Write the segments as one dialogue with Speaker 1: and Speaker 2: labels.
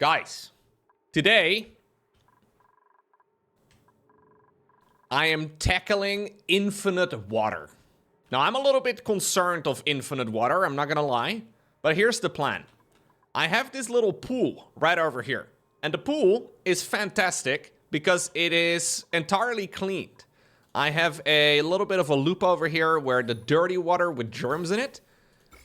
Speaker 1: Guys, today I am tackling infinite water. Now, I'm a little bit concerned of infinite water, I'm not gonna lie. But here's the plan. I have this little pool right over here. And the pool is fantastic because it is entirely cleaned. I have a little bit of a loop over here where the dirty water with germs in it,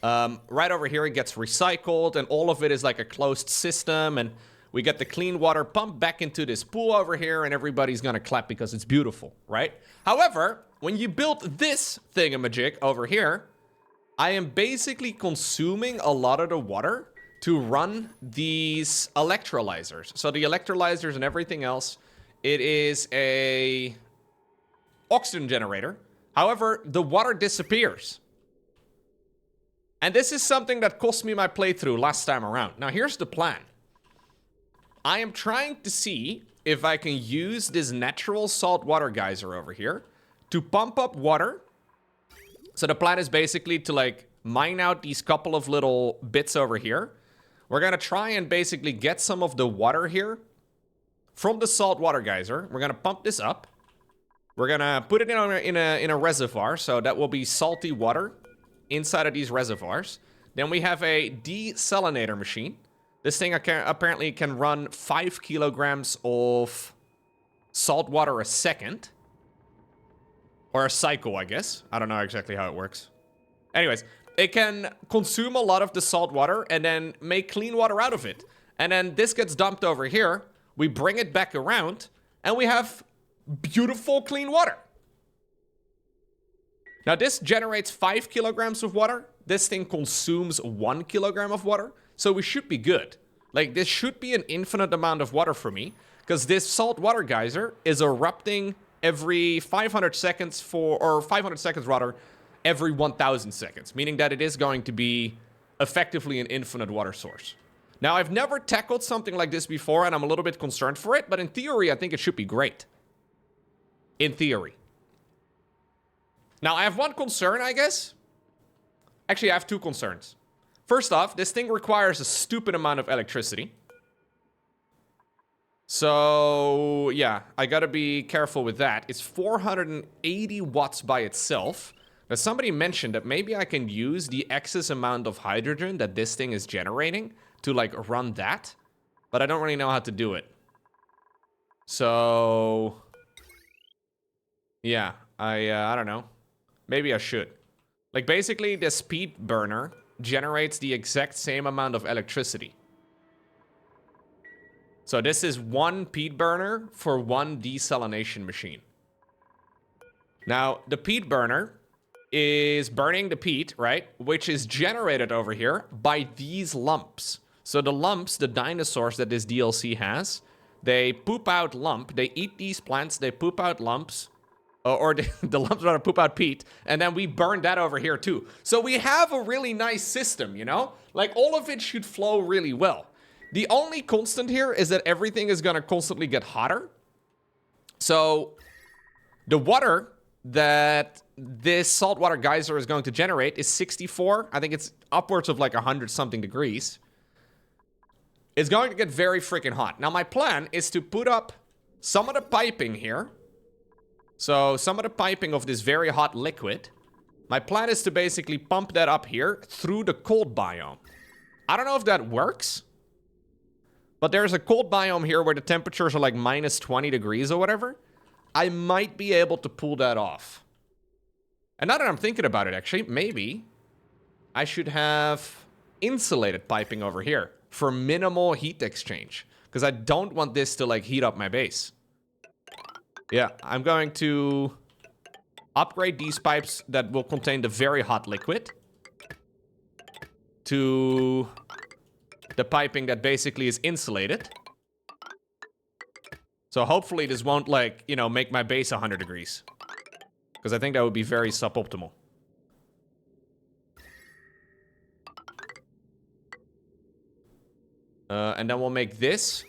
Speaker 1: right over here it gets recycled, and all of it is like a closed system, and we get the clean water pumped back into this pool over here, and everybody's gonna clap because it's beautiful, right? However, when you build this thingamajig over here, I am basically consuming a lot of the water to run these electrolyzers. So the electrolyzers and everything else, it is a oxygen generator. However, the water disappears. And this is something that cost me my playthrough last time around. Now, here's the plan. I am trying to see if I can use this natural saltwater geyser over here to pump up water. So the plan is basically to like mine out these couple of little bits over here. We're gonna try and basically get some of the water here from the saltwater geyser. We're gonna pump this up. We're gonna put it in a reservoir, so that will be salty water inside of these reservoirs. Then we have a desalinator machine. This thing apparently can run 5 kilograms of salt water a second. Or a cycle, I guess. I don't know exactly how it works. Anyways, it can consume a lot of the salt water and then make clean water out of it. And then this gets dumped over here. We bring it back around and we have beautiful clean water. Now this generates 5 kilograms of water. This thing consumes 1 kilogram of water. So we should be good. Like, this should be an infinite amount of water for me, because this salt water geyser is erupting every 500 seconds or 500 seconds rather, every 1000 seconds, meaning that it is going to be effectively an infinite water source. Now, I've never tackled something like this before, and I'm a little bit concerned for it, but in theory, I think it should be great. In theory. Now, I have one concern, I guess. Actually, I have two concerns. First off, this thing requires a stupid amount of electricity. So, yeah, I gotta be careful with that. It's 480 watts by itself. Now, somebody mentioned that maybe I can use the excess amount of hydrogen that this thing is generating to, like, run that. But I don't really know how to do it. So, yeah, I don't know. Maybe I should. Like, basically, the speed burner generates the exact same amount of electricity. So this is one peat burner for one desalination machine. Now, the peat burner is burning the peat, right? Which is generated over here by these lumps. So the lumps, the dinosaurs that this DLC has, they poop out lump. They eat these plants, they poop out lumps. Or the lumps rather poop out peat, and then we burn that over here too. So we have a really nice system, you know? Like, all of it should flow really well. The only constant here is that everything is gonna constantly get hotter. So the water that this saltwater geyser is going to generate is 64. I think it's upwards of like 100 something degrees. It's going to get very freaking hot. Now my plan is to put up some of the piping here. So some of the piping of this very hot liquid. My plan is to basically pump that up here through the cold biome. I don't know if that works. But there's a cold biome here where the temperatures are like minus 20 degrees or whatever. I might be able to pull that off. And now that I'm thinking about it, actually, maybe I should have insulated piping over here for minimal heat exchange. Because I don't want this to like heat up my base. Yeah, I'm going to upgrade these pipes that will contain the very hot liquid to the piping that basically is insulated. So hopefully this won't, like, you know, make my base 100 degrees. Because I think that would be very suboptimal. And then we'll make this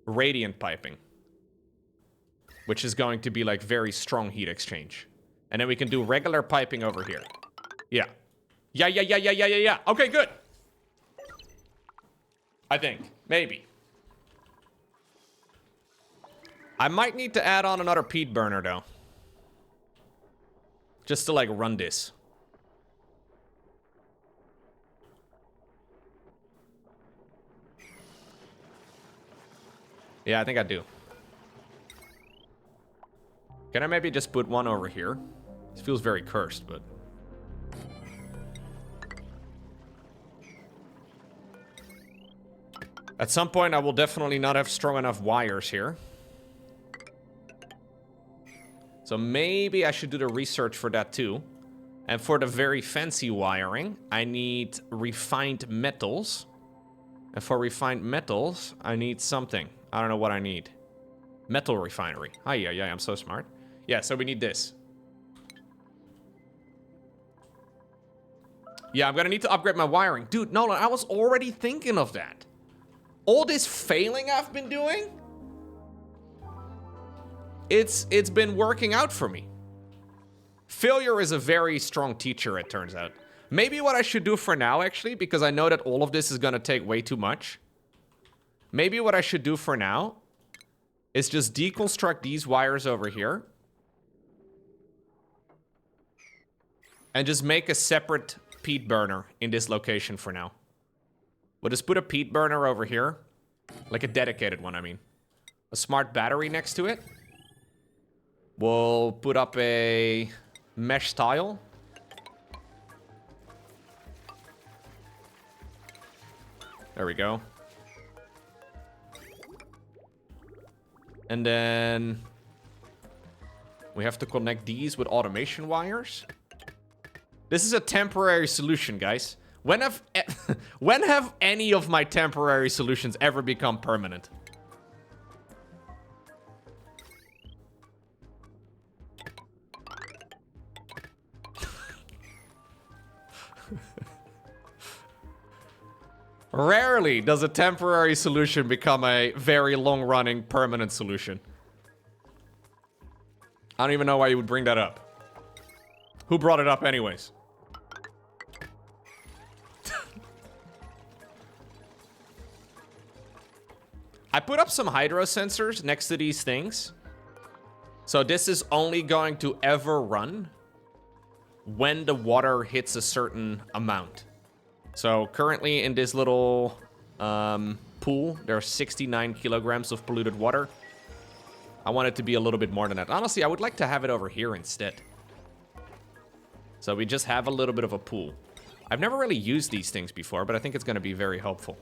Speaker 1: radiant piping, which is going to be like very strong heat exchange. And then we can do regular piping over here. Yeah. Yeah. Okay, good. I think. Maybe. I might need to add on another peat burner, though. Just to, like, run this. Yeah, I think I do. Can I maybe just put one over here? This feels very cursed, but... At some point, I will definitely not have strong enough wires here. So maybe I should do the research for that too. And for the very fancy wiring, I need refined metals. And for refined metals, I need something. I don't know what I need. Metal refinery. Oh, yeah, I'm so smart. Yeah, so we need this. Yeah, I'm gonna need to upgrade my wiring. Dude, Nolan, I was already thinking of that. All this failing I've been doing, it's been working out for me. Failure is a very strong teacher, it turns out. Maybe what I should do for now, actually, because I know that all of this is gonna take way too much. Maybe what I should do for now is just deconstruct these wires over here. And just make a separate peat burner in this location for now. We'll just put a peat burner over here. Like a dedicated one, I mean. A smart battery next to it. We'll put up a mesh tile. There we go. And then we have to connect these with automation wires. This is a temporary solution, guys. When have when have any of my temporary solutions ever become permanent? Rarely does a temporary solution become a very long-running permanent solution. I don't even know why you would bring that up. Who brought it up anyways? I put up some hydro sensors next to these things. So this is only going to ever run when the water hits a certain amount. So currently in this little pool, there are 69 kilograms of polluted water. I want it to be a little bit more than that. Honestly, I would like to have it over here instead. So we just have a little bit of a pool. I've never really used these things before, but I think it's going to be very helpful.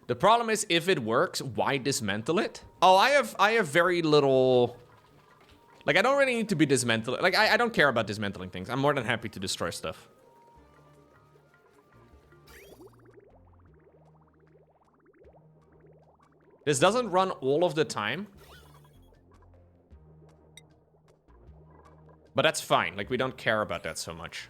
Speaker 1: The problem is, if it works, why dismantle it? Oh, I have very little... Like, I don't really need to be dismantling. Like, I don't care about dismantling things. I'm more than happy to destroy stuff. This doesn't run all of the time. But that's fine. Like, we don't care about that so much.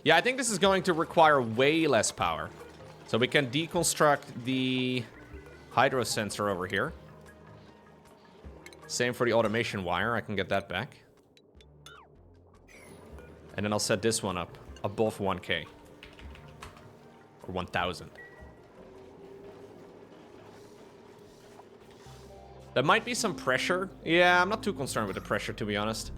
Speaker 1: Yeah, I think this is going to require way less power. So we can deconstruct the hydro sensor over here. Same for the automation wire. I can get that back. And then I'll set this one up above 1K. Or 1,000. There might be some pressure. Yeah, I'm not too concerned with the pressure, to be honest.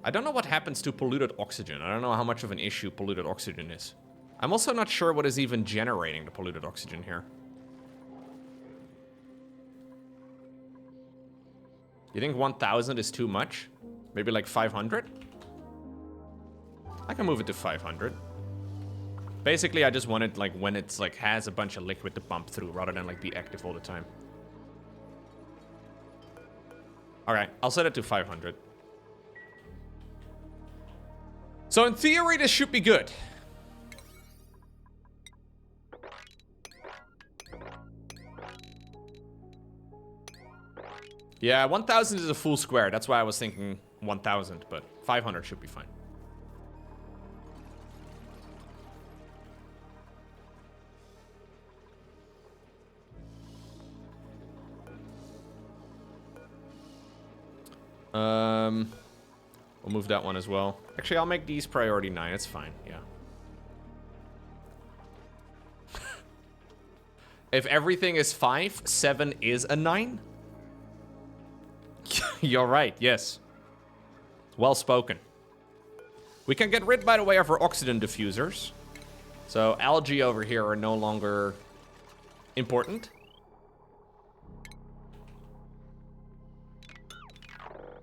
Speaker 1: I don't know what happens to polluted oxygen. I don't know how much of an issue polluted oxygen is. I'm also not sure what is even generating the polluted oxygen here. You think 1,000 is too much? Maybe like 500? I can move it to 500. Basically, I just want it like when it's like has a bunch of liquid to pump through rather than like be active all the time. Alright, I'll set it to 500. So in theory, this should be good. Yeah, 1,000 is a full square. That's why I was thinking 1,000, but 500 should be fine. We'll move that one as well. Actually, I'll make these priority 9. It's fine, yeah. If everything is 5, 7 is a 9? You're right, yes. Well spoken. We can get rid, by the way, of our oxygen diffusers. So algae over here are no longer important.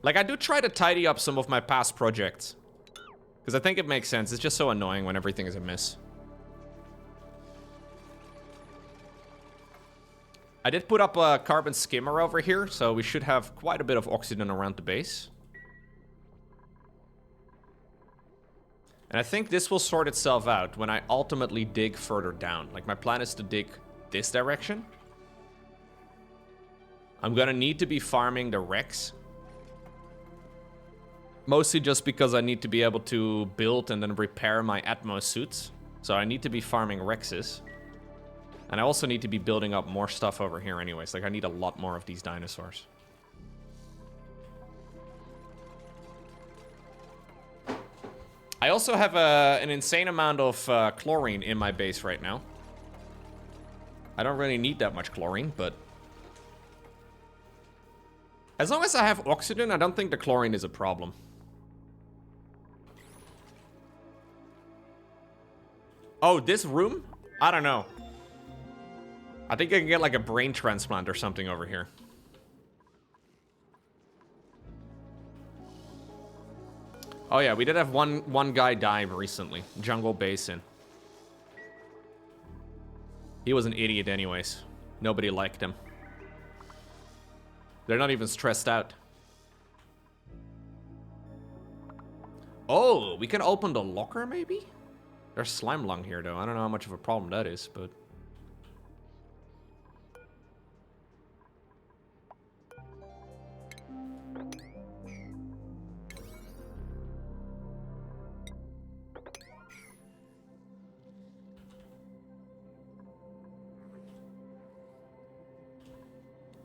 Speaker 1: Like, I do try to tidy up some of my past projects. Because I think it makes sense. It's just so annoying when everything is a miss. I did put up a carbon skimmer over here, so we should have quite a bit of oxygen around the base. And I think this will sort itself out when I ultimately dig further down. Like, my plan is to dig this direction. I'm gonna need to be farming the Rex. Mostly just because I need to be able to build and then repair my Atmos suits. So I need to be farming Rexes. And I also need to be building up more stuff over here anyways. Like, I need a lot more of these dinosaurs. I also have an insane amount of chlorine in my base right now. I don't really need that much chlorine, but... as long as I have oxygen, I don't think the chlorine is a problem. Oh, this room? I don't know. I think I can get like a brain transplant or something over here. Oh yeah, we did have one guy die recently. Jungle Basin. He was an idiot anyways. Nobody liked him. They're not even stressed out. Oh, we can open the locker maybe? There's slime lung here though. I don't know how much of a problem that is, but...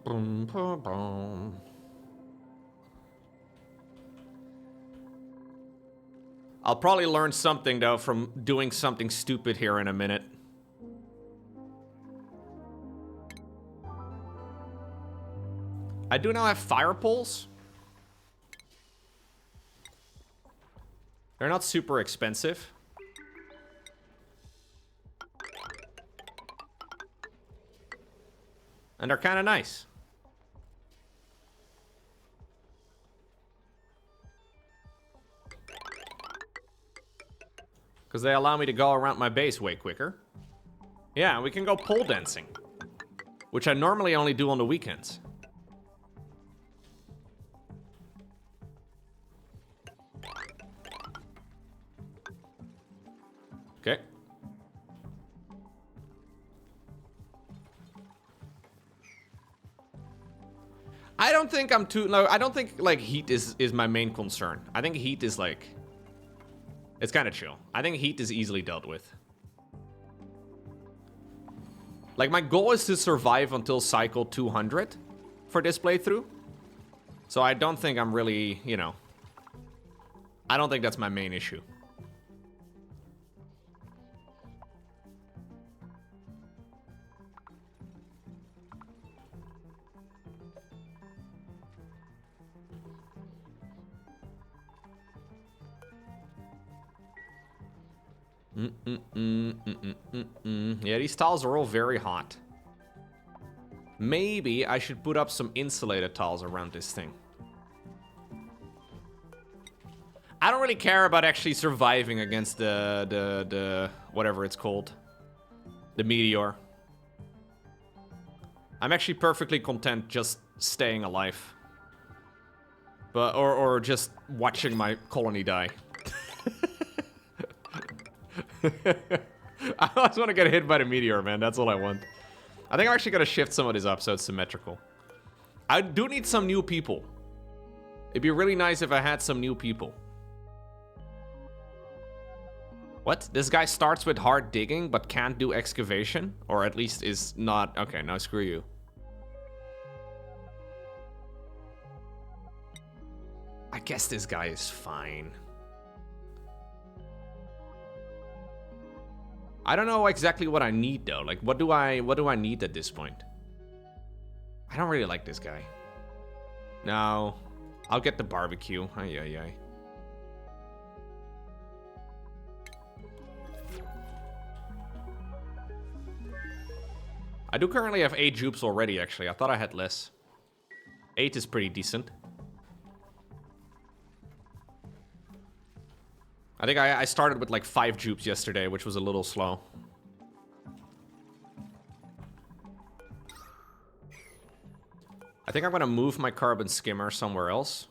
Speaker 1: boom, boom, boom. I'll probably learn something, though, from doing something stupid here in a minute. I do now have fire poles. They're not super expensive. And they're kind of nice. Because they allow me to go around my base way quicker. Yeah, we can go pole dancing. Which I normally only do on the weekends. Okay. I don't think I'm too... No, I don't think, like, heat is my main concern. I think heat is, like... It's kind of chill. I think heat is easily dealt with. Like, my goal is to survive until cycle 200 for this playthrough. So I don't think I'm really, you know... I don't think that's my main issue. Yeah, these tiles are all very hot. Maybe I should put up some insulated tiles around this thing. I don't really care about actually surviving against the whatever it's called. The meteor. I'm actually perfectly content just staying alive. But or just watching my colony die. I just want to get hit by the meteor, man. That's all I want. I think I'm actually going to shift some of this up so it's symmetrical. I do need some new people. It'd be really nice if I had some new people. What? This guy starts with hard digging but can't do excavation? Or at least is not... Okay, no, screw you. guess this guy is fine. I don't know exactly what I need though. Like, what do I need at this point? I don't really like this guy. No, I'll get the barbecue. Ay, ay, ay. I do currently have 8 dupes already, actually. I thought I had less. 8 is pretty decent. I think I started with like 5 dupes yesterday, which was a little slow. I think I'm gonna move my carbon skimmer somewhere else.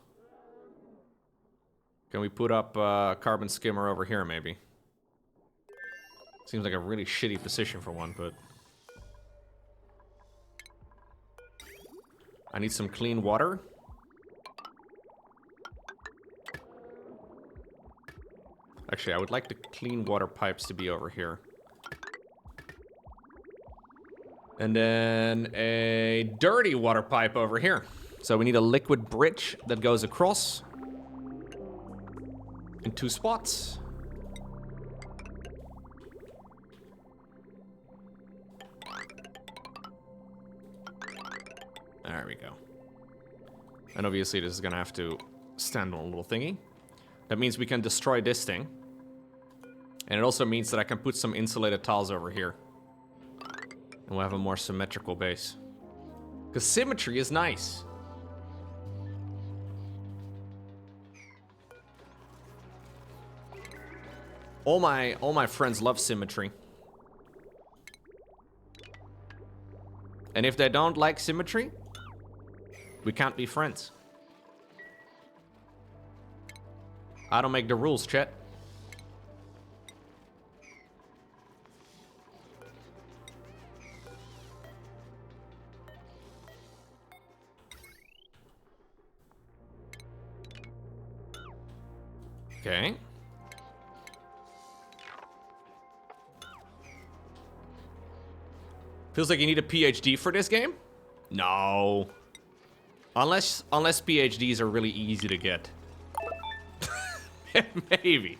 Speaker 1: Can we put up carbon skimmer over here, maybe? Seems like a really shitty position for one, but... I need some clean water. Actually, I would like the clean water pipes to be over here. And then a dirty water pipe over here. So we need a liquid bridge that goes across in 2 spots. There we go. And obviously this is gonna have to stand on a little thingy. That means we can destroy this thing. And it also means that I can put some insulated tiles over here. And we'll have a more symmetrical base. Because symmetry is nice. All my friends love symmetry. And if they don't like symmetry, we can't be friends. I don't make the rules, chat. Okay. Feels like you need a PhD for this game? No. Unless PhDs are really easy to get. Maybe.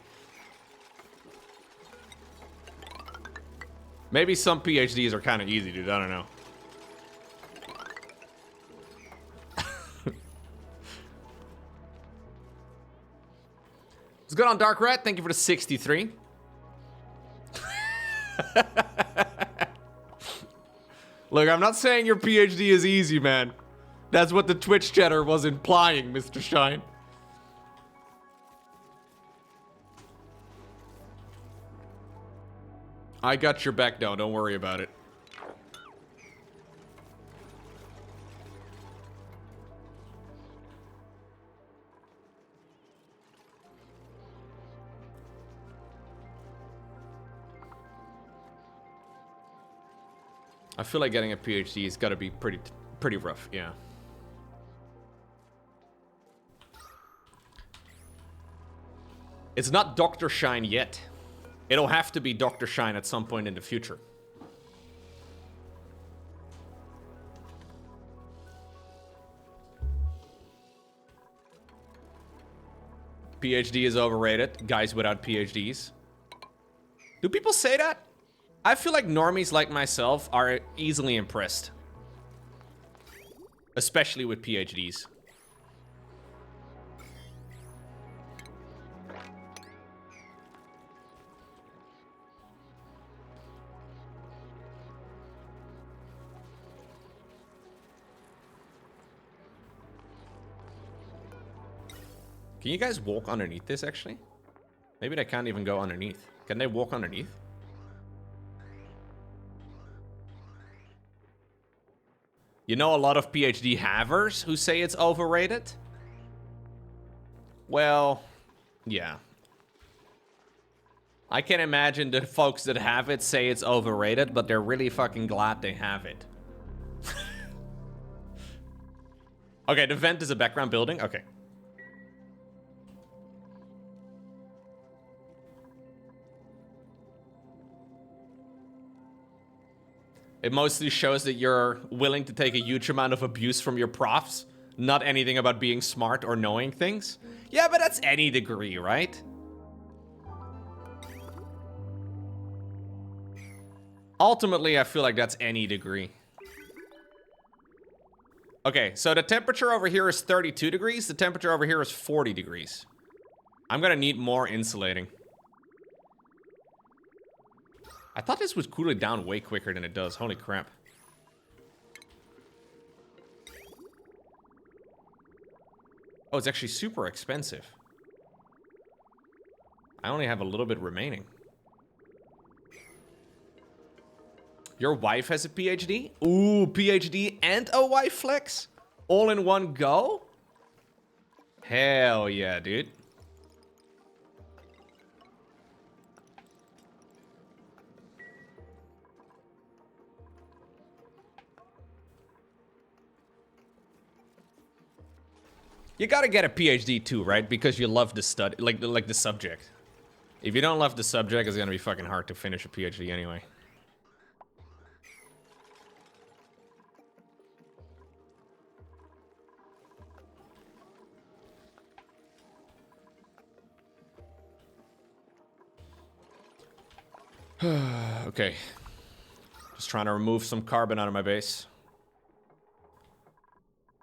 Speaker 1: Maybe some PhDs are kind of easy, dude. I don't know. What's good on Dark Rat? Thank you for the 63. Look, I'm not saying your PhD is easy, man. That's what the Twitch chatter was implying, Mr. Shine. I got your back down, don't worry about it. I feel like getting a PhD has got to be pretty rough, yeah. It's not Dr. Shine yet. It'll have to be Dr. Shine at some point in the future. PhD is overrated. Guys without PhDs. Do people say that? I feel like normies like myself are easily impressed. Especially with PhDs. Can you guys walk underneath this, actually? Maybe they can't even go underneath. Can they walk underneath? You know a lot of PhD havers who say it's overrated? Well, yeah. I can imagine the folks that have it say it's overrated, but they're really fucking glad they have it. Okay, the vent is a background building? Okay. It mostly shows that you're willing to take a huge amount of abuse from your profs. Not anything about being smart or knowing things. Yeah, but that's any degree, right? Ultimately, I feel like that's any degree. Okay, so the temperature over here is 32 degrees. The temperature over here is 40 degrees. I'm gonna need more insulating. I thought this would cool it down way quicker than it does. Holy crap. Oh, it's actually super expensive. I only have a little bit remaining. Your wife has a PhD? Ooh, PhD and a wife flex? All in one go? Hell yeah, dude. You gotta get a PhD too, right? Because you love the study, like the subject. If you don't love the subject, it's gonna be fucking hard to finish a PhD anyway. Okay. Just trying to remove some carbon out of my base.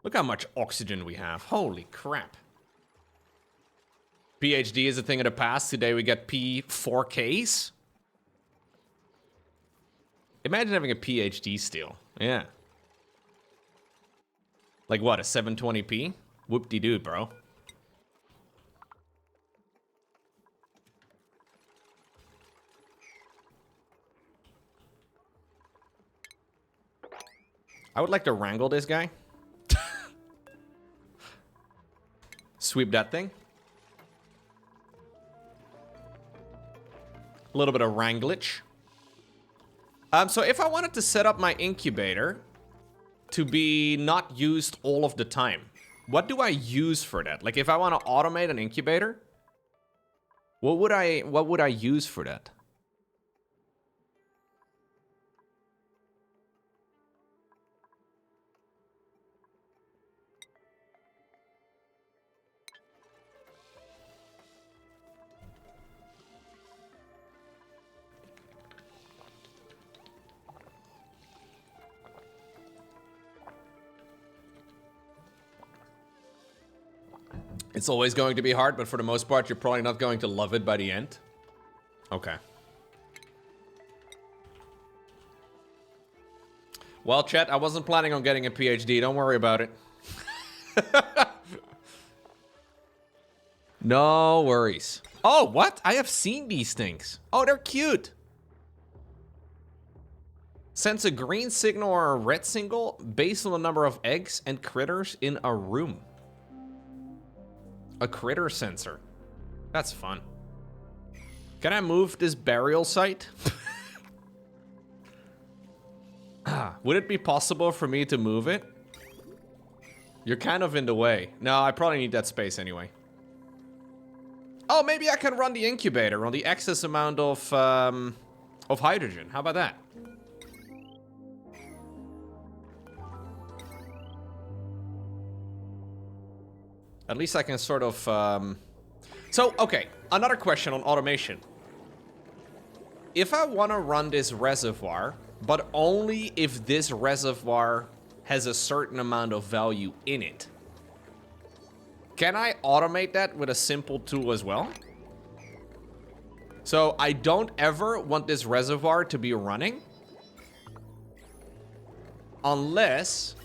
Speaker 1: Look how much oxygen we have. Holy crap. PhD is a thing of the past. Today we get P4Ks. Imagine having a PhD still. Yeah. Like what, a 720p? Whoop-de-doo, bro. I would like to wrangle this guy. Sweep that thing. A little bit of wranglage. So if I wanted to set up my incubator to be not used all of the time, what do I use for that? Like if I want to automate an incubator, what would I use for that? It's always going to be hard, but for the most part, you're probably not going to love it by the end. Okay. Well, chat, I wasn't planning on getting a PhD. Don't worry about it. No worries. Oh, what? I have seen these things. Oh, they're cute. Sends a green signal or a red signal based on the number of eggs and critters in a room. A critter sensor. That's fun. Can I move this burial site? Would it be possible for me to move it? You're kind of in the way. No, I probably need that space anyway. Oh, maybe I can run the incubator on the excess amount of hydrogen. How about that? At least I can sort of... So, okay, another question on automation. If I want to run this reservoir, but only if this reservoir has a certain amount of value in it, can I automate that with a simple tool as well? So I don't ever want this reservoir to be running unless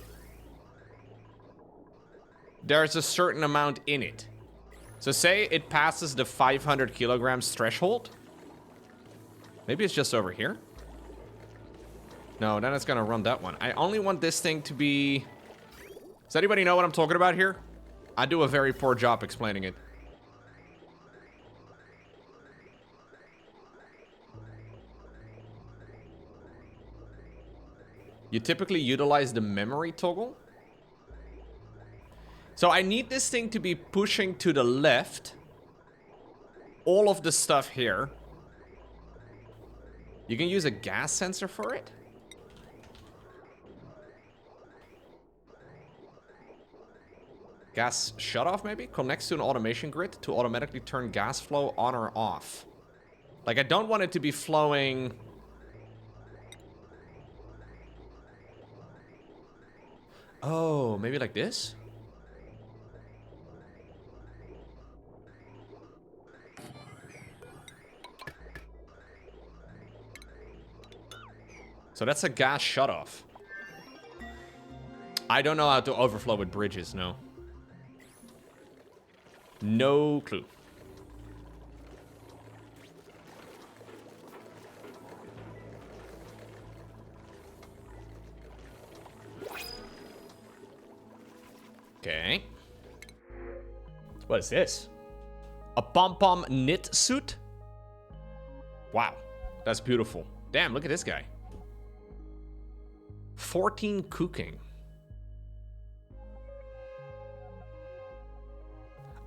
Speaker 1: there's a certain amount in it. So say it passes the 500 kilograms threshold. Maybe it's just over here. No, then it's gonna run that one. I only want this thing to be... Does anybody know what I'm talking about here? I do a very poor job explaining it. You typically utilize the memory toggle. So I need this thing to be pushing to the left all of the stuff here. You can use a gas sensor for it. Gas shutoff, maybe? Connects to an automation grid to automatically turn gas flow on or off. Like, I don't want it to be flowing... Oh, maybe like this? So that's a gas shutoff. I don't know how to overflow with bridges, no. No clue. Okay. What is this? A pom-pom knit suit? Wow. That's beautiful. Damn, look at this guy. 14 cooking.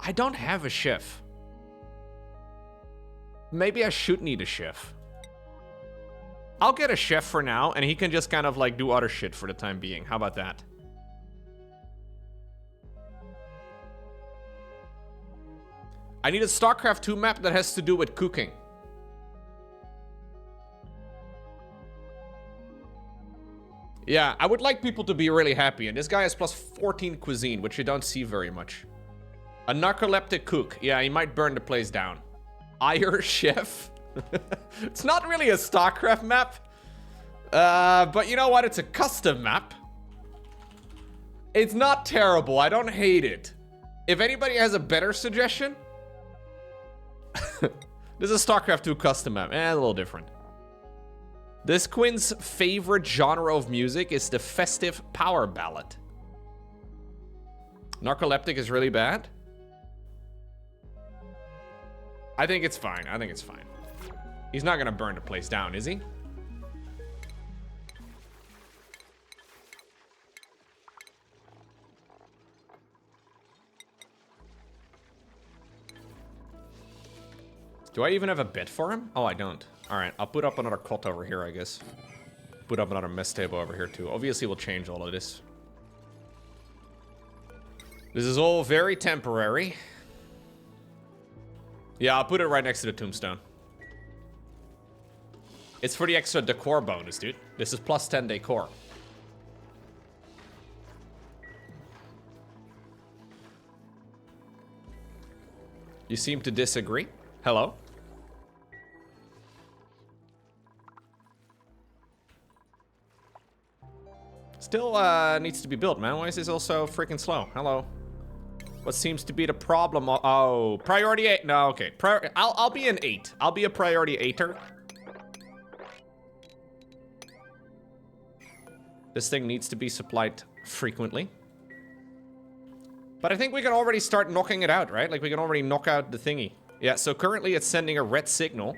Speaker 1: I don't have a chef. Maybe I should need a chef. I'll get a chef for now, and he can just kind of like do other shit for the time being. How about that? I need a StarCraft 2 map that has to do with cooking. Yeah, I would like people to be really happy, and this guy has plus 14 cuisine, which you don't see very much. A narcoleptic cook. Yeah, he might burn the place down. Irish chef. It's not really a StarCraft map. But you know what? It's a custom map. It's not terrible. I don't hate it. If anybody has a better suggestion... This is a StarCraft 2 custom map. A little different. This Quinn's favorite genre of music is the festive power ballad. Narcoleptic is really bad. I think it's fine. I think it's fine. He's not gonna burn the place down, is he? Do I even have a bed for him? Oh, I don't. Alright, I'll put up another cot over here, I guess. Put up another mess table over here, too. Obviously, we'll change all of this. This is all very temporary. Yeah, I'll put it right next to the tombstone. It's for the extra decor bonus, dude. This is plus 10 decor. You seem to disagree. Hello? Still needs to be built, man. Why is this also freaking slow? Hello. What seems to be the problem? Oh, priority 8. No, okay. I'll be an 8. I'll be a priority 8er. This thing needs to be supplied frequently. But I think we can already start knocking it out, right? Like, we can already knock out the thingy. Yeah, so currently it's sending a red signal.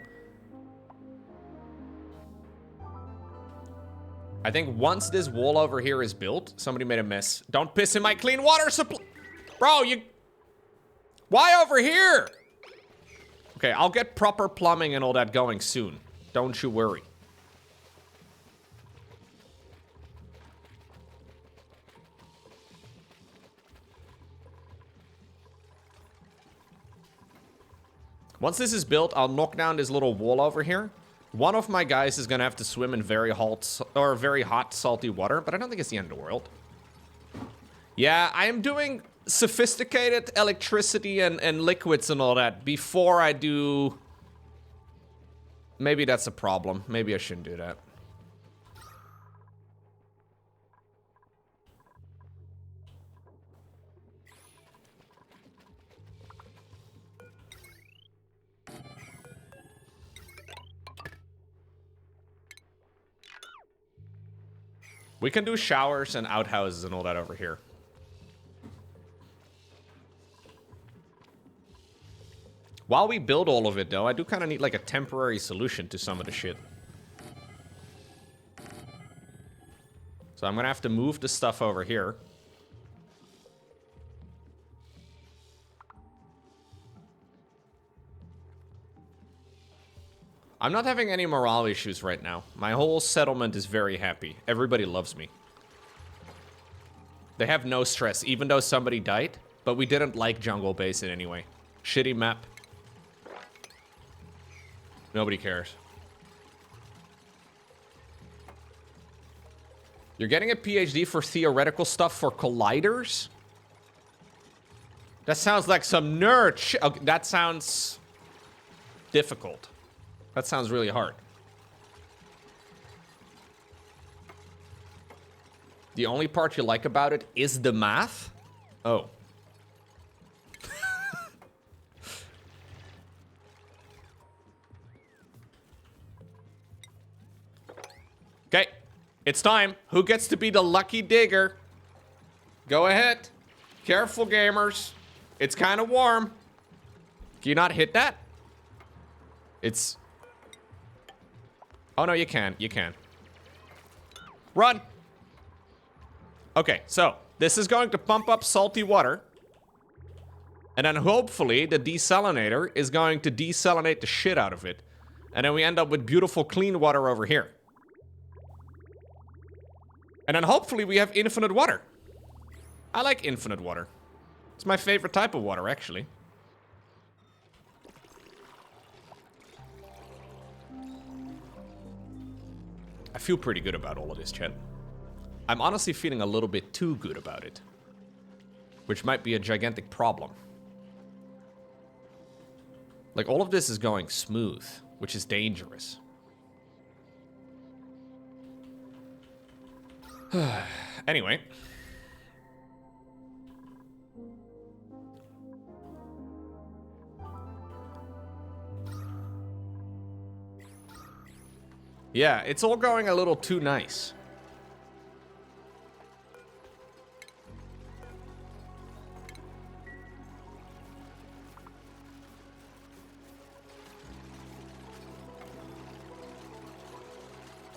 Speaker 1: I think once this wall over here is built, somebody made a mess. Don't piss in my clean water supply. Bro, you... Why over here? Okay, I'll get proper plumbing and all that going soon. Don't you worry. Once this is built, I'll knock down this little wall over here. One of my guys is gonna have to swim in very hot, salty water, but I don't think it's the end of the world. Yeah, I am doing sophisticated electricity and liquids and all that before I do... Maybe that's a problem. Maybe I shouldn't do that. We can do showers and outhouses and all that over here. While we build all of it, though, I do kind of need, like, a temporary solution to some of the shit. So I'm gonna have to move the stuff over here. I'm not having any morale issues right now. My whole settlement is very happy. Everybody loves me. They have no stress, even though somebody died. but we didn't like Jungle Basin anyway. Shitty map. Nobody cares. You're getting a PhD for theoretical stuff for colliders? That sounds like some nerd shit. Okay, that sounds difficult. That sounds really hard. The only part you like about it is the math? Oh. Okay, it's time. Who gets to be the lucky digger? Go ahead. Careful, gamers. It's kind of warm. Can you not hit that? It's... Oh, no, you can. You can. Run. Okay, so this is going to pump up salty water. And then hopefully the desalinator is going to desalinate the shit out of it. And then we end up with beautiful clean water over here. And then hopefully we have infinite water. I like infinite water. It's my favorite type of water, actually. I feel pretty good about all of this, chat. I'm honestly feeling a little bit too good about it. Which might be a gigantic problem. Like, all of this is going smooth, which is dangerous. Anyway. Yeah, it's all going a little too nice.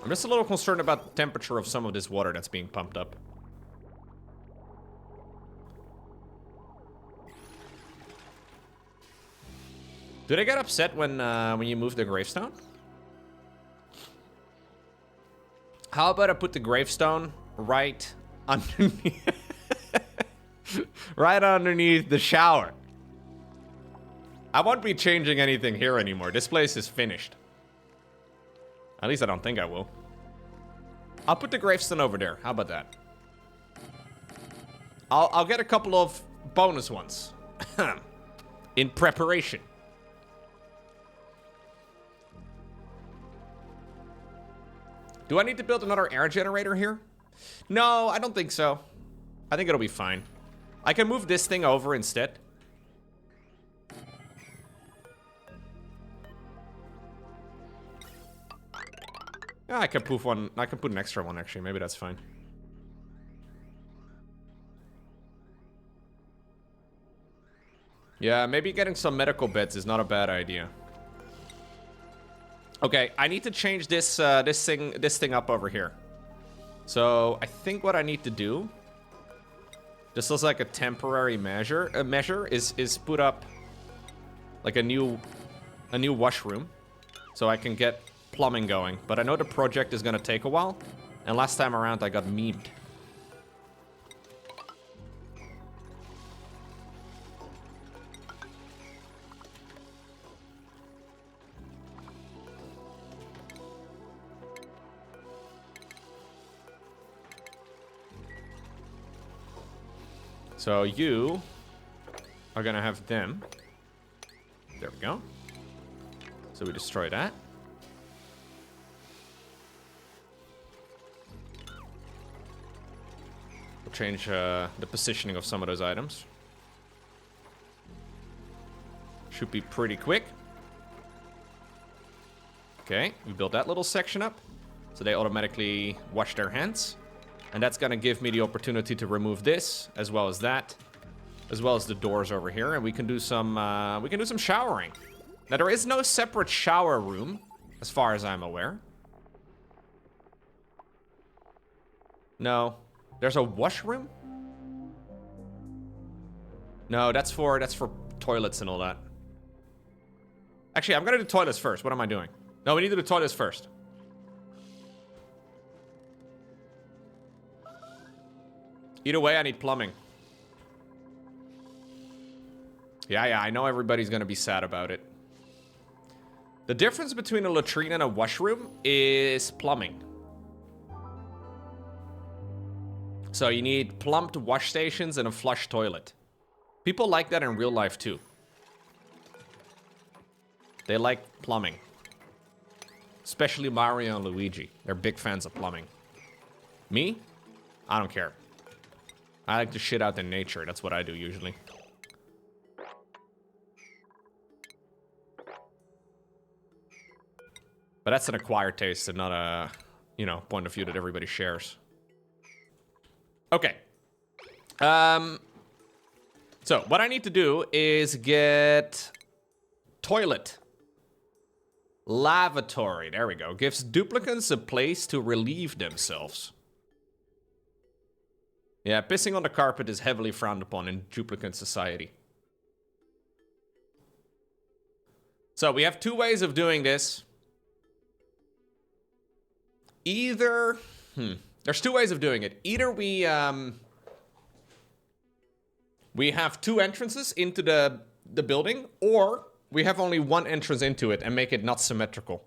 Speaker 1: I'm just a little concerned about the temperature of some of this water that's being pumped up. Do they get upset when you move the gravestone? How about I put the gravestone right underneath, right underneath the shower? I won't be changing anything here anymore. This place is finished. At least I don't think I will. I'll put the gravestone over there. How about that? I'll get a couple of bonus ones in preparation. Do I need to build another air generator here? No, I don't think so. I think it'll be fine. I can move this thing over instead. Yeah, I can put one. I can put an extra one actually. Maybe that's fine. Yeah, maybe getting some medical beds is not a bad idea. Okay, I need to change this this thing up over here. So I think what I need to do, just as like a temporary measure, is put up like a new washroom, so I can get plumbing going. But I know the project is gonna take a while, and last time around I got memed. So you are gonna have them. There we go. So we destroy that. We'll change the positioning of some of those items. Should be pretty quick. Okay, we built that little section up. So they automatically wash their hands. And that's gonna give me the opportunity to remove this, as well as that, as well as the doors over here, and we can do some showering. Now there is no separate shower room, as far as I'm aware. No, there's a washroom. No, that's for toilets and all that. Actually, I'm gonna do toilets first. What am I doing? No, we need to do toilets first. Either way, I need plumbing. Yeah, I know everybody's gonna be sad about it. The difference between a latrine and a washroom is plumbing. So you need plumbed wash stations and a flush toilet. People like that in real life too. They like plumbing. Especially Mario and Luigi. They're big fans of plumbing. Me? I don't care. I like to shit out in nature. That's what I do usually. But that's an acquired taste and not a, you know, point of view that everybody shares. Okay. So what I need to do is get toilet. Lavatory. There we go. Gives duplicants a place to relieve themselves. Yeah, pissing on the carpet is heavily frowned upon in duplicant society. So we have two ways of doing this. Either, there's two ways of doing it. Either we have two entrances into the building, or we have only one entrance into it and make it not symmetrical.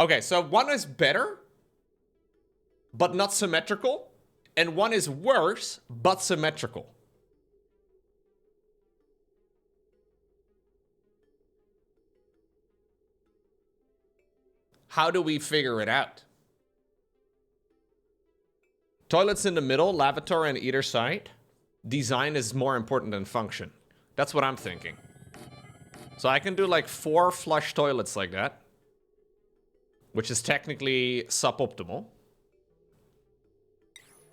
Speaker 1: Okay, so one is better, but not symmetrical, and one is worse, but symmetrical. How do we figure it out? Toilets in the middle, lavatory on either side. Design is more important than function. That's what I'm thinking. So I can do like 4 flush toilets like that, which is technically suboptimal.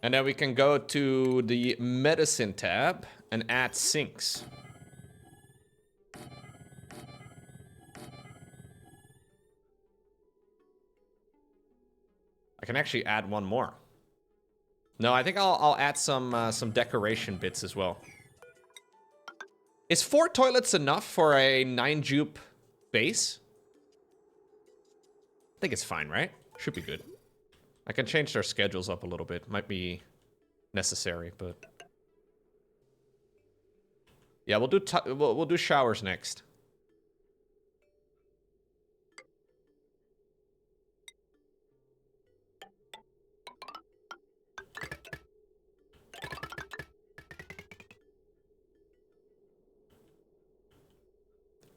Speaker 1: And then we can go to the medicine tab and add sinks. I can actually add one more. No, I think I'll add some decoration bits as well. Is 4 toilets enough for a 9 jupe base? I think it's fine, right? Should be good. I can change their schedules up a little bit. Might be necessary, but yeah, we'll do showers next.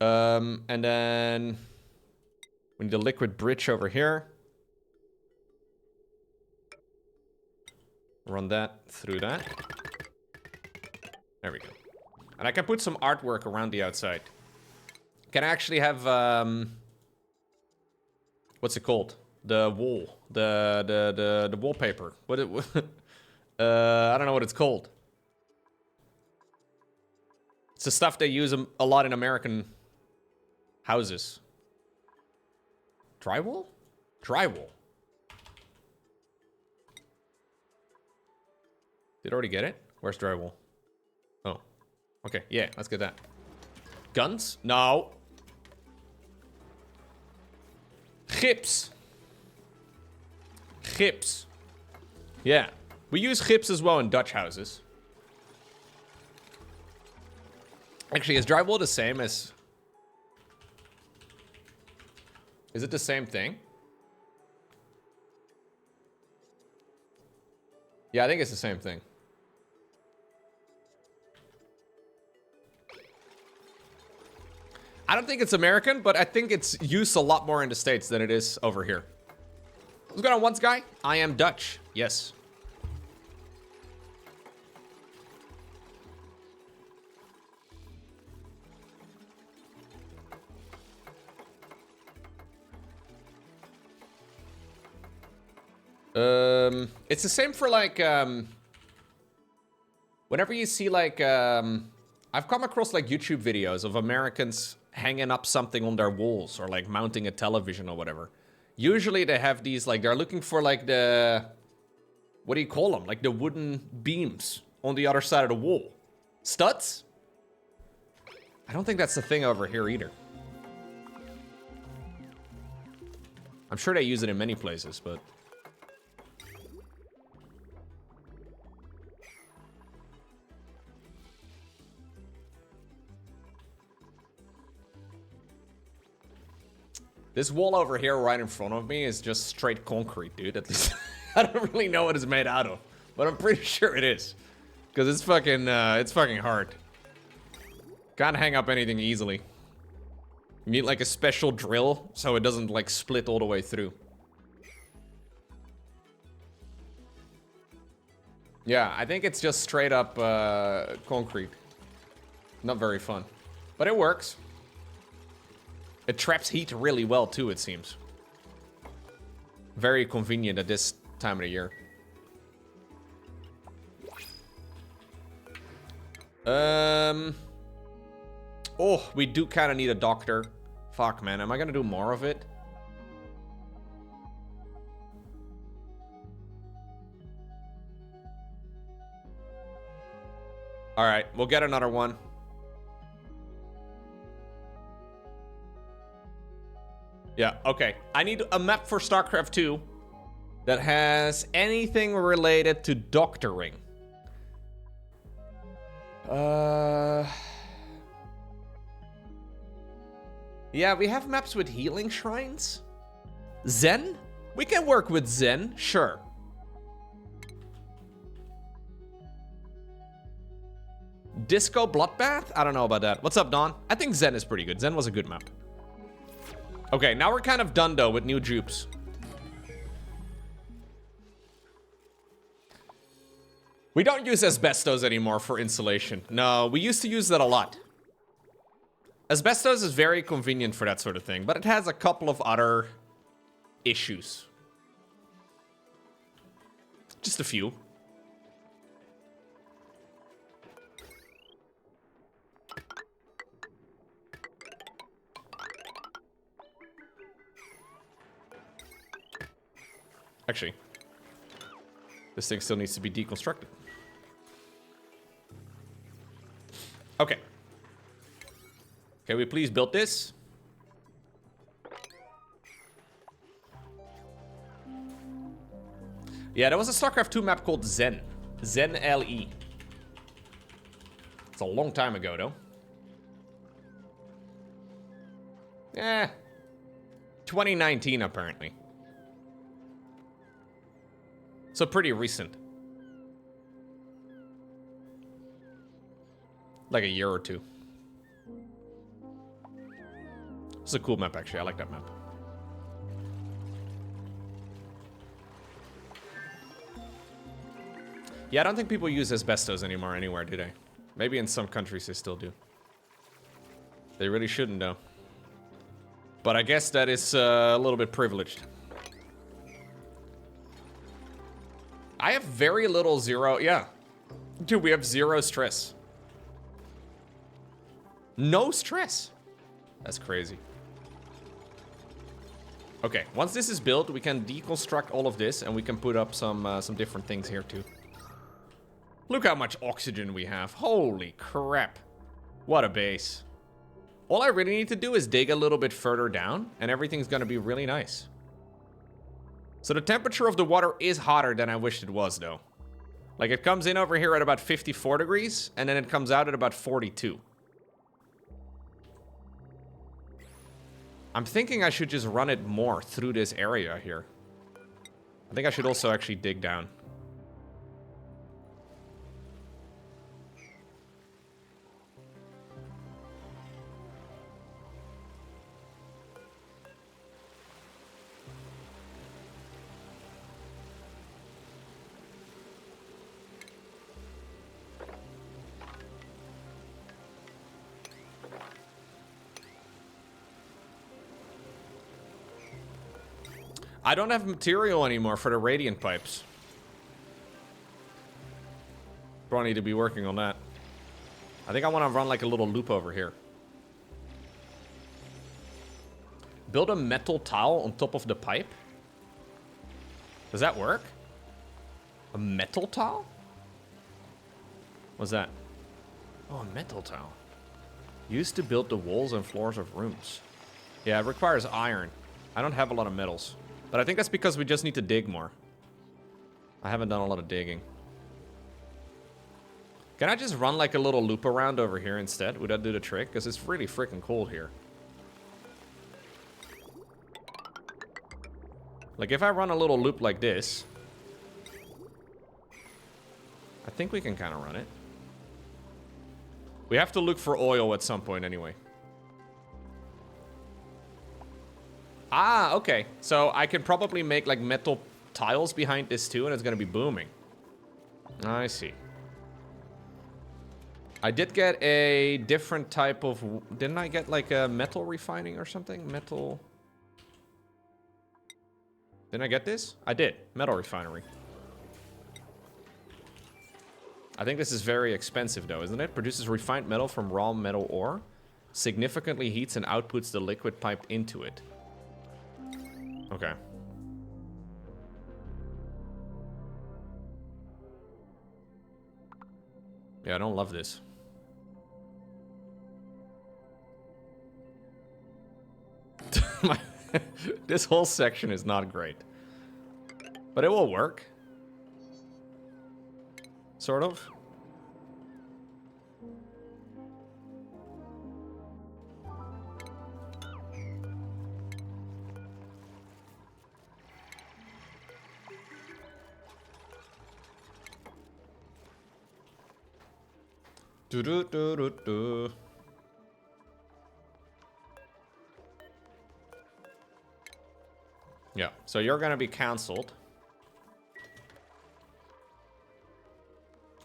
Speaker 1: And then we need a liquid bridge over here. Run that through that. There we go. And I can put some artwork around the outside. Can I actually have what's it called? The wall, the wallpaper. What it? I don't know what it's called. It's the stuff they use a lot in American houses. Drywall? Drywall. Did I already get it? Where's drywall? Oh. Okay, yeah, let's get that. Guns? No. Gips. Gips. Yeah. We use gips as well in Dutch houses. Actually, is drywall the same as... Is it the same thing? Yeah, I think it's the same thing. I don't think it's American, but I think it's used a lot more in the States than it is over here. What's going on, once guy? I am Dutch. Yes. It's the same for like, whenever you see like, I've come across like YouTube videos of Americans hanging up something on their walls or like mounting a television or whatever. Usually they have these, like, they're looking for like the, what do you call them? Like the wooden beams on the other side of the wall. Studs? I don't think that's the thing over here either. I'm sure they use it in many places, but... This wall over here right in front of me is just straight concrete, dude. At least I don't really know what it's made out of, but I'm pretty sure it is. Because it's fucking hard. Can't hang up anything easily. You need like a special drill so it doesn't like split all the way through. Yeah, I think it's just straight up concrete. Not very fun, but it works. It traps heat really well too, it seems. Very convenient at this time of the year. Oh, we do kind of need a doctor. Fuck, man. Am I gonna do more of it? Alright, we'll get another one. Yeah, okay. I need a map for StarCraft 2 that has anything related to doctoring. Yeah, we have maps with healing shrines. Zen? We can work with Zen, sure. Disco Bloodbath? I don't know about that. What's up, Don? I think Zen is pretty good. Zen was a good map. Okay, now we're kind of done, though, with new dupes. We don't use asbestos anymore for insulation. No, we used to use that a lot. Asbestos is very convenient for that sort of thing, but it has a couple of other issues. Just a few. Actually, this thing still needs to be deconstructed. Okay. Can we please build this? Yeah, there was a StarCraft 2 map called Zen. Zen LE. It's a long time ago, though. Eh. 2019, apparently. So pretty recent. Like a year or two. It's a cool map, actually. I like that map. Yeah, I don't think people use asbestos anymore anywhere, do they? Maybe in some countries they still do. They really shouldn't, though. But I guess that is a little bit privileged. I have very little zero... Yeah. Dude, we have zero stress. No stress. That's crazy. Okay, once this is built, we can deconstruct all of this, and we can put up some different things here, too. Look how much oxygen we have. Holy crap. What a base. All I really need to do is dig a little bit further down, and everything's gonna be really nice. So the temperature of the water is hotter than I wished it was, though. Like, it comes in over here at about 54 degrees, and then it comes out at about 42. I'm thinking I should just run it more through this area here. I think I should also actually dig down. I don't have material anymore for the radiant pipes. Probably need to be working on that. I think I want to run like a little loop over here. Build a metal tile on top of the pipe. Does that work? A metal tile? What's that? Oh, a metal tile. Used to build the walls and floors of rooms. Yeah, it requires iron. I don't have a lot of metals. But I think that's because we just need to dig more. I haven't done a lot of digging. Can I just run like a little loop around over here instead? Would that do the trick? Because it's really freaking cold here. Like, if I run a little loop like this, I think we can kind of run it. We have to look for oil at some point anyway. Ah, okay. So I could probably make, like, metal tiles behind this too, and it's gonna be booming. I see. I did get a different type of... Didn't I get, like, a metal refining or something? Metal... Didn't I get this? I did. Metal refinery. I think this is very expensive, though, isn't it? Produces refined metal from raw metal ore. Significantly heats and outputs the liquid piped into it. Okay. Yeah, I don't love this. This whole section is not great. But it will work. Sort of. Do-do-do-do-do. Yeah, so you're gonna be cancelled.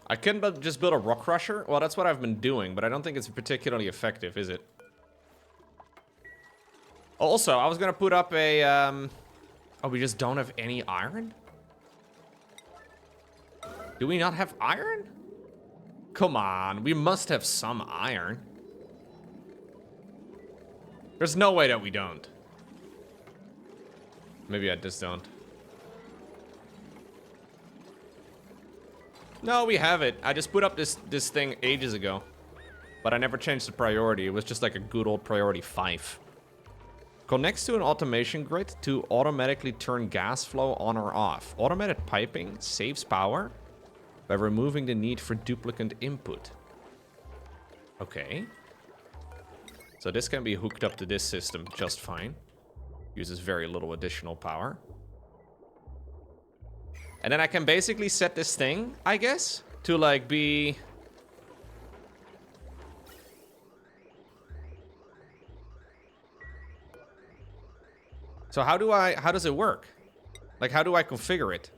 Speaker 1: I couldn't just build a rock crusher? Well, that's what I've been doing, but I don't think it's particularly effective, is it? Also, I was gonna put up a, Oh, we just don't have any iron? Do we not have iron? Come on, we must have some iron. There's no way that we don't. Maybe I just don't. No, we have it. I just put up this thing ages ago. But I never changed the priority. It was just like a good old priority 5. Connects to an automation grid to automatically turn gas flow on or off. Automated piping saves power by removing the need for duplicate input. Okay. So this can be hooked up to this system just fine. Uses very little additional power. And then I can basically set this thing, I guess, to like be... So how does it work? Like, how do I configure it?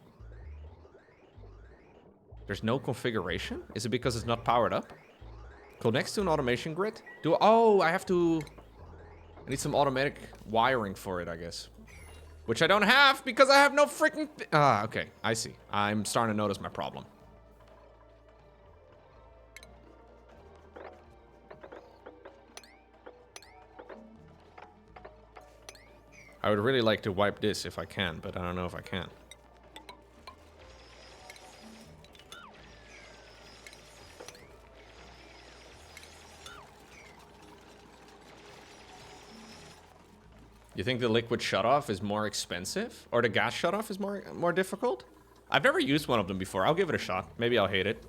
Speaker 1: There's no configuration? Is it because it's not powered up? Connects to an automation grid? Oh, I need some automatic wiring for it, I guess. Which I don't have because I have no freaking... okay. I see. I'm starting to notice my problem. I would really like to wipe this if I can, but I don't know if I can. You think the liquid shutoff is more expensive? Or the gas shutoff is more difficult? I've never used one of them before. I'll give it a shot. Maybe I'll hate it.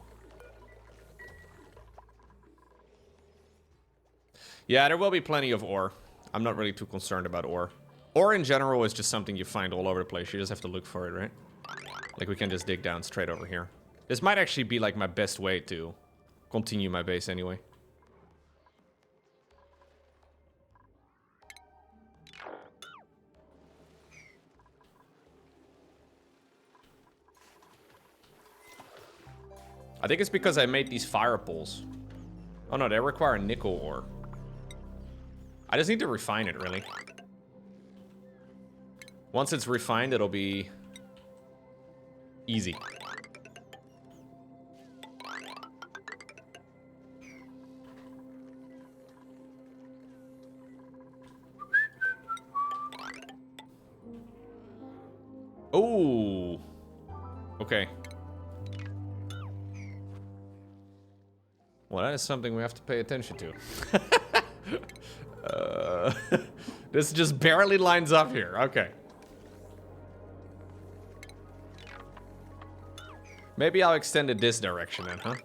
Speaker 1: Yeah, there will be plenty of ore. I'm not really too concerned about ore. Ore in general is just something you find all over the place. You just have to look for it, right? Like, we can just dig down straight over here. This might actually be, like, my best way to continue my base anyway. I think it's because I made these fire poles. Oh no, they require nickel ore. I just need to refine it, really. Once it's refined, it'll be easy. Oh. Okay. Well, that is something we have to pay attention to. This just barely lines up here. Okay. Maybe I'll extend it this direction then, huh?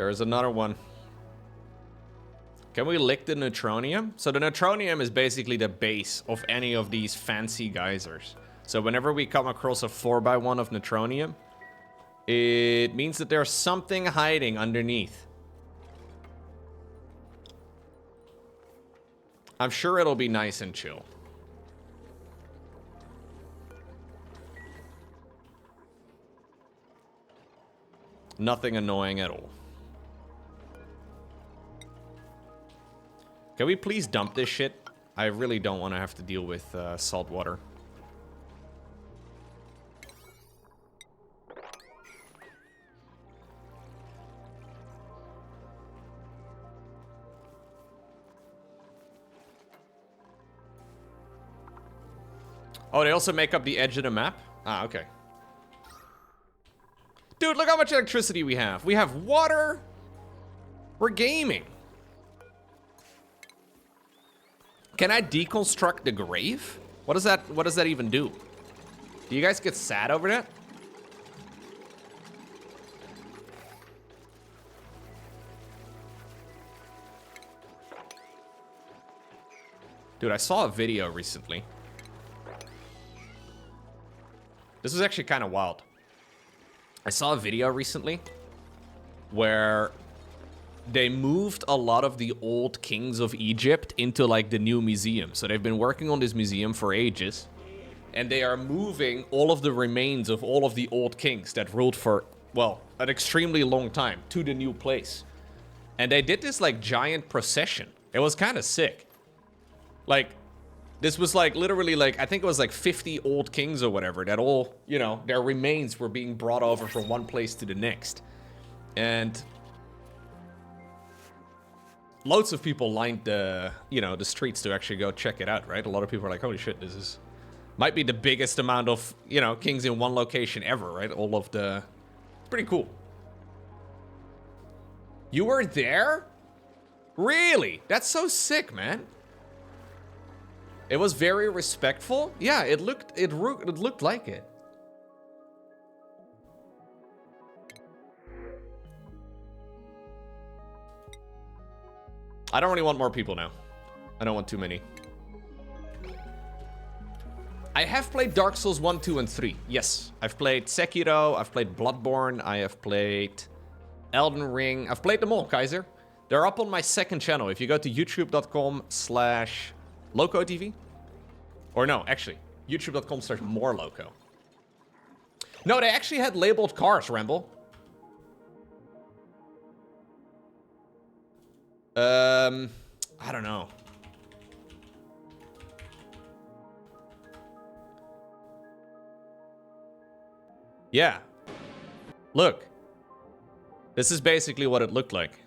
Speaker 1: There is another one. Can we lick the neutronium? So the neutronium is basically the base of any of these fancy geysers. So whenever we come across a 4x1 of neutronium, it means that there's something hiding underneath. I'm sure it'll be nice and chill. Nothing annoying at all. Can we please dump this shit? I really don't want to have to deal with salt water. Oh, they also make up the edge of the map? Ah, okay. Dude, look how much electricity we have. We have water. We're gaming. Can I deconstruct the grave? What does that even do? Do you guys get sad over that? Dude, I saw a video recently. This was actually kind of wild. I saw a video recently where they moved a lot of the old kings of Egypt into like the new museum. So they've been working on this museum for ages, and they are moving all of the remains of all of the old kings that ruled for, well, an extremely long time to the new place. And they did this like giant procession. It was kind of sick. Like, this was like literally like, I think it was like 50 old kings or whatever that all, you know, their remains were being brought over from one place to the next. And loads of people lined the, you know, the streets to actually go check it out, right? A lot of people are like, holy shit, this is, might be the biggest amount of, you know, kings in one location ever, right? All of the, it's pretty cool. You were there? Really? That's so sick, man. It was very respectful. Yeah, it looked like it. I don't really want more people now. I don't want too many. I have played Dark Souls 1, 2, and 3. Yes. I've played Sekiro, I've played Bloodborne, I have played Elden Ring. I've played them all, Kaiser. They're up on my second channel. If you go to youtube.com/LocoTV. Or no, actually, youtube.com/MoreLoco. No, they actually had labeled cars, Ramble. I don't know. Yeah. Look. This is basically what it looked like.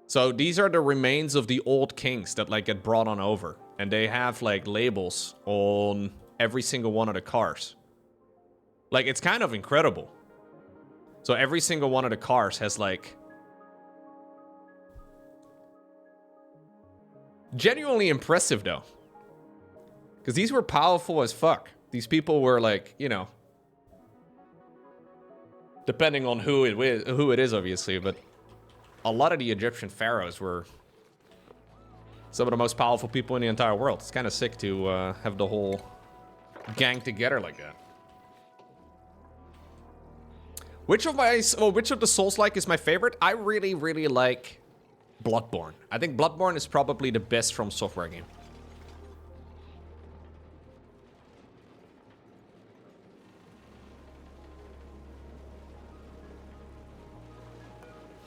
Speaker 1: So these are the remains of the old kings that like get brought on over. And they have like labels on every single one of the cars. Like, it's kind of incredible. So every single one of the cars has like genuinely impressive though. Because these were powerful as fuck. These people were like, you know, depending on who it is obviously, but a lot of the Egyptian pharaohs were some of the most powerful people in the entire world. It's kind of sick to have the whole gang together like that. Which of the Souls-like is my favorite? I really, really like Bloodborne. I think Bloodborne is probably the best From Software game.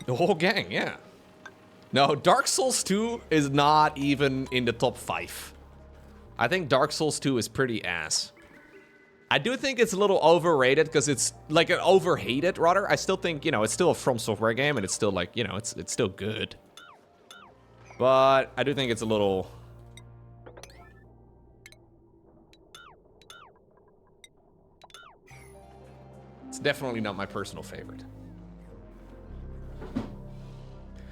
Speaker 1: The whole gang, yeah. No, Dark Souls 2 is not even in the top 5. I think Dark Souls 2 is pretty ass. I do think it's a little overrated because it's like an overhated rather. I still think, you know, it's still a From Software game and it's still like, you know, it's still good. But I do think it's a little... It's definitely not my personal favorite.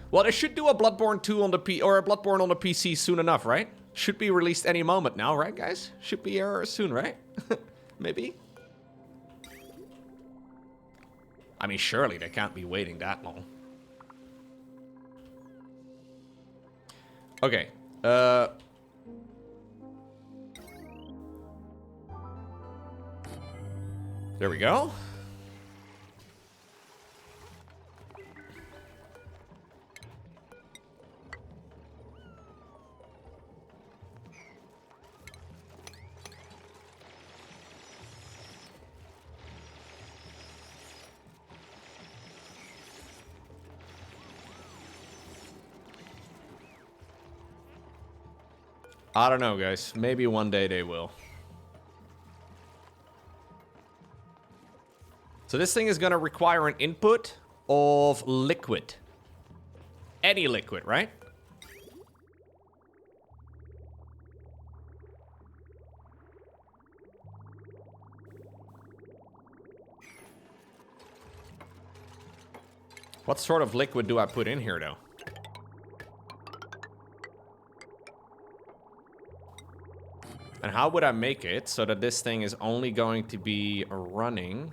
Speaker 1: Well, they should do a Bloodborne 2 on the or a Bloodborne on the PC soon enough, right? Should be released any moment now, right, guys? Should be soon, right? Maybe. I mean, surely they can't be waiting that long. Okay. There we go. I don't know, guys. Maybe one day they will. So this thing is going to require an input of liquid. Any liquid, right? What sort of liquid do I put in here, though? And how would I make it so that this thing is only going to be running?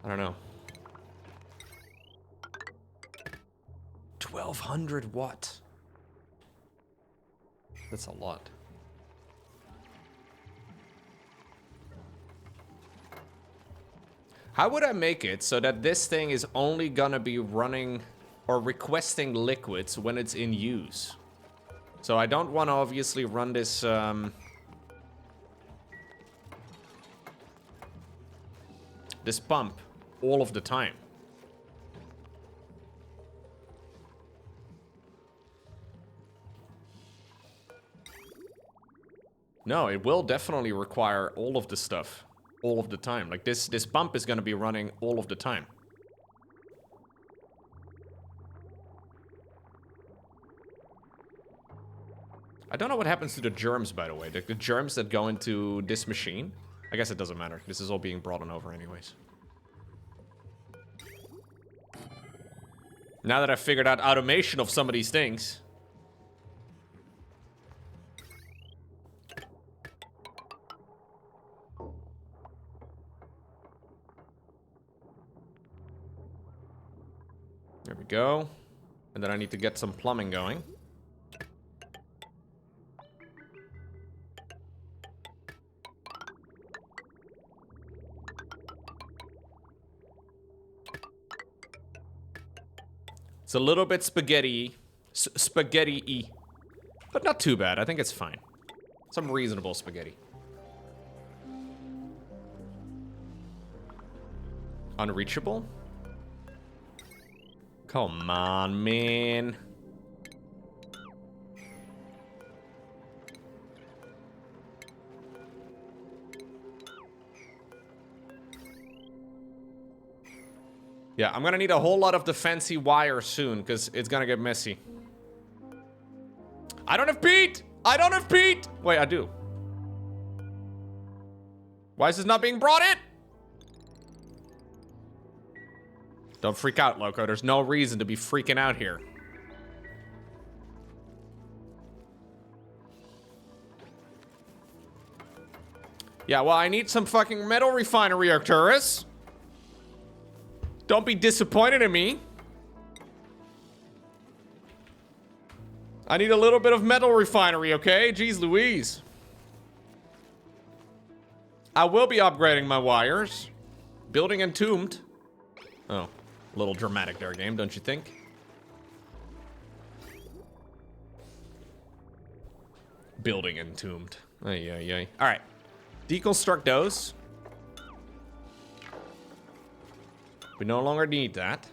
Speaker 1: I don't know. 1200 watt. That's a lot. How would I make it so that this thing is only gonna be running or requesting liquids when it's in use? So I don't want to obviously run this this pump all of the time. No, it will definitely require all of the stuff all of the time. Like this pump is going to be running all of the time. I don't know what happens to the germs, by the way. The germs that go into this machine. I guess it doesn't matter. This is all being brought on over anyways. Now that I've figured out automation of some of these things. There we go. And then I need to get some plumbing going. It's a little bit spaghetti-y, but not too bad. I think it's fine. Some reasonable spaghetti. Unreachable? Come on, man. Yeah, I'm gonna need a whole lot of the fancy wire soon, because it's gonna get messy. I don't have peat! I don't have peat! Wait, I do. Why is this not being brought in? Don't freak out, Loco. There's no reason to be freaking out here. Yeah, well, I need some fucking metal refinery, Arcturus. Don't be disappointed in me. I need a little bit of metal refinery, okay? Jeez Louise. I will be upgrading my wires. Building entombed. Oh, a little dramatic there, game, don't you think? Building entombed. Ay, ay, ay. All right. Deconstruct those. We no longer need that.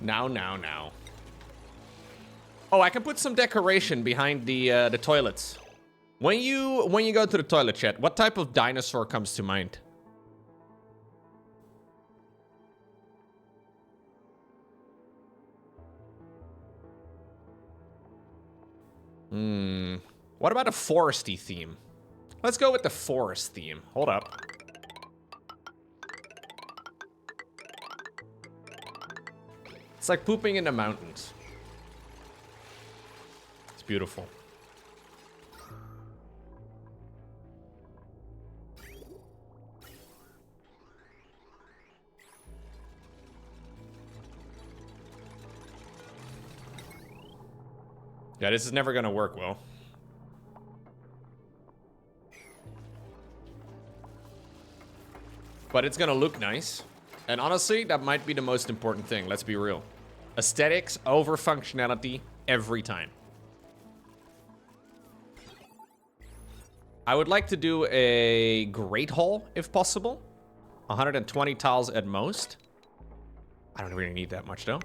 Speaker 1: Now. Oh, I can put some decoration behind the toilets. When you go to the toilet, chat, what type of dinosaur comes to mind? What about a foresty theme? Let's go with the forest theme. Hold up. It's like pooping in the mountains. It's beautiful. Yeah, this is never gonna work well. But it's gonna look nice. And honestly, that might be the most important thing. Let's be real. Aesthetics over functionality every time. I would like to do a Great Hall, if possible. 120 tiles at most. I don't really need that much, though.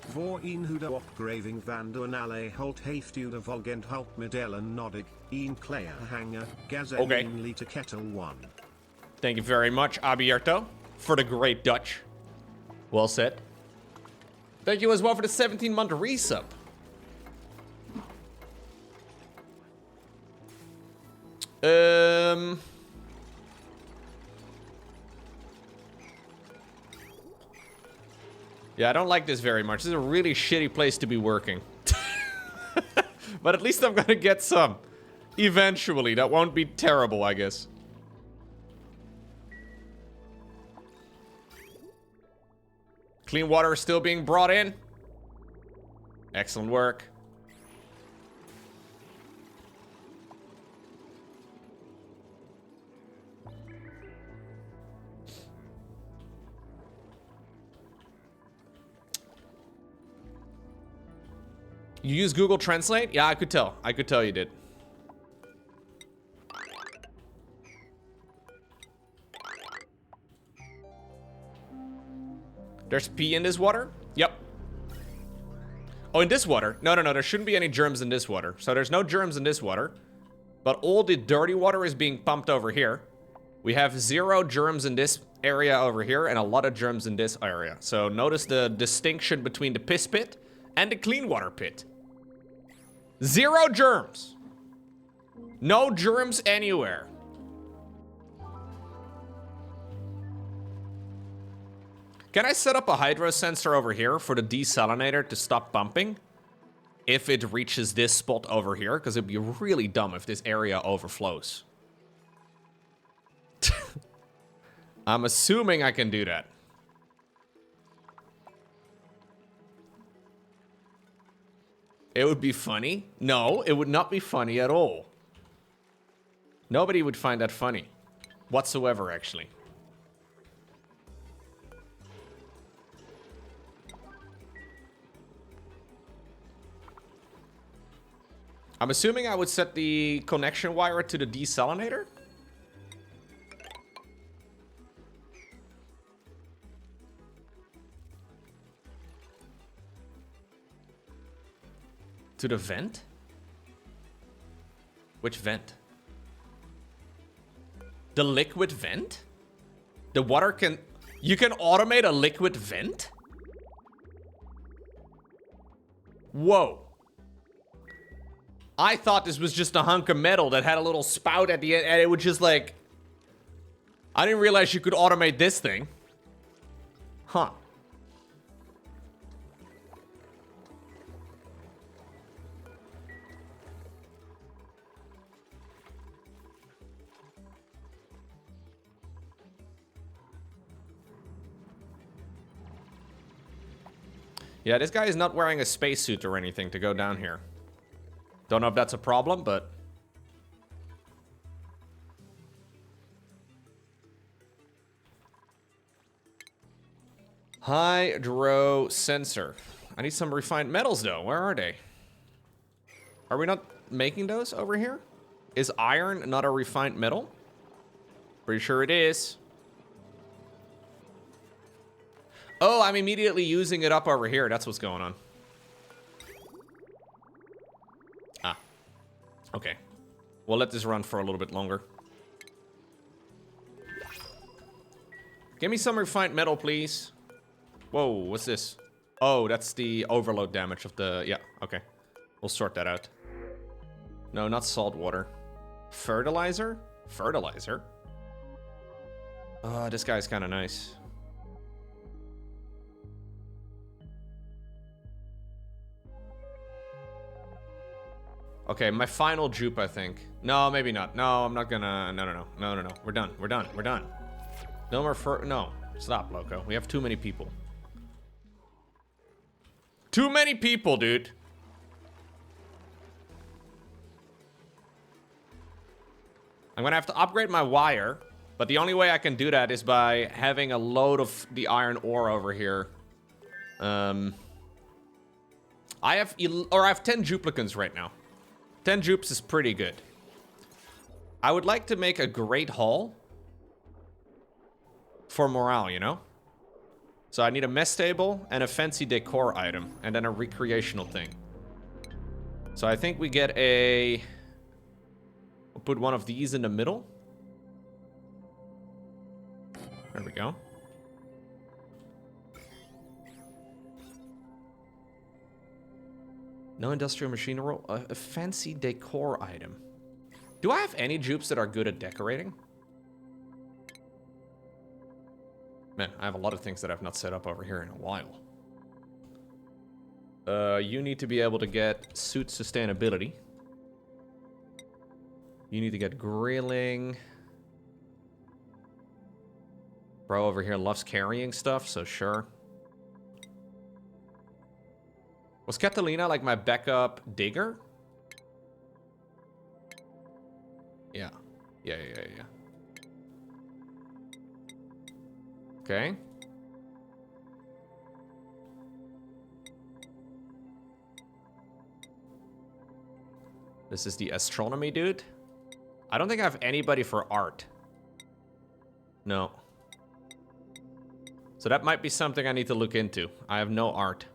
Speaker 2: Voor een hude opgraving van de alle halt heeft u de volgend hulpmiddelen nodig. Een kleerhanger, gas en een liter kettle 1.
Speaker 1: Thank you very much, Abierto, for the great Dutch. Well said. Thank you as well for the 17-month resub. Yeah, I don't like this very much. This is a really shitty place to be working. But at least I'm gonna get some. Eventually. That won't be terrible, I guess. Clean water is still being brought in. Excellent work. You use Google Translate? Yeah, I could tell. I could tell you did. There's pee in this water? Yep. Oh, in this water? No, there shouldn't be any germs in this water. So there's no germs in this water. But all the dirty water is being pumped over here. We have 0 germs in this area over here and a lot of germs in this area. So notice the distinction between the piss pit and the clean water pit. 0 germs. No germs anywhere. Can I set up a hydro sensor over here for the desalinator to stop pumping? If it reaches this spot over here, because it'd be really dumb if this area overflows. I'm assuming I can do that. It would be funny? No, it would not be funny at all. Nobody would find that funny. Whatsoever, actually. I'm assuming I would set the connection wire to the desalinator. To the vent? Which vent? The liquid vent? The water can... You can automate a liquid vent? Whoa. I thought this was just a hunk of metal that had a little spout at the end, and it would just like... I didn't realize you could automate this thing. Huh. Yeah, this guy is not wearing a spacesuit or anything to go down here. Don't know if that's a problem, but... Hydro sensor. I need some refined metals, though. Where are they? Are we not making those over here? Is iron not a refined metal? Pretty sure it is. Oh, I'm immediately using it up over here. That's what's going on. Ah. Okay. We'll let this run for a little bit longer. Give me some refined metal, please. Whoa, what's this? Oh, that's the overload damage of the... Yeah, okay. We'll sort that out. No, not salt water. Fertilizer? Fertilizer? This guy's kind of nice. Okay, my final jupe, I think. No, maybe not. No, I'm not gonna... No. We're done. No more No. Stop, Loco. We have too many people. Too many people, dude. I'm gonna have to upgrade my wire, but the only way I can do that is by having a load of the iron ore over here. I have 10 duplicants right now. 10 dupes is pretty good. I would like to make a great hall for morale, you know? So I need a mess table and a fancy decor item, and then a recreational thing. So I think we get a... We'll put one of these in the middle. There we go. No industrial machinery. A fancy decor item. Do I have any dupes that are good at decorating? Man, I have a lot of things that I've not set up over here in a while. You need to be able to get suit sustainability. You need to get grilling. Bro over here loves carrying stuff, so sure. Was Catalina like my backup digger? Yeah. Yeah. Okay. This is the astronomy dude. I don't think I have anybody for art. No. So that might be something I need to look into. I have no art.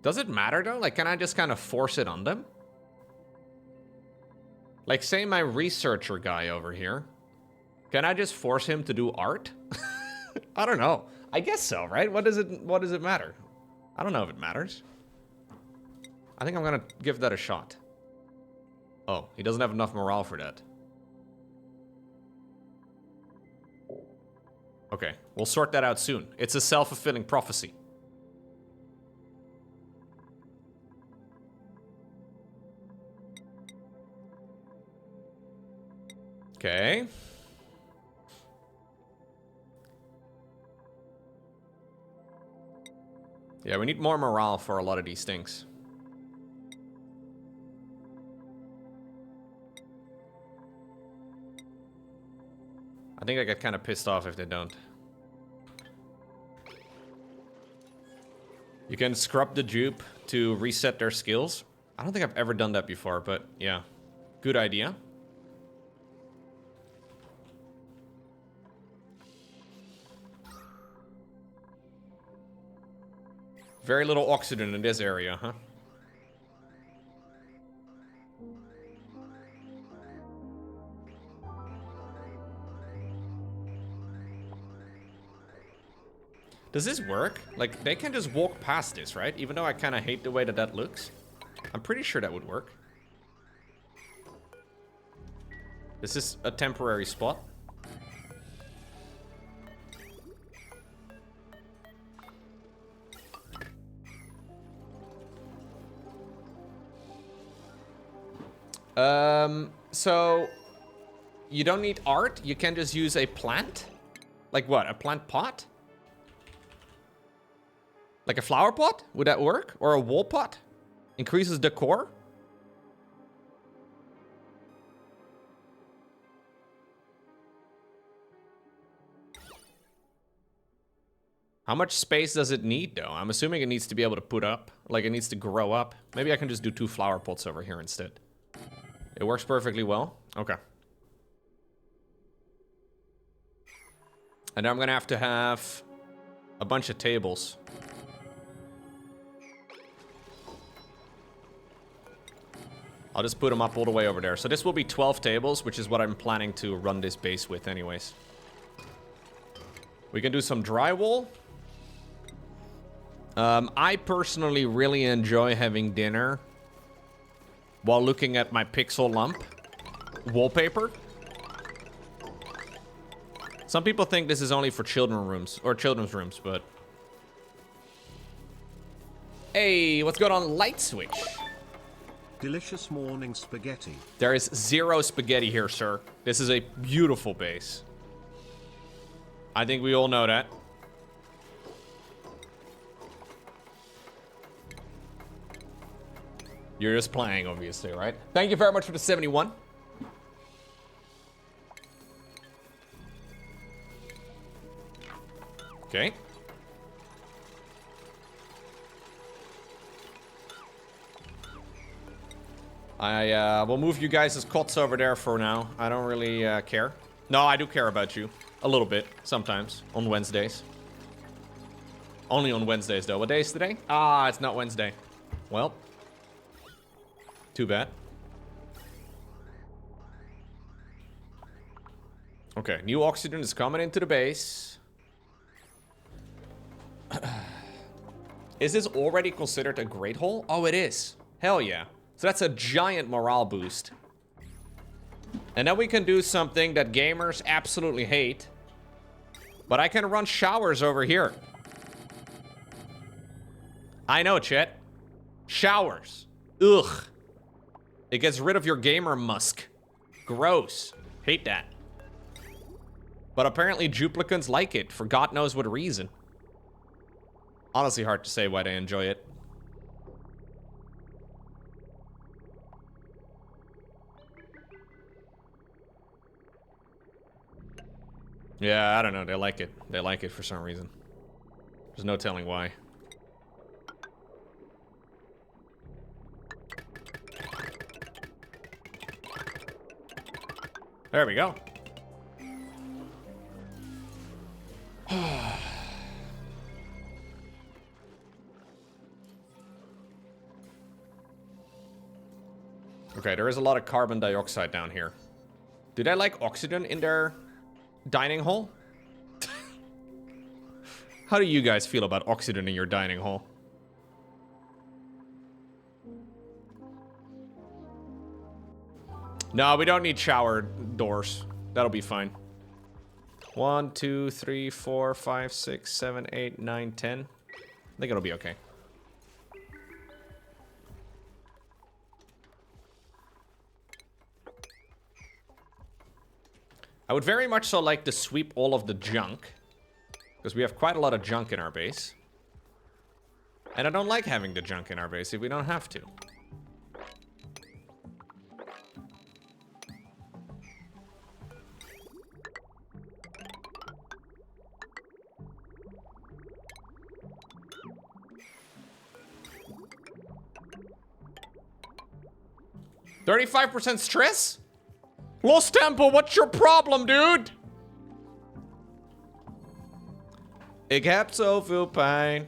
Speaker 1: Does it matter though? Like, can I just kind of force it on them? Like, say my researcher guy over here. Can I just force him to do art? I don't know. I guess so, right? What does it matter? I don't know if it matters. I think I'm gonna give that a shot. Oh, he doesn't have enough morale for that. Okay, we'll sort that out soon. It's a self-fulfilling prophecy. Okay. Yeah, we need more morale for a lot of these things. I think I get kind of pissed off if they don't. You can scrub the dupe to reset their skills. I don't think I've ever done that before, but yeah. Good idea. Very little oxygen in this area, huh? Does this work? Like, they can just walk past this, right? Even though I kind of hate the way that that looks. I'm pretty sure that would work. This is a temporary spot. So you don't need art. You can just use a plant. Like what? A plant pot? Like a flower pot? Would that work? Or a wall pot? Increases decor? How much space does it need, though? I'm assuming it needs to be able to put up. Like, it needs to grow up. Maybe I can just do 2 flower pots over here instead. It works perfectly well. Okay. And now I'm gonna have to have a bunch of tables. I'll just put them up all the way over there. So this will be 12 tables, which is what I'm planning to run this base with anyways. We can do some drywall. I personally really enjoy having dinner while looking at my pixel lump wallpaper. Some people think this is only for children's rooms, but... Hey, what's going on? Light switch.
Speaker 2: Delicious morning spaghetti.
Speaker 1: There is 0 spaghetti here, sir. This is a beautiful base. I think we all know that. You're just playing, obviously, right? Thank you very much for the 71. Okay. I will move you guys as cots over there for now. I don't really care. No, I do care about you. A little bit, sometimes. On Wednesdays. Only on Wednesdays, though. What day is today? Ah, it's not Wednesday. Well. Too bad. Okay, new oxygen is coming into the base. Is this already considered a great hole? Oh, it is. Hell yeah. So that's a giant morale boost. And then we can do something that gamers absolutely hate. But I can run showers over here. I know, chat. Showers. Ugh. It gets rid of your gamer musk. Gross. Hate that. But apparently duplicants like it, for God knows what reason. Honestly, hard to say why they enjoy it. Yeah, I don't know. They like it. They like it for some reason. There's no telling why. There we go. Okay, there is a lot of carbon dioxide down here. Do they like oxygen in their dining hall? How do you guys feel about oxygen in your dining hall? No, we don't need shower doors. That'll be fine. 1, 2, 3, 4, 5, 6, 7, 8, 9, 10. I think it'll be okay. I would very much so like to sweep all of the junk. Because we have quite a lot of junk in our base. And I don't like having the junk in our base if we don't have to. $35% stress? Lost Temple, what's your problem, dude? Ik heb zoveel pijn.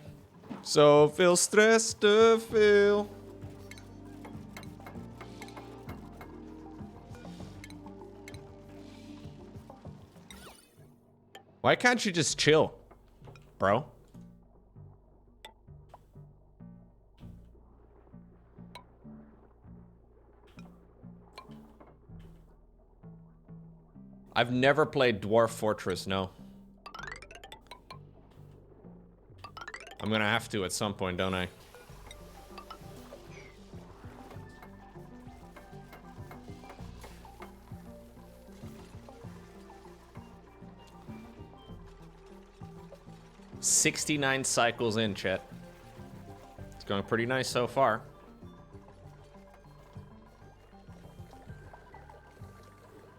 Speaker 1: Zoveel stress te veel. Why can't you just chill, bro? I've never played Dwarf Fortress, no. I'm gonna have to at some point, don't I? $69 cycles in, chat. It's going pretty nice so far.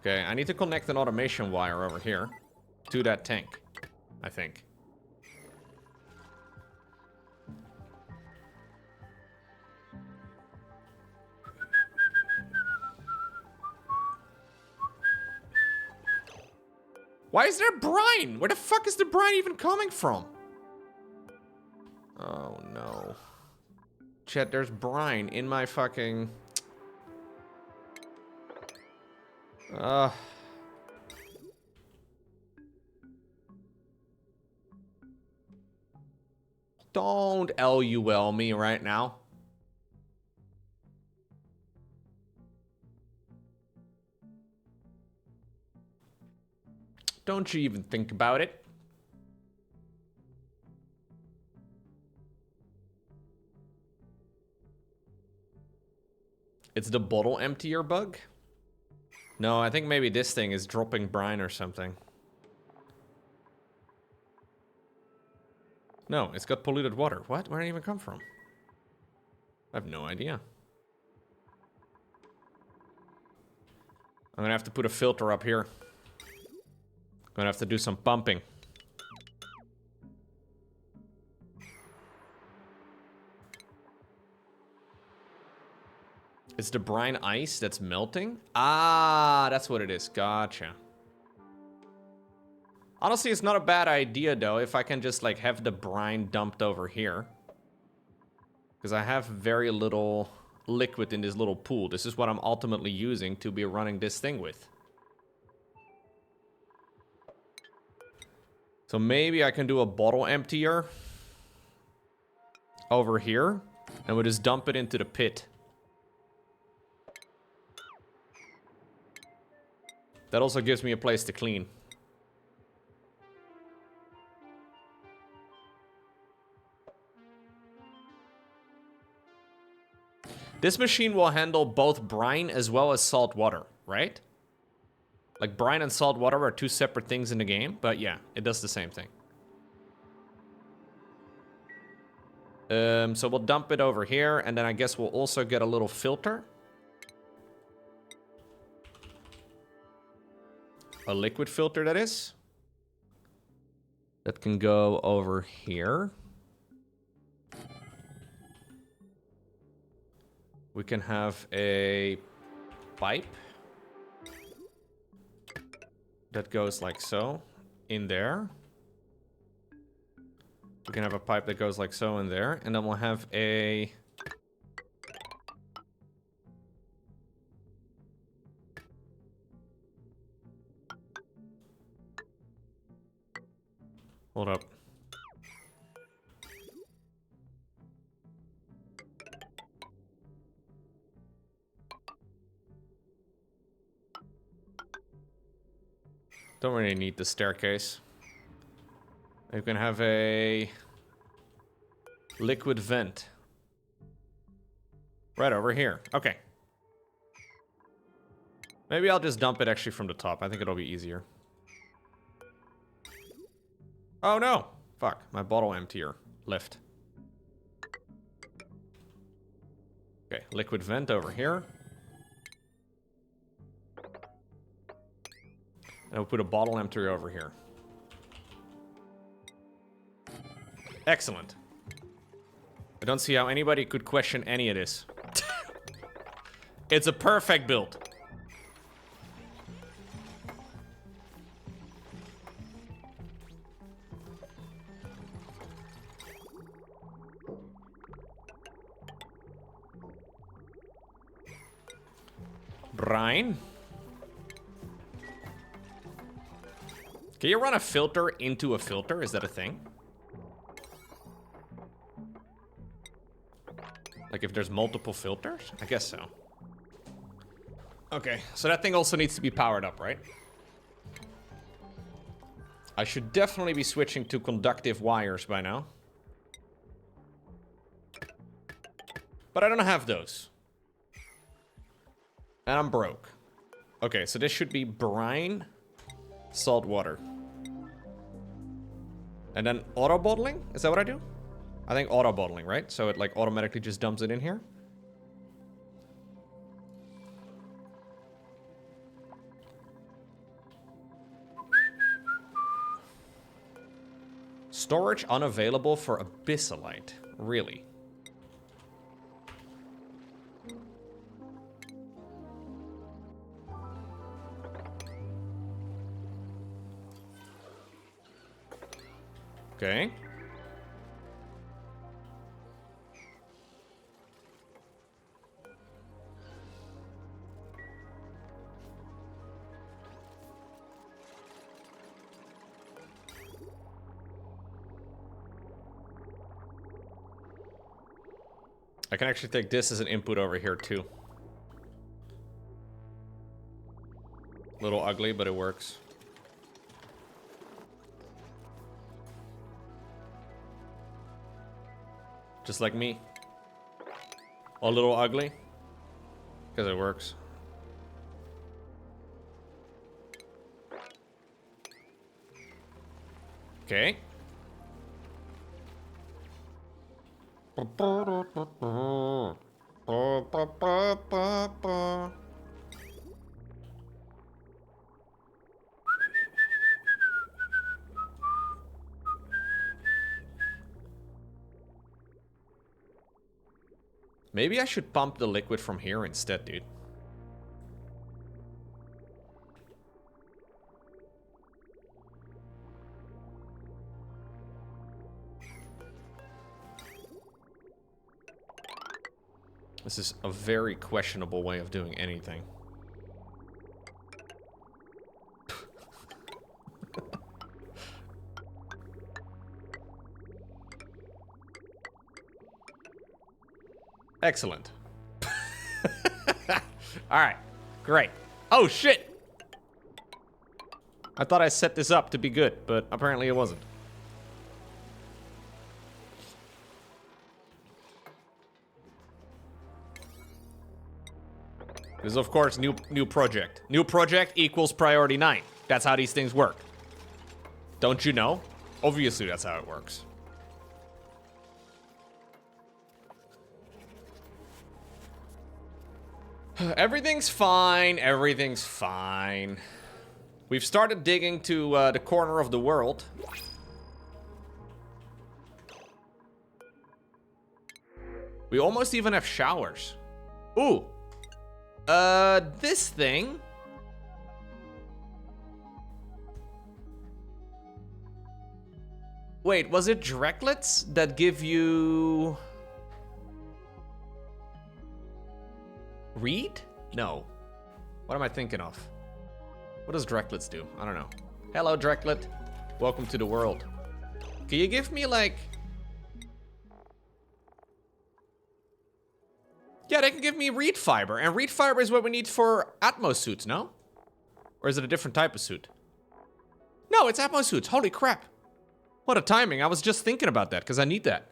Speaker 1: Okay, I need to connect an automation wire over here to that tank, I think. Why is there brine? Where the fuck is the brine even coming from? Oh no. Chat, there's brine in my fucking... Don't LUL me right now. Don't you even think about it. It's the bottle emptier bug? No, I think maybe this thing is dropping brine or something. No, it's got polluted water. What? Where did it even come from? I have no idea. I'm gonna have to put a filter up here. I'm gonna have to do some pumping. It's the brine ice that's melting? Ah, that's what it is. Gotcha. Honestly, it's not a bad idea, though, if I can just, like, have the brine dumped over here. Because I have very little liquid in this little pool. This is what I'm ultimately using to be running this thing with. So maybe I can do a bottle emptier over here, and we'll just dump it into the pit. That also gives me a place to clean. This machine will handle both brine as well as salt water, right? Like, brine and salt water are two separate things in the game, but yeah, it does the same thing. So we'll dump it over here, and then I guess we'll also get a little filter. A liquid filter, that is. That can go over here. We can have a pipe that goes like so in there. We can have a pipe that goes like so in there, and then we'll have a hold up. Don't really need the staircase. You can have a liquid vent right over here. Okay. Maybe I'll just dump it actually from the top. I think it'll be easier. Oh no! Fuck, my bottle emptier left. Okay, liquid vent over here. And we'll put a bottle emptier over here. Excellent. I don't see how anybody could question any of this. It's a perfect build. Brine. Can you run a filter into a filter? Is that a thing? Like if there's multiple filters? I guess so. Okay, so that thing also needs to be powered up, right? I should definitely be switching to conductive wires by now. But I don't have those. And I'm broke. Okay, so this should be brine, salt water. And then auto bottling? Is that what I do? I think auto bottling, right? So it like automatically just dumps it in here. Storage unavailable for abyssalite. Really? Okay. I can actually take this as an input over here too. A little ugly, but it works. Just like me. A little ugly. Because it works. Okay. Maybe I should pump the liquid from here instead, dude. This is a very questionable way of doing anything. Excellent. Alright, great. Oh, shit! I thought I set this up to be good, but apparently it wasn't. This is, of course, new project. New project equals priority 9. That's how these things work. Don't you know? Obviously, that's how it works. Everything's fine. Everything's fine. We've started digging to the corner of the world. We almost even have showers. Ooh. This thing. Wait, was it Drecklets that give you... Reed? No. What am I thinking of? What does Drecklets do? I don't know. Hello, Drecklet. Welcome to the world. Can you give me, like... Yeah, they can give me reed fiber. And reed fiber is what we need for Atmos suits, no? Or is it a different type of suit? No, it's Atmos suits. Holy crap. What a timing. I was just thinking about that, because I need that.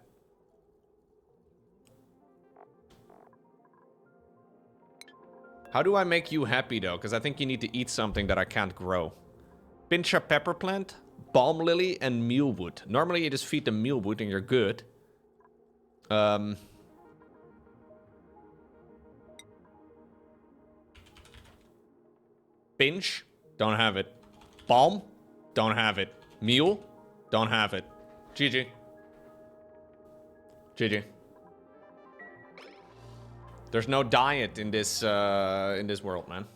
Speaker 1: How do I make you happy, though? Because I think you need to eat something that I can't grow. Pincha pepper plant, balm lily, and mealwood. Normally, you just feed them mealwood and you're good. Pinch, don't have it. Balm, don't have it. Meal, don't have it. GG. GG. There's no diet in this world, man.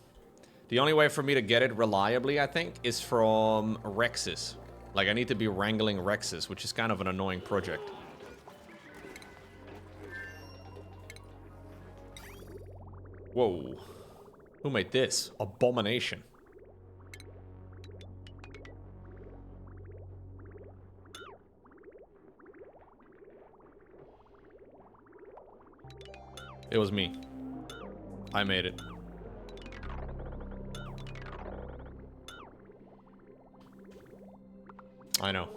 Speaker 1: The only way for me to get it reliably, I think, is from Rexes. Like, I need to be wrangling Rexes, which is kind of an annoying project. Whoa. Who made this? Abomination. It was me. I made it. I know.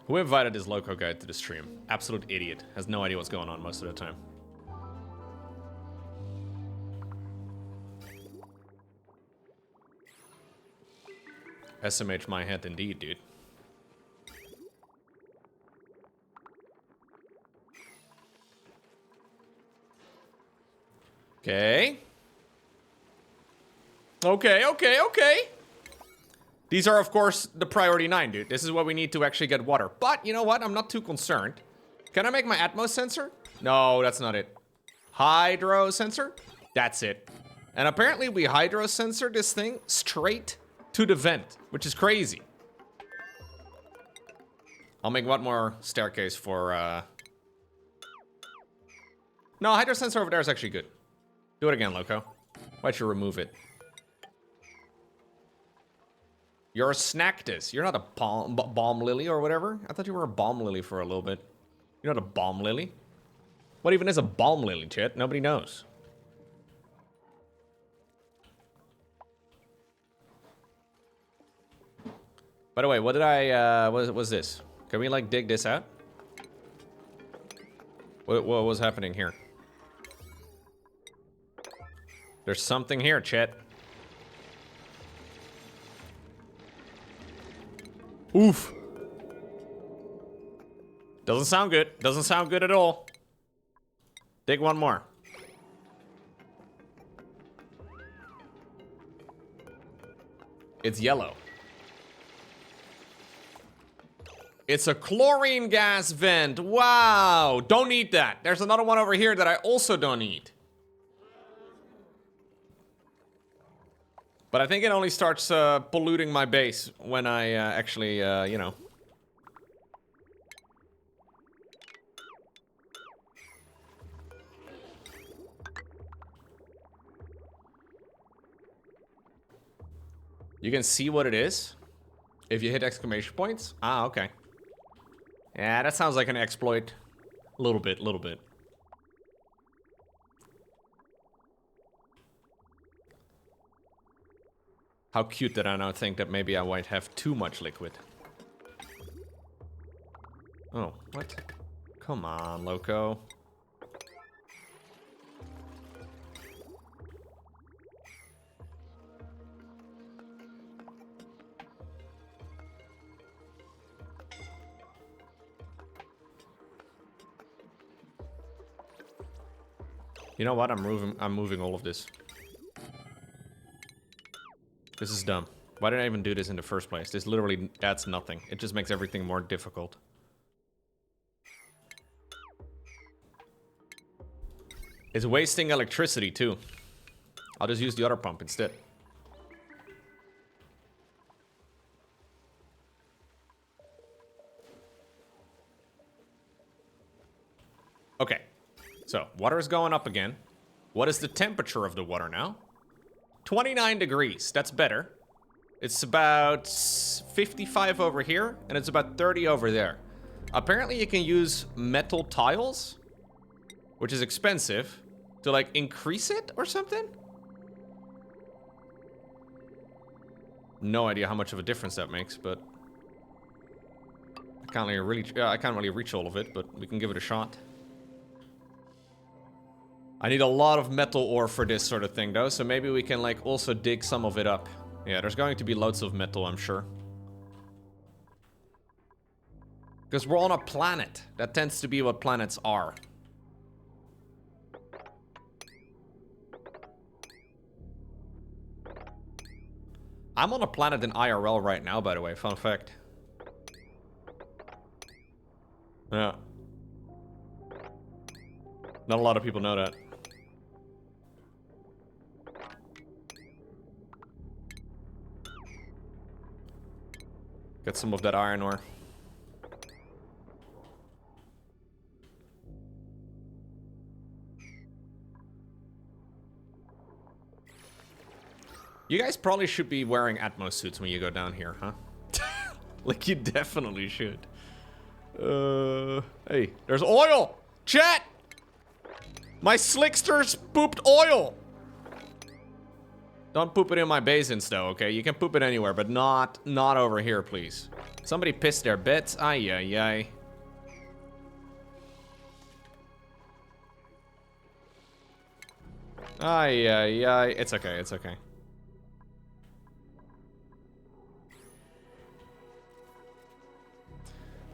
Speaker 1: Who invited this loco guy to the stream? Absolute idiot. Has no idea what's going on most of the time. SMH my head indeed, dude. Okay. Okay. These are, of course, the priority 9, dude. This is what we need to actually get water. But, you know what? I'm not too concerned. Can I make my Atmos sensor? No, that's not it. Hydro sensor? That's it. And apparently we hydro sensor this thing straight to the vent, which is crazy. I'll make one more staircase for, No, hydro sensor over there is actually good. Do it again, loco. Why'd you remove it? You're a Snacktus. You're not a balm lily or whatever. I thought you were a balm lily for a little bit. You're not a balm lily. What even is a balm lily, chat? Nobody knows. By the way, what did I, what was this? Can we, like, dig this out? What was happening here? There's something here, chat. Oof. Doesn't sound good. Doesn't sound good at all. Dig one more. It's yellow. It's a chlorine gas vent. Wow. Don't need that. There's another one over here that I also don't need. But I think it only starts polluting my base when I actually, you know. You can see what it is if you hit exclamation points. Ah, okay. Yeah, that sounds like an exploit. A little bit, little bit. How cute that I now think that maybe I might have too much liquid. Oh, what? Come on, loco. You know what? I'm moving all of this. This is dumb. Why did I even do this in the first place? This literally adds nothing. It just makes everything more difficult. It's wasting electricity too. I'll just use the other pump instead. Okay. So, water is going up again. What is the temperature of the water now? 29 degrees. That's better. It's about 55 over here, and it's about 30 over there. Apparently, you can use metal tiles, which is expensive, to, like, increase it or something? No idea how much of a difference that makes, but... I can't really reach all of it, but we can give it a shot. I need a lot of metal ore for this sort of thing, though, so maybe we can, like, also dig some of it up. Yeah, there's going to be loads of metal, I'm sure. Because we're on a planet. That tends to be what planets are. I'm on a planet in IRL right now, by the way. Fun fact. Yeah. Not a lot of people know that. Get some of that iron ore. You guys probably should be wearing Atmos suits when you go down here, huh? Like, you definitely should. Hey, there's oil! Chat! My slicksters pooped oil! Don't poop it in my basins, though, okay? You can poop it anywhere, but not over here, please. Somebody pissed their bits. Ay, ay, ay. Ay, ay, ay. It's okay, it's okay.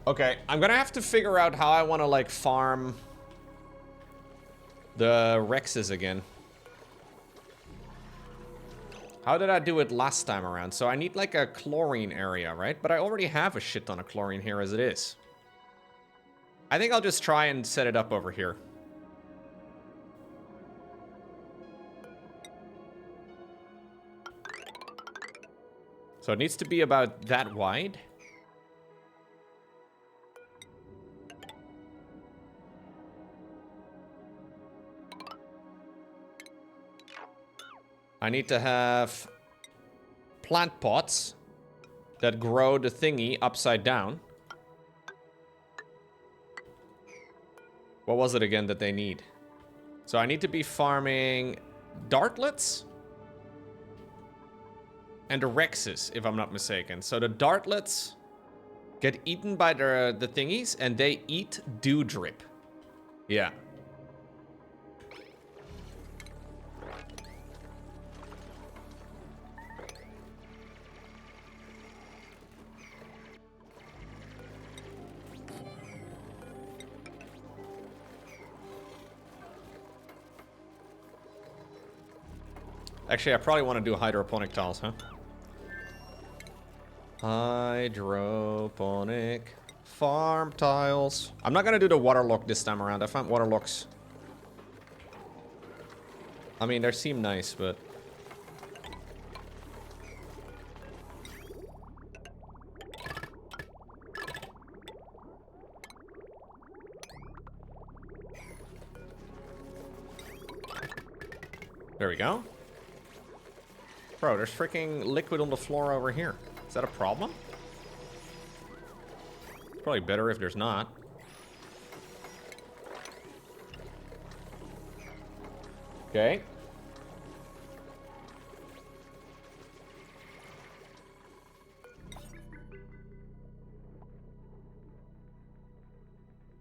Speaker 1: Okay, I'm gonna have to figure out how I want to, like, farm the Rexes again. How did I do it last time around? So I need, like, a chlorine area, right? But I already have a shit ton of chlorine here as it is. I think I'll just try and set it up over here. So it needs to be about that wide. I need to have plant pots that grow the thingy upside down. What was it again that they need? So I need to be farming dartlets and the Rexes, if I'm not mistaken. So the dartlets get eaten by the thingies, and they eat dew drip. Yeah. Actually, I probably want to do hydroponic tiles, huh? Hydroponic farm tiles. I'm not gonna do the waterlock this time around. I find waterlocks, I mean, they seem nice, but there we go. Bro, there's freaking liquid on the floor over here. Is that a problem? It's probably better if there's not. Okay.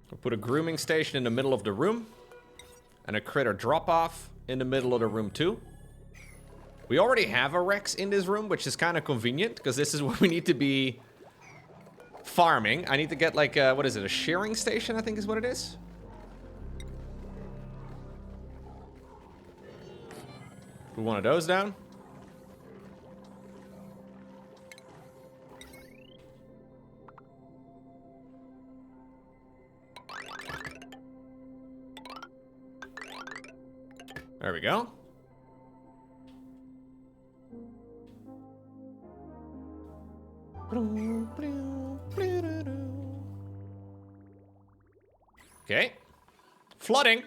Speaker 1: We'll put a grooming station in the middle of the room. And a critter drop-off in the middle of the room too. We already have a Rex in this room, which is kind of convenient, because this is where we need to be farming. I need to get like, what is it, a shearing station, I think is what it is. Put one of those down. There we go. Okay. Flooding.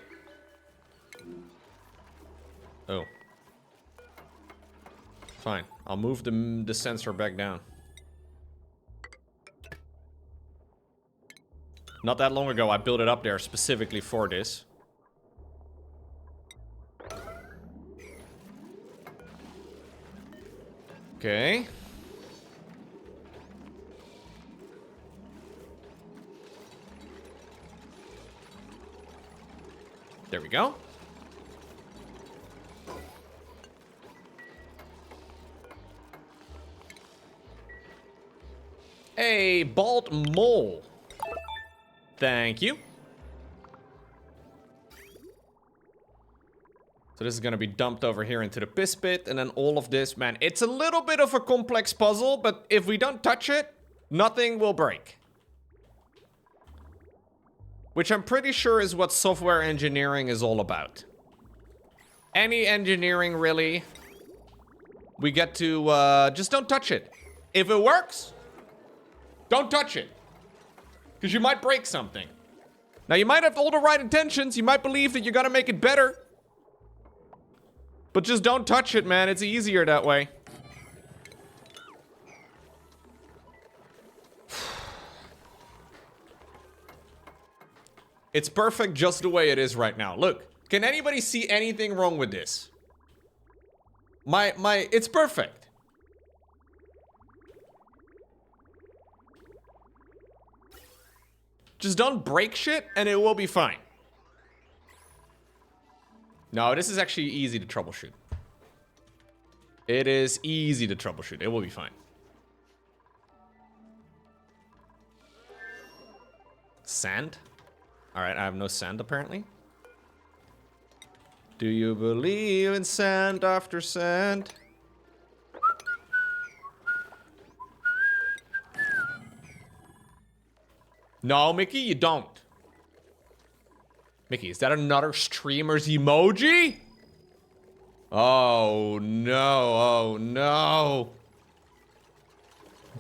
Speaker 1: Oh. Fine. I'll move the sensor back down. Not that long ago, I built it up there specifically for this. Okay. There we go. A bald mole. Thank you. So this is going to be dumped over here into the piss pit, and then all of this, man, it's a little bit of a complex puzzle, but if we don't touch it, nothing will break. Which I'm pretty sure is what software engineering is all about. Any engineering, really. We get to, just don't touch it. If it works, don't touch it. Because you might break something. Now, you might have all the right intentions. You might believe that you're gonna make it better. But just don't touch it, man. It's easier that way. It's perfect just the way it is right now. Look, can anybody see anything wrong with this? It's perfect. Just don't break shit and it will be fine. No, this is actually easy to troubleshoot. It is easy to troubleshoot. It will be fine. Sand? Alright, I have no sand apparently. Do you believe in sand after sand? No, Mickey, you don't. Mickey, is that another streamer's emoji? Oh no, oh no.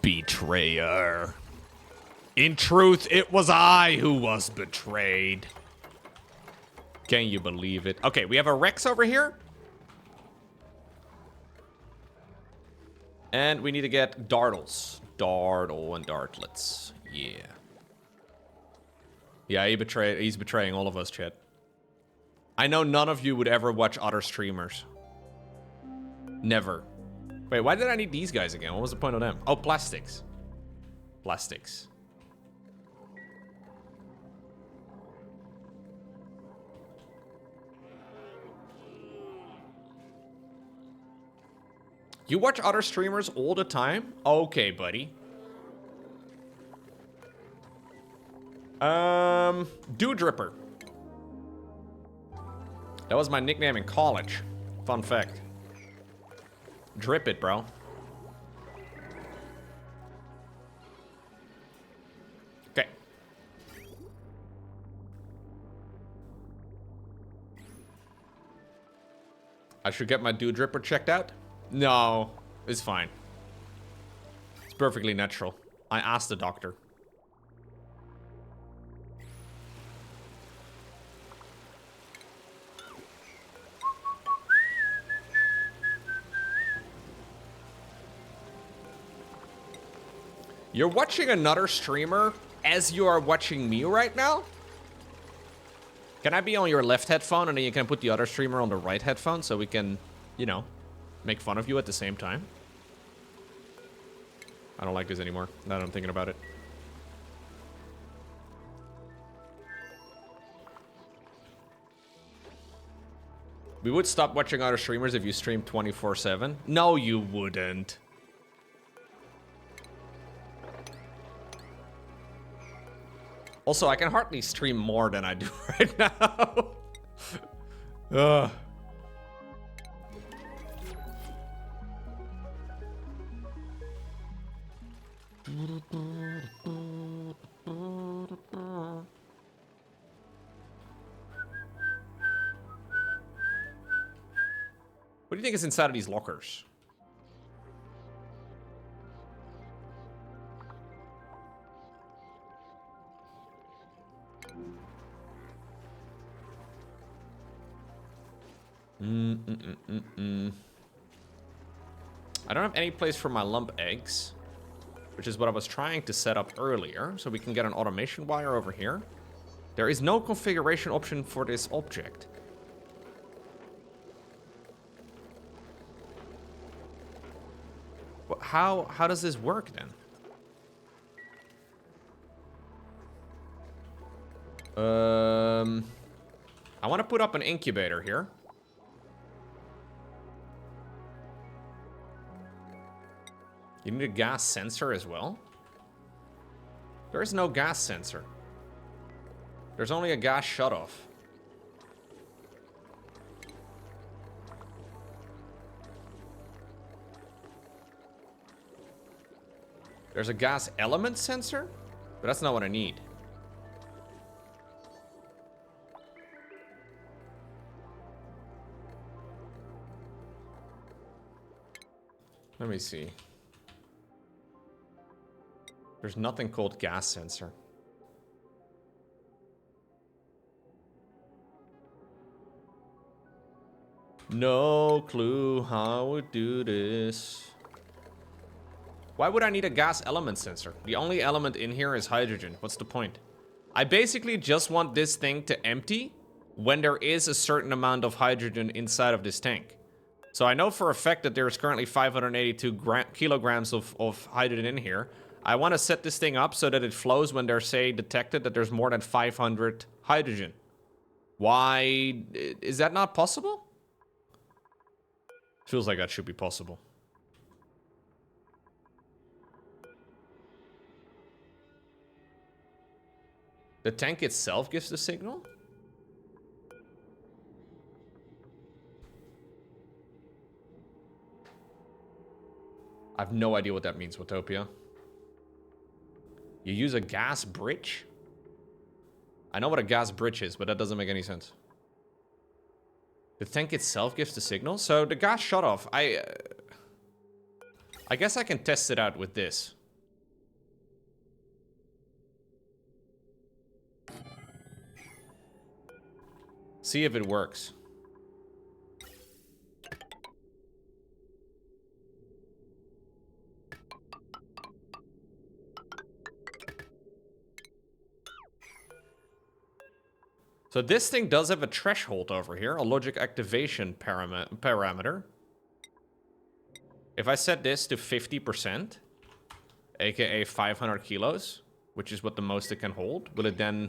Speaker 1: Betrayer. In truth, it was I who was betrayed. Can you believe it? Okay, we have a Rex over here. And we need to get dartles. Dartle and dartlets. Yeah. Yeah, he's betraying all of us, chat. I know none of you would ever watch other streamers. Never. Wait, why did I need these guys again? What was the point of them? Oh, plastics. Plastics. You watch other streamers all the time? Okay, buddy. Dew Dripper. That was my nickname in college. Fun fact. Drip it, bro. I should get my dew dripper checked out? No, it's fine. It's perfectly natural. I asked the doctor. You're watching another streamer as you are watching me right now? Can I be on your left headphone and then you can put the other streamer on the right headphone so we can, you know, make fun of you at the same time? I don't like this anymore, now that I'm thinking about it. We would stop watching other streamers if you streamed 24/7. No, you wouldn't. Also, I can hardly stream more than I do right now. Ugh. What do you think is inside of these lockers? I don't have any place for my lump eggs, which is what I was trying to set up earlier, so we can get an automation wire over here. There is no configuration option for this object. How does this work then? I want to put up an incubator here. You need a gas sensor as well? There is no gas sensor. There's only a gas shutoff. There's a gas element sensor, but that's not what I need. Let me see. There's nothing called gas sensor. No clue how we do this. Why would I need a gas element sensor? The only element in here is hydrogen. What's the point? I basically just want this thing to empty when there is a certain amount of hydrogen inside of this tank. So I know for a fact that there is currently 582 kilograms of hydrogen in here. I want to set this thing up so that it flows when they're, say, detected that there's more than 500 hydrogen. Why is that not possible? Feels like that should be possible. The tank itself gives the signal? I have no idea what that means, Watopia. You use a gas bridge? I know what a gas bridge is, but that doesn't make any sense. The tank itself gives the signal? So the gas shutoff, I guess I can test it out with this. See if it works. So this thing does have a threshold over here, a logic activation parameter. If I set this to 50%, aka 500 kilos, which is what the most it can hold, will it then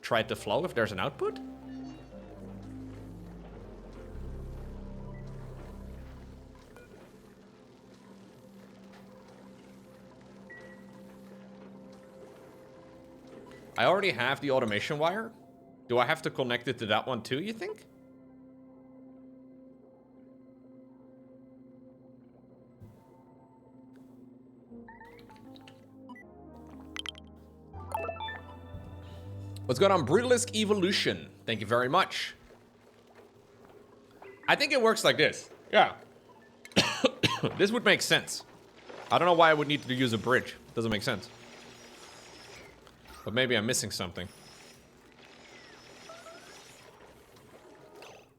Speaker 1: try to flow if there's an output? I already have the automation wire. Do I have to connect it to that one too, you think? What's going on, Brutalisk Evolution? Thank you very much. I think it works like this. Yeah. This would make sense. I don't know why I would need to use a bridge. Doesn't make sense. But maybe I'm missing something.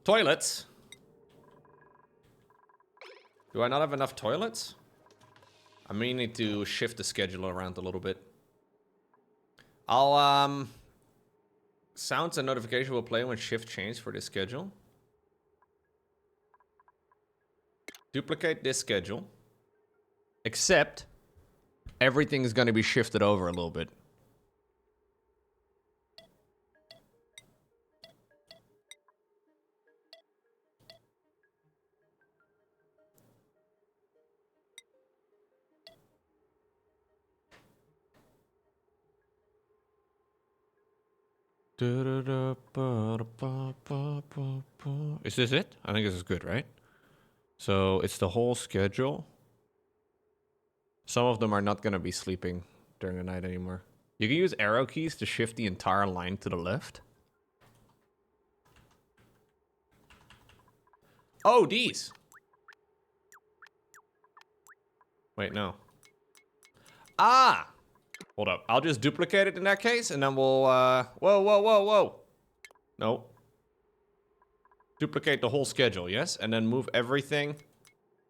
Speaker 1: Toilets. Do I not have enough toilets? I may need to shift the schedule around a little bit. I'll, sounds and notification will play when shift change for this schedule. Duplicate this schedule. Except, everything is going to be shifted over a little bit. Is this it? I think this is good, right? So it's the whole schedule. Some of them are not going to be sleeping during the night anymore. You can use arrow keys to shift the entire line to the left. Oh, these. Wait, no. Ah! Hold up. I'll just duplicate it in that case, and then we'll, whoa. No. Duplicate the whole schedule, yes? And then move everything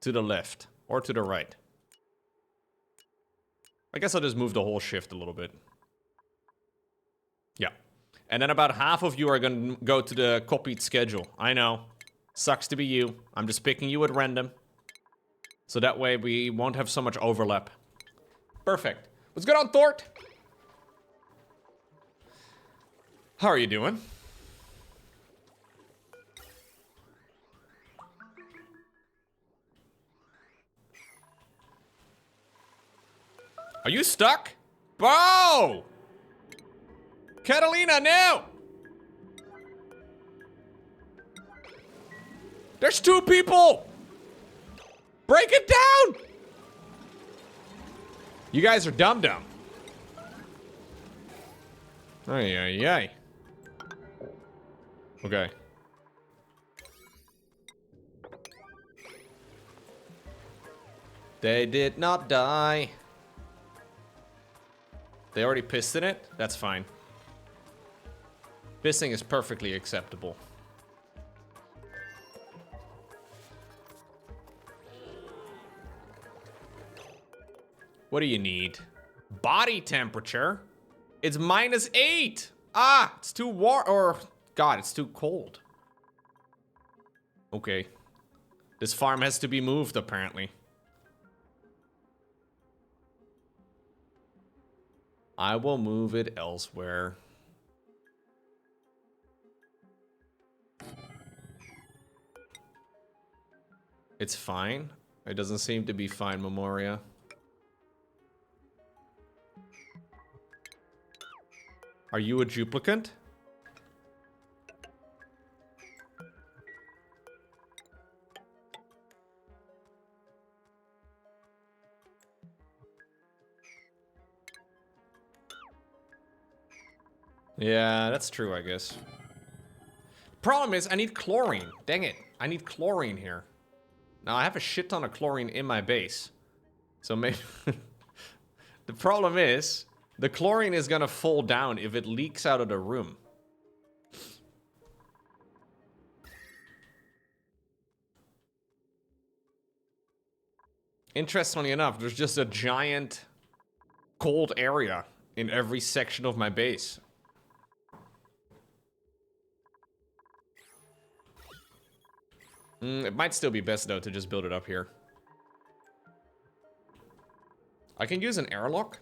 Speaker 1: to the left. Or to the right. I guess I'll just move the whole shift a little bit. Yeah. And then about half of you are going to go to the copied schedule. I know. Sucks to be you. I'm just picking you at random. So that way we won't have so much overlap. Perfect. What's good on Thort? How are you doing? Are you stuck? Bo! Catalina, no! There's 2 people! Break it down! You guys are dumb. Ay. Okay. They did not die. They already pissed in it? That's fine. Pissing is perfectly acceptable. What do you need? Body temperature? It's -8! Ah! It's too warm, or... God, it's too cold. Okay. This farm has to be moved, apparently. I will move it elsewhere. It's fine. It doesn't seem to be fine, Memoria. Are you a duplicant? Yeah, that's true, I guess. Problem is, I need chlorine. Dang it. I need chlorine here. Now, I have a shit ton of chlorine in my base. So maybe... The problem is, the chlorine is gonna fall down if it leaks out of the room. Interestingly enough, there's just a giant cold area in every section of my base. It might still be best, though, to just build it up here. I can use an airlock.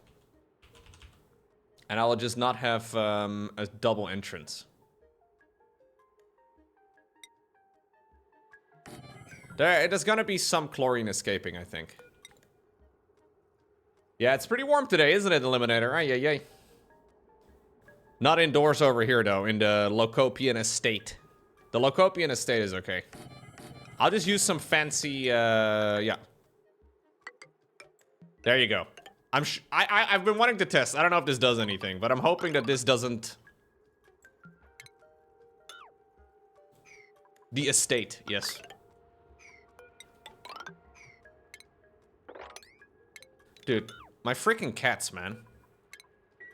Speaker 1: And I'll just not have a double entrance. There's gonna be some chlorine escaping, I think. Yeah, it's pretty warm today, isn't it, Eliminator? Ay. Not indoors over here, though, in the Locopian Estate. The Locopian Estate is okay. I'll just use some fancy, yeah. There you go. I've been wanting to test. I don't know if this does anything, but I'm hoping that this doesn't... The estate, yes. Dude, my freaking cats, man.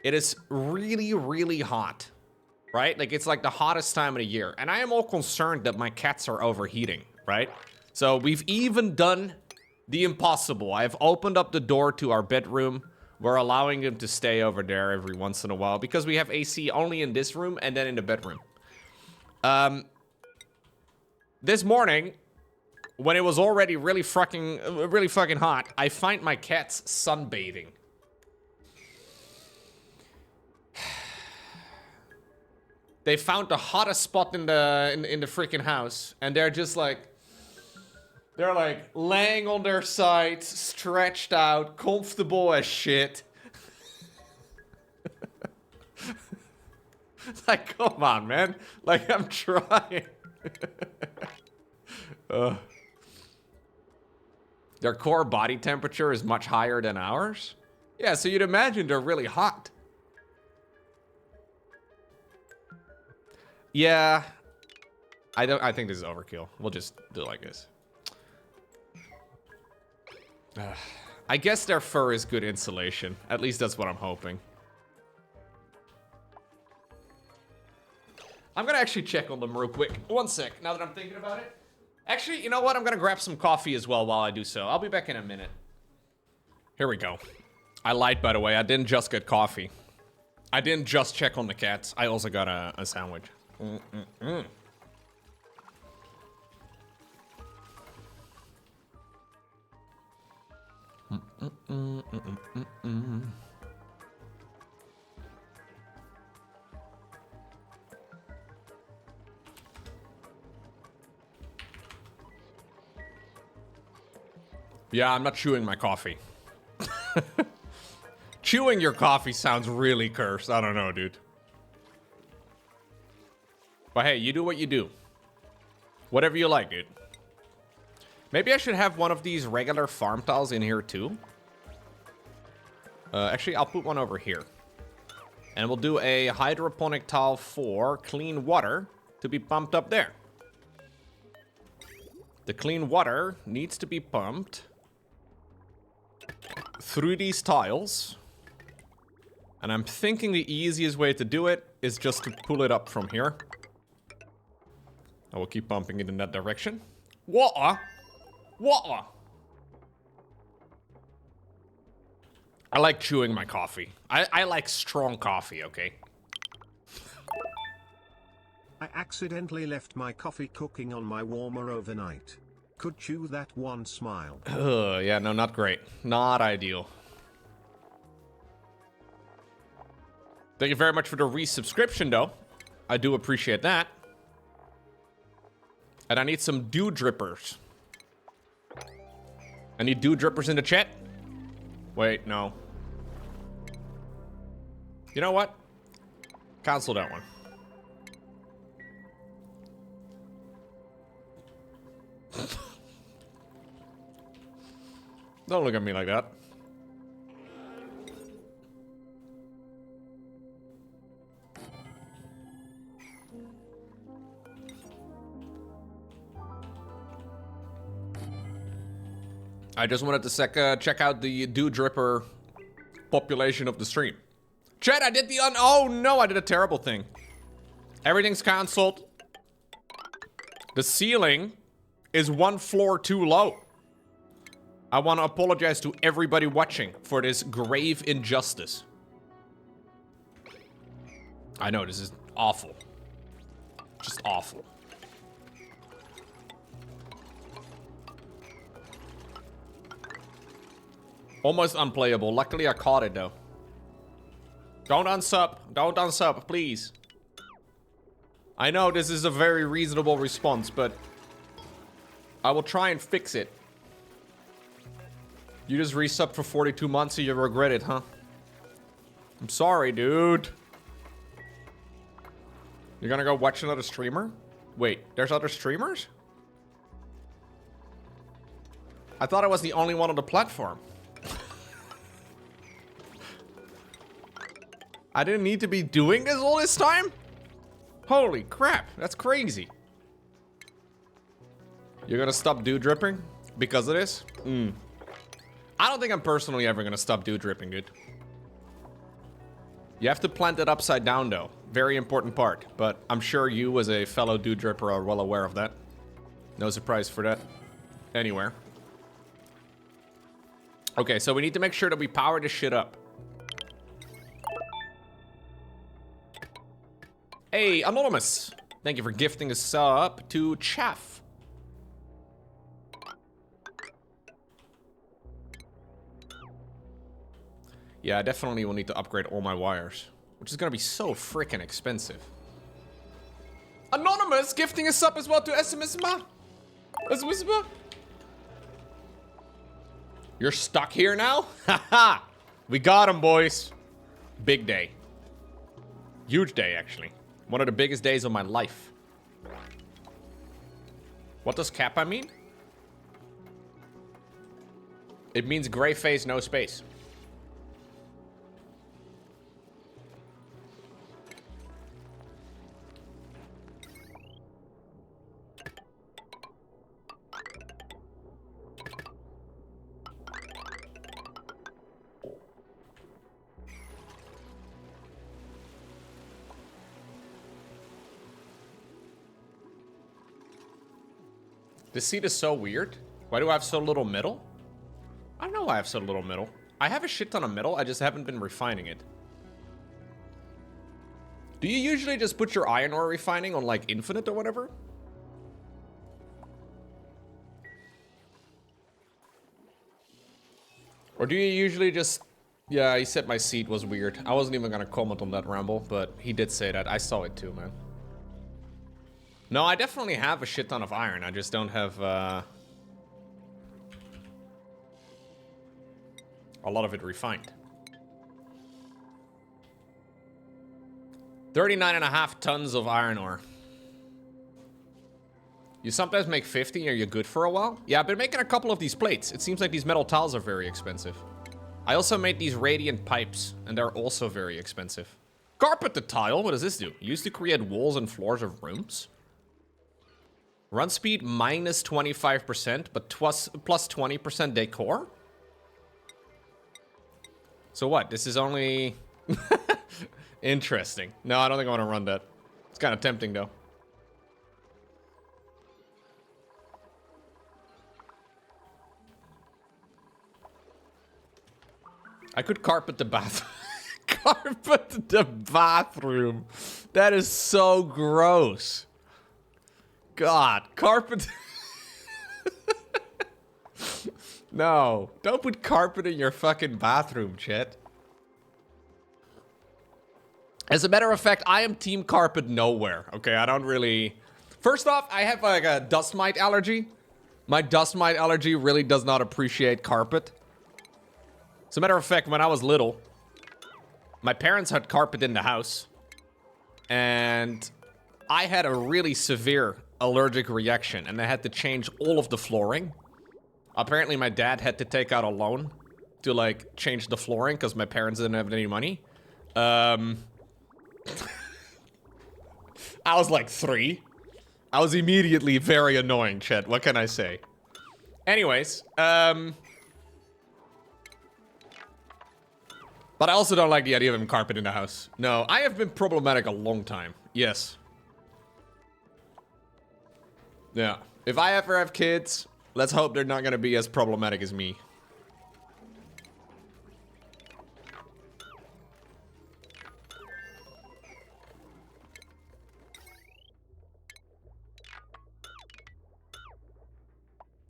Speaker 1: It is really, really hot. Right? Like, it's like the hottest time of the year. And I am all concerned that my cats are overheating, right? So we've even done the impossible. I've opened up the door to our bedroom. We're allowing them to stay over there every once in a while because we have AC only in this room and then in the bedroom. This morning, when it was already really fucking hot, I find my cats sunbathing. They found the hottest spot in the freaking house, and they're just like, they're like laying on their sides, stretched out, comfortable as shit. Like, come on, man. Like, I'm trying. Their core body temperature is much higher than ours. Yeah, so you'd imagine they're really hot. Yeah, I think this is overkill. We'll just do it like this. I guess their fur is good insulation. At least that's what I'm hoping. I'm gonna actually check on them real quick. One sec, now that I'm thinking about it. Actually, you know what? I'm gonna grab some coffee as well while I do so. I'll be back in a minute. Here we go. I lied, by the way. I didn't just get coffee. I didn't just check on the cats. I also got a sandwich. Yeah, I'm not chewing my coffee. Chewing your coffee sounds really cursed. I don't know, dude. But hey, you do what you do. Whatever you like, dude. Maybe I should have one of these regular farm tiles in here too. Actually, I'll put one over here. And we'll do a hydroponic tile for clean water to be pumped up there. The clean water needs to be pumped through these tiles. And I'm thinking the easiest way to do it is just to pull it up from here. I will keep pumping it in that direction. Water! Water! I like chewing my coffee. I like strong coffee, okay?
Speaker 2: I accidentally left my coffee cooking on my warmer overnight. Could chew that one smile.
Speaker 1: Yeah, no, not great. Not ideal. Thank you very much for the resubscription, though. I do appreciate that. And I need some dew drippers. I need dew drippers in the chat. Wait, no. You know what? Cancel that one. Don't look at me like that. I just wanted to check out the dew dripper population of the stream. Chat, I did the oh no, I did a terrible thing. Everything's canceled. The ceiling is one floor too low. I want to apologize to everybody watching for this grave injustice. I know, this is awful. Just awful. Almost unplayable. Luckily, I caught it, though. Don't unsub. Don't unsub, please. I know this is a very reasonable response, but I will try and fix it. You just resubbed for 42 months and you regret it, huh? I'm sorry, dude. You're gonna go watch another streamer? Wait, there's other streamers? I thought I was the only one on the platform. I didn't need to be doing this all this time? Holy crap, that's crazy. You're gonna stop dew dripping because of this? I don't think I'm personally ever gonna stop dew dripping, dude. You have to plant it upside down, though. Very important part. But I'm sure you, as a fellow dew dripper, are well aware of that. No surprise for that. Anywhere. Okay, so we need to make sure that we power this shit up. Hey, Anonymous. Thank you for gifting a sub to Chaff. Yeah, I definitely will need to upgrade all my wires, which is gonna be so freaking expensive. Anonymous gifting a sub as well to SMSMA. SMSMA. You're stuck here now? Haha! We got him, boys. Big day. Huge day, actually. One of the biggest days of my life. What does Kappa mean? It means gray face, no space. This seat is so weird. Why do I have so little metal? I don't know why I have so little metal. I have a shit ton of metal, I just haven't been refining it. Do you usually just put your iron ore refining on like infinite or whatever? Or do you usually just... Yeah, he said my seat was weird. I wasn't even gonna comment on that ramble, but he did say that. I saw it too, man. No, I definitely have a shit ton of iron. I just don't have a lot of it refined. 39.5 tons of iron ore. You sometimes make 50 and you're good for a while. Yeah, I've been making a couple of these plates. It seems like these metal tiles are very expensive. I also made these radiant pipes, and they're also very expensive. Carpeted tile, what does this do? Used to create walls and floors of rooms. Run speed minus 25%, but plus 20% decor? So what? This is only... Interesting. No, I don't think I want to run that. It's kind of tempting, though. I could carpet the bath. Carpet the bathroom. That is so gross. God, carpet. No, don't put carpet in your fucking bathroom, Chet. As a matter of fact, I am team carpet nowhere. Okay, I don't really... First off, I have like a dust mite allergy. My dust mite allergy really does not appreciate carpet. As a matter of fact, when I was little, my parents had carpet in the house. And I had a really severe allergic reaction, and I had to change all of the flooring. Apparently, my dad had to take out a loan to, like, change the flooring because my parents didn't have any money. I was like 3. I was immediately very annoying, Chet. What can I say? Anyways, but I also don't like the idea of having carpet in the house. No, I have been problematic a long time. Yes. Yeah. If I ever have kids, let's hope they're not gonna be as problematic as me.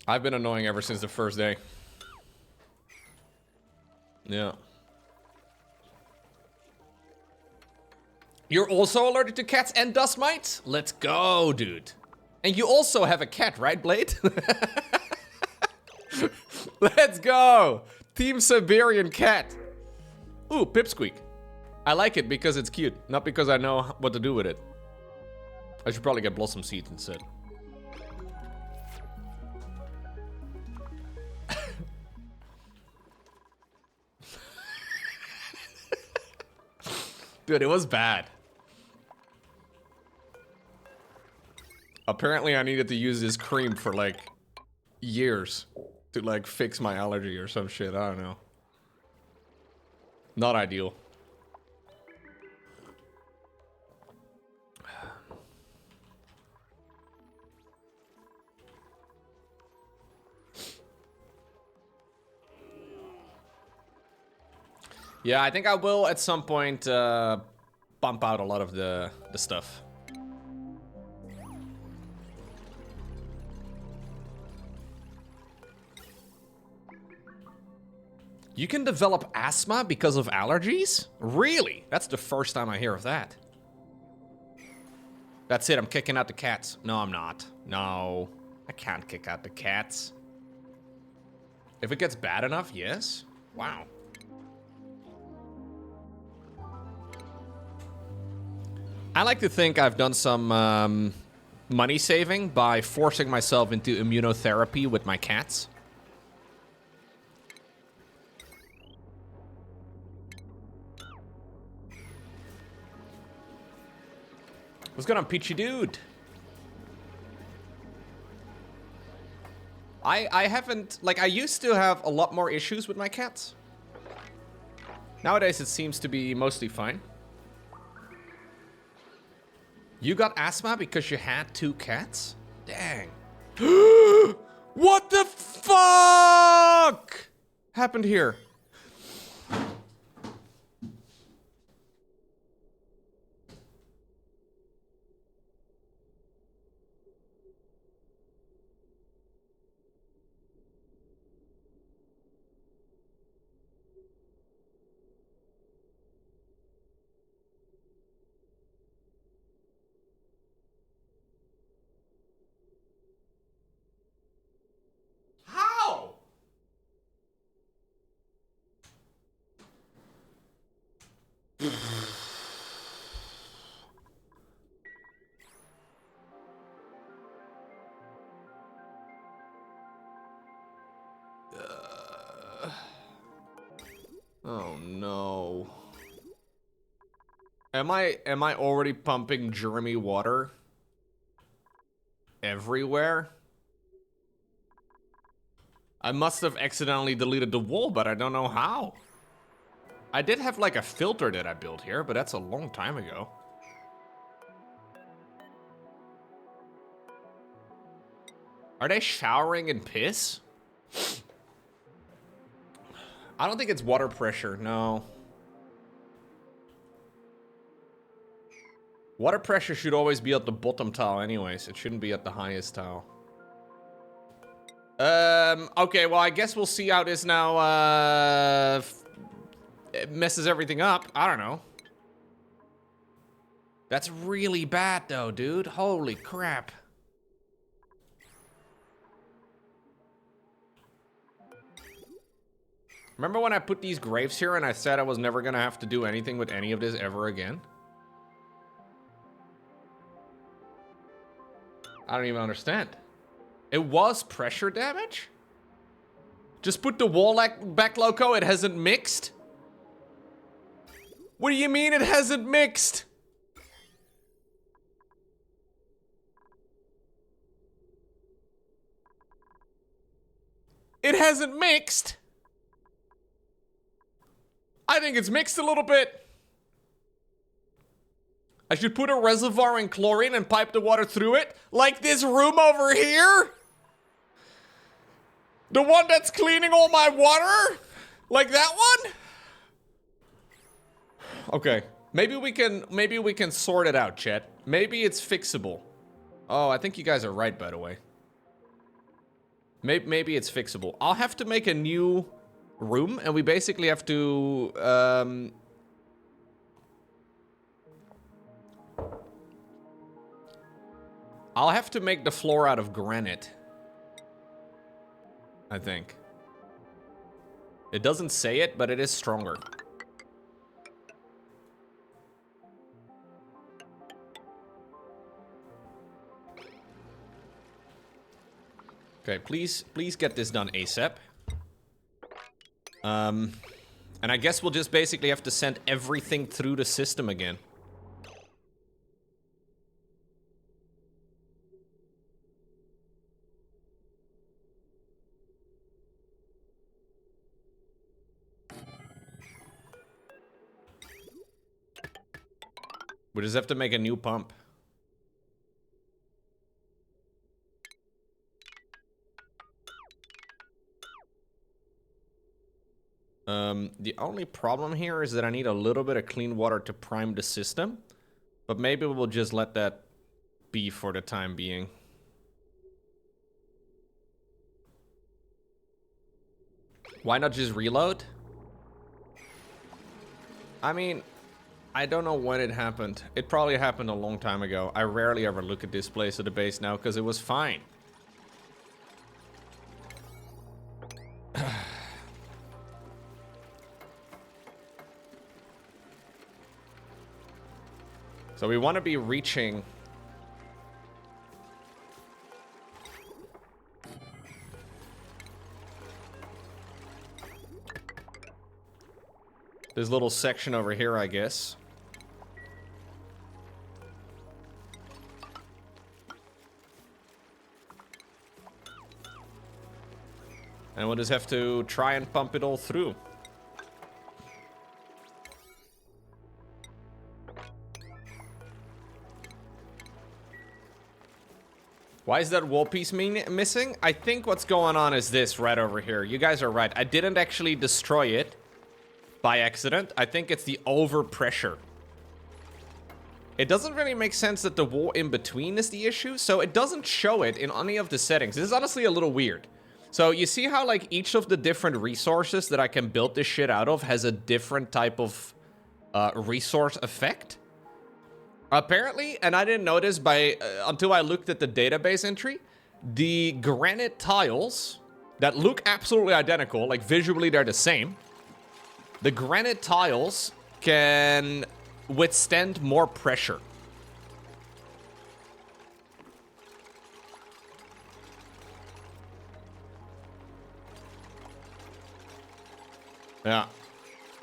Speaker 1: I've been annoying ever since the first day. Yeah. You're also allergic to cats and dust mites? Let's go, dude. And you also have a cat, right, Blade? Let's go! Team Siberian cat. Ooh, Pipsqueak. I like it because it's cute, not because I know what to do with it. I should probably get Blossom Seeds instead. Dude, it was bad. Apparently I needed to use this cream for like years to like fix my allergy or some shit. I don't know. Not ideal. Yeah, I think I will at some point bump out a lot of the stuff. You can develop asthma because of allergies? Really? That's the first time I hear of that. That's it, I'm kicking out the cats. No, I'm not. No, I can't kick out the cats. If it gets bad enough, yes. Wow. I like to think I've done some money saving by forcing myself into immunotherapy with my cats. What's going on, Peachy Dude? I haven't, like, I used to have a lot more issues with my cats. Nowadays, it seems to be mostly fine. You got asthma because you had 2 cats? Dang. What the fuck happened here? How? Oh no. Am I already pumping germy water everywhere? I must have accidentally deleted the wall, but I don't know how. I did have like a filter that I built here, but that's a long time ago. Are they showering in piss? I don't think it's water pressure, no. Water pressure should always be at the bottom tile anyways. It shouldn't be at the highest tile. Okay, well, I guess we'll see how this now, it messes everything up. I don't know. That's really bad though, dude. Holy crap. Remember when I put these graves here and I said I was never gonna have to do anything with any of this ever again? I don't even understand. It was pressure damage? Just put the wall back, Loco. It hasn't mixed? What do you mean it hasn't mixed? It hasn't mixed? I think it's mixed a little bit. I should put a reservoir in chlorine and pipe the water through it, like this room over here? The one that's cleaning all my water? Like that one? Okay, maybe we can sort it out, chat. Maybe it's fixable. Oh, I think you guys are right, by the way. Maybe it's fixable. I'll have to make a new room, and we basically have to I'll have to make the floor out of granite, I think. It doesn't say it, but it is stronger. Okay, please get this done ASAP. And I guess we'll just basically have to send everything through the system again. We just have to make a new pump. The only problem here is that I need a little bit of clean water to prime the system. But maybe we'll just let that be for the time being. Why not just reload? I mean, I don't know when it happened. It probably happened a long time ago. I rarely ever look at this place at the base now because it was fine. So we want to be reaching this little section over here, I guess. And we'll just have to try and pump it all through. Why is that wall piece missing? I think what's going on is this right over here. You guys are right. I didn't actually destroy it by accident. I think it's the overpressure. It doesn't really make sense that the wall in between is the issue, so it doesn't show it in any of the settings. This is honestly a little weird. So you see how like each of the different resources that I can build this shit out of has a different type of resource effect? Apparently, and I didn't notice until I looked at the database entry, the granite tiles that look absolutely identical, like visually they're the same, the granite tiles can withstand more pressure. Yeah,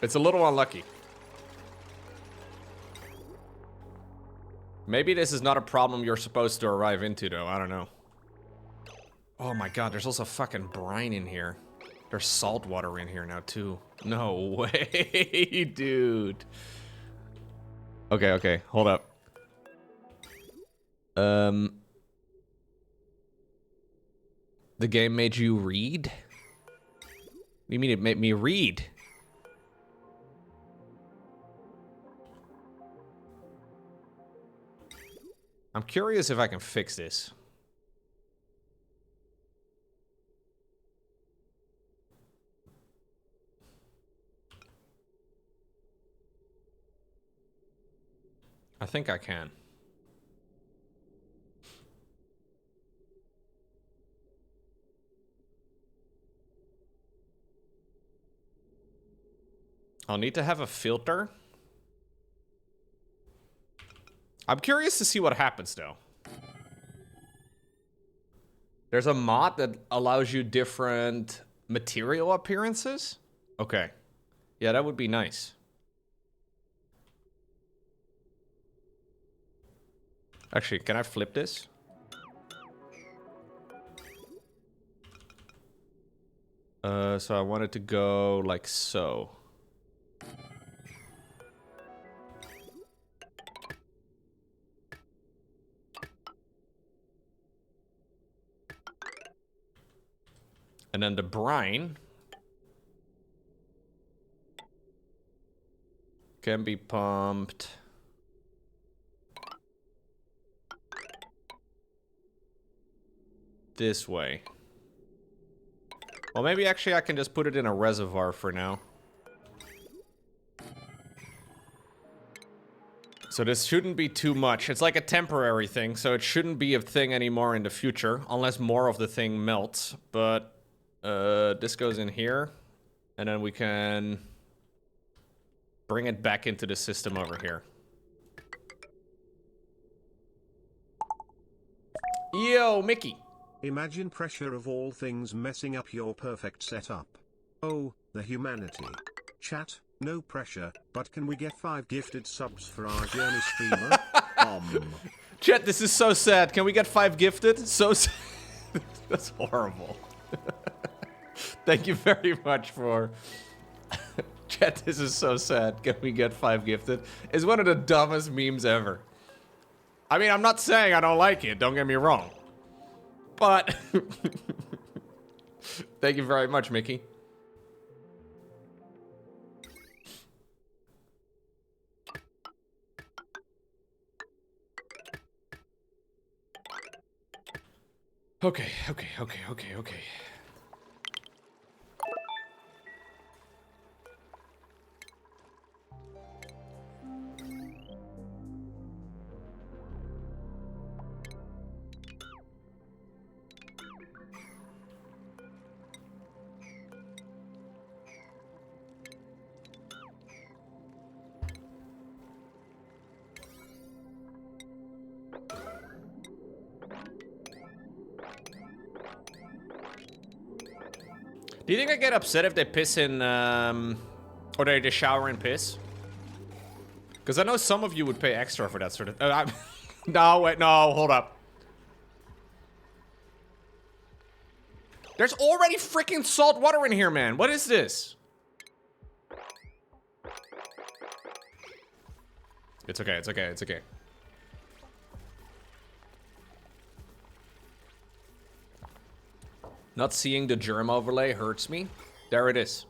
Speaker 1: it's a little unlucky. Maybe this is not a problem you're supposed to arrive into, though. I don't know. Oh my god, there's also fucking brine in here. There's salt water in here now, too. No way, dude. Okay, hold up. The game made you read? What do you mean it made me read? I'm curious if I can fix this. I think I can. I'll need to have a filter. I'm curious to see what happens, though. There's a mod that allows you different material appearances? Okay. Yeah, that would be nice. Actually, can I flip this? So I want it to go like so. And then the brine can be pumped this way. Well, maybe actually I can just put it in a reservoir for now. So this shouldn't be too much. It's like a temporary thing, so it shouldn't be a thing anymore in the future, unless more of the thing melts. But this goes in here, and then we can bring it back into the system over here. Yo, Mickey.
Speaker 2: Imagine pressure of all things messing up your perfect setup. Oh, the humanity. Chat, no pressure, but can we get 5 gifted subs for our journey streamer?
Speaker 1: Chat, this is so sad. Can we get 5 gifted? So sad. That's horrible. Thank you very much for Chat, this is so sad. Can we get 5 gifted? It's one of the dumbest memes ever. I mean, I'm not saying I don't like it. Don't get me wrong. But... Thank you very much, Mickey. Okay. Do you think I get upset if they piss in, or they shower and piss? Because I know some of you would pay extra for that sort of... no, wait, no, hold up. There's already freaking salt water in here, man. What is this? It's okay, it's okay, it's okay. Not seeing the germ overlay hurts me. There it is.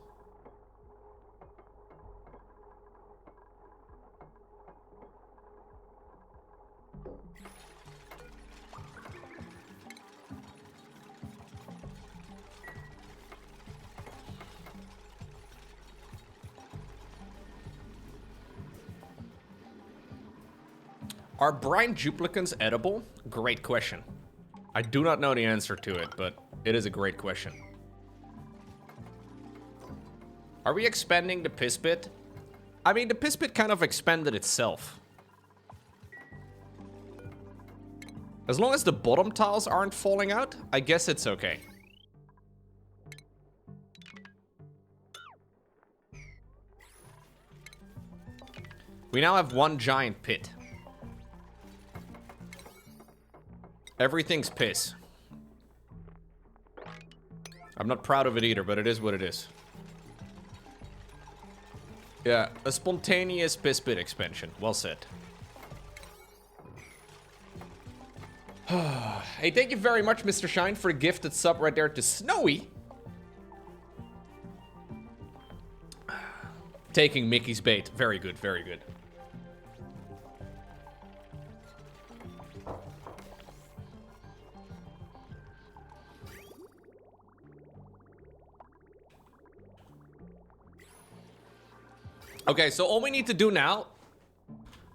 Speaker 1: Are brine duplicants edible? Great question. I do not know the answer to it, but it is a great question. Are we expanding the piss pit? I mean, the piss pit kind of expanded itself. As long as the bottom tiles aren't falling out, I guess it's okay. We now have one giant pit. Everything's piss. I'm not proud of it either, but it is what it is. Yeah, a spontaneous piss pit expansion. Well said. Hey, thank you very much, Mr. Shine, for a gifted sub right there to Snowy. Taking Mickey's bait. Very good, very good. Okay, so all we need to do now...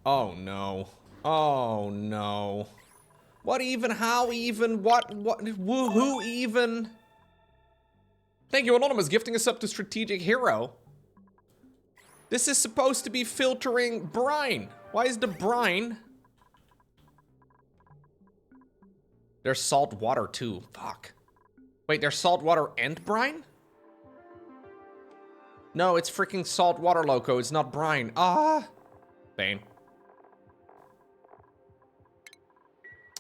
Speaker 1: Oh, no. Oh, no. What even? How even? What? Who even? Thank you, Anonymous, gifting us up to Strategic Hero. This is supposed to be filtering brine. Why is the brine... There's salt water, too. Fuck. Wait, there's salt water and brine? No, it's freaking salt water, Loco. It's not brine. Ah. Bane.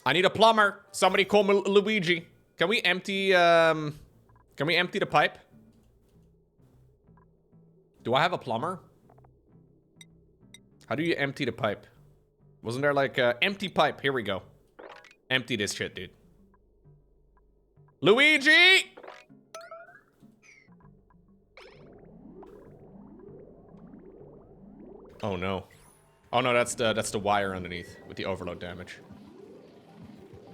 Speaker 1: I need a plumber. Somebody call me Luigi. Can we empty, Can we empty the pipe? Do I have a plumber? How do you empty the pipe? Wasn't there like a empty pipe? Here we go. Empty this shit, dude. Luigi! Oh no. Oh no, that's the wire underneath with the overload damage.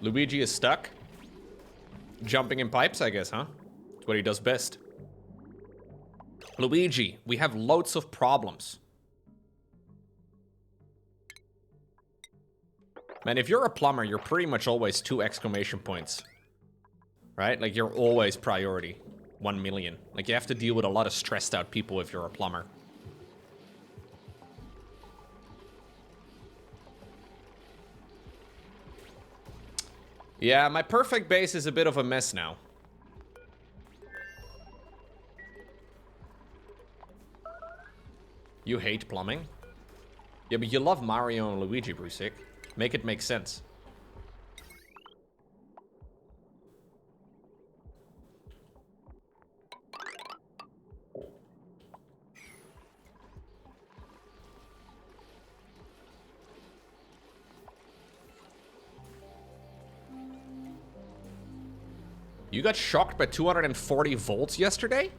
Speaker 1: Luigi is stuck. Jumping in pipes, I guess, huh? That's what he does best. Luigi, we have loads of problems. Man, if you're a plumber, you're pretty much always 2 exclamation points. Right? Like, you're always priority. 1 million. Like, you have to deal with a lot of stressed out people if you're a plumber. Yeah, my perfect base is a bit of a mess now. You hate plumbing? Yeah, but you love Mario and Luigi, Brusik. Make it make sense. You got shocked by 240 volts yesterday?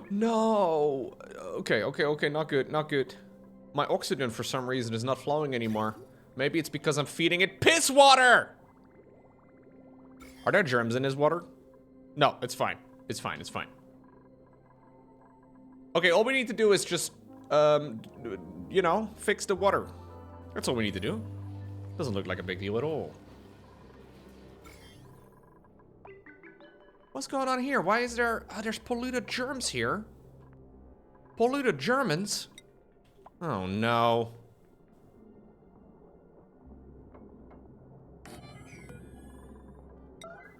Speaker 1: No. Okay, not good, not good. My oxygen for some reason is not flowing anymore. Maybe it's because I'm feeding it piss water! Are there germs in his water? No, it's fine. It's fine, it's fine. Okay, all we need to do is just, you know, fix the water. That's all we need to do. Doesn't look like a big deal at all. What's going on here? Why is there... there's polluted germs here. Polluted Germans? Oh, no.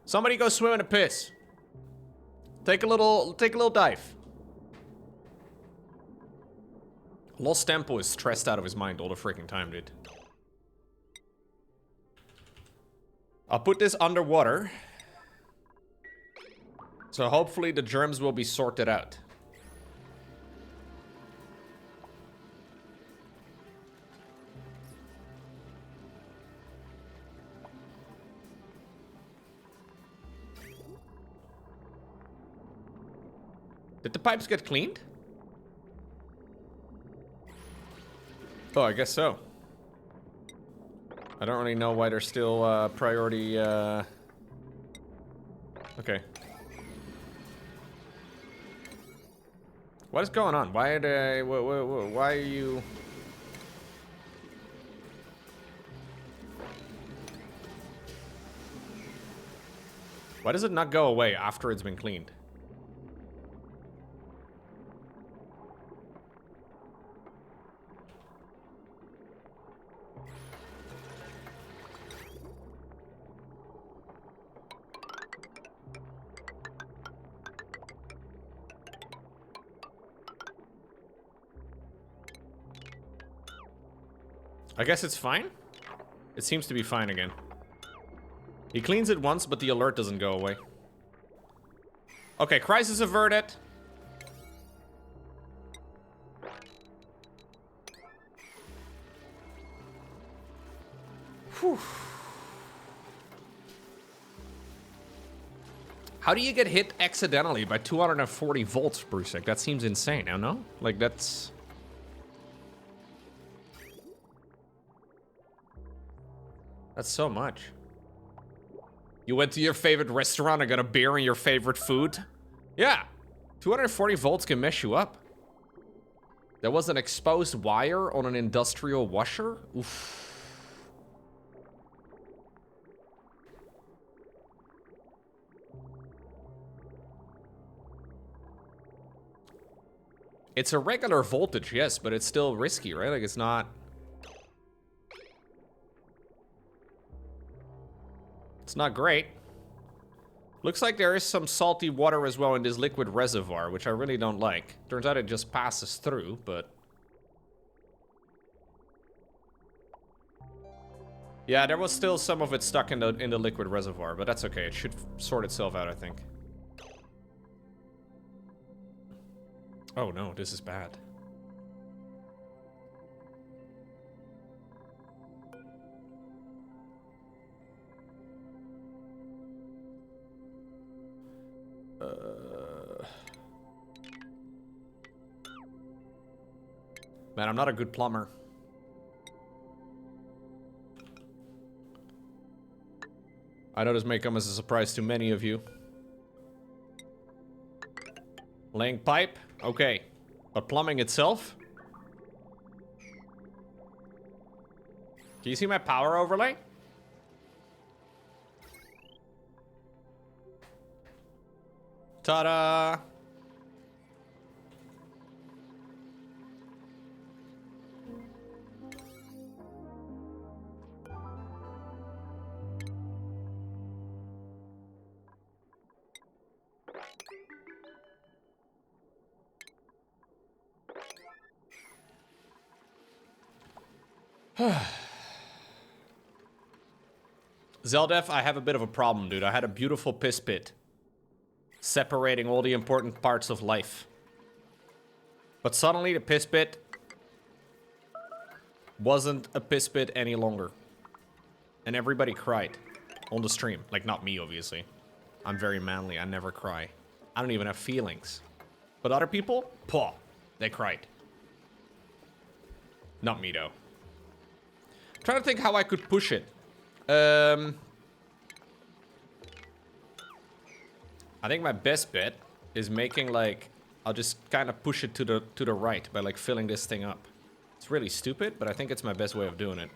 Speaker 1: Somebody go swim in a piss. Take a little dive. Lost Tempo is stressed out of his mind all the freaking time, dude. I'll put this underwater. So hopefully the germs will be sorted out. Did the pipes get cleaned? Oh, I guess so. I don't really know why they're still priority. Okay. What is going on? Why are they? Why are you? Why does it not go away after it's been cleaned? I guess it's fine? It seems to be fine again. He cleans it once, but the alert doesn't go away. Okay, crisis averted. Whew. How do you get hit accidentally by 240 volts, Brusek? That seems insane, I don't know? Like, that's... That's so much. You went to your favorite restaurant and got a beer and your favorite food? Yeah. 240 volts can mess you up. There was an exposed wire on an industrial washer? Oof. It's a regular voltage, yes, but it's still risky, right? Like, it's not... It's not great. Looks like there is some salty water as well in this liquid reservoir, which I really don't like. Turns out it just passes through, but... Yeah, there was still some of it stuck in the liquid reservoir, but that's okay. It should sort itself out, I think. Oh no, this is bad. Man, I'm not a good plumber. I know this may come as a surprise to many of you. Laying pipe? Okay. But plumbing itself? Can you see my power overlay? Ta-da! Zeldef, I have a bit of a problem, dude. I had a beautiful piss pit separating all the important parts of life. But suddenly the piss pit wasn't a piss pit any longer. And everybody cried. on the stream. Like, not me, obviously. I'm very manly. I never cry. I don't even have feelings. But other people, paw, they cried. Not me, though. I'm trying to think how I could push it. I think my best bet is making, like, I'll just kind of push it to the right by, like, filling this thing up. It's really stupid, but I think it's my best way of doing it.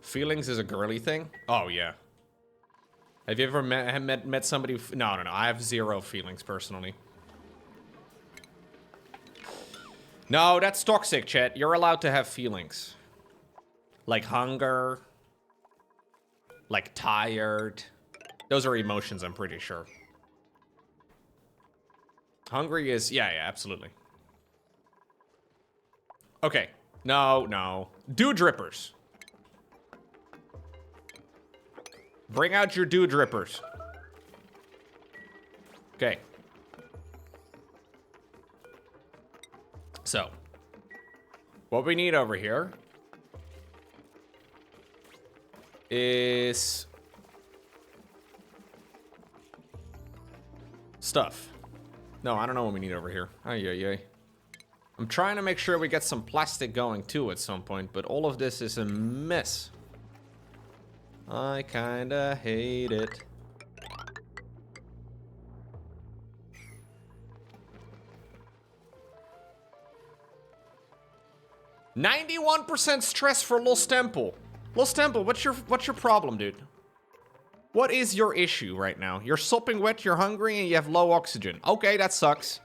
Speaker 1: Feelings is a girly thing? Oh, yeah. Have you ever met somebody? No. I have zero feelings, personally. No, that's toxic, chat. You're allowed to have feelings. Like hunger. Like tired. Those are emotions, I'm pretty sure. Hungry is... Yeah, absolutely. Okay. No. Dew drippers. Bring out your dew drippers. Okay. So, what we need over here is stuff. No, I don't know what we need over here. Ay. I'm trying to make sure we get some plastic going too at some point, but all of this is a mess. I kinda hate it. %91 stress for Los Temple. Los Temple, what's your problem, dude? What is your issue right now? You're sopping wet, you're hungry, and you have low oxygen. Okay, that sucks.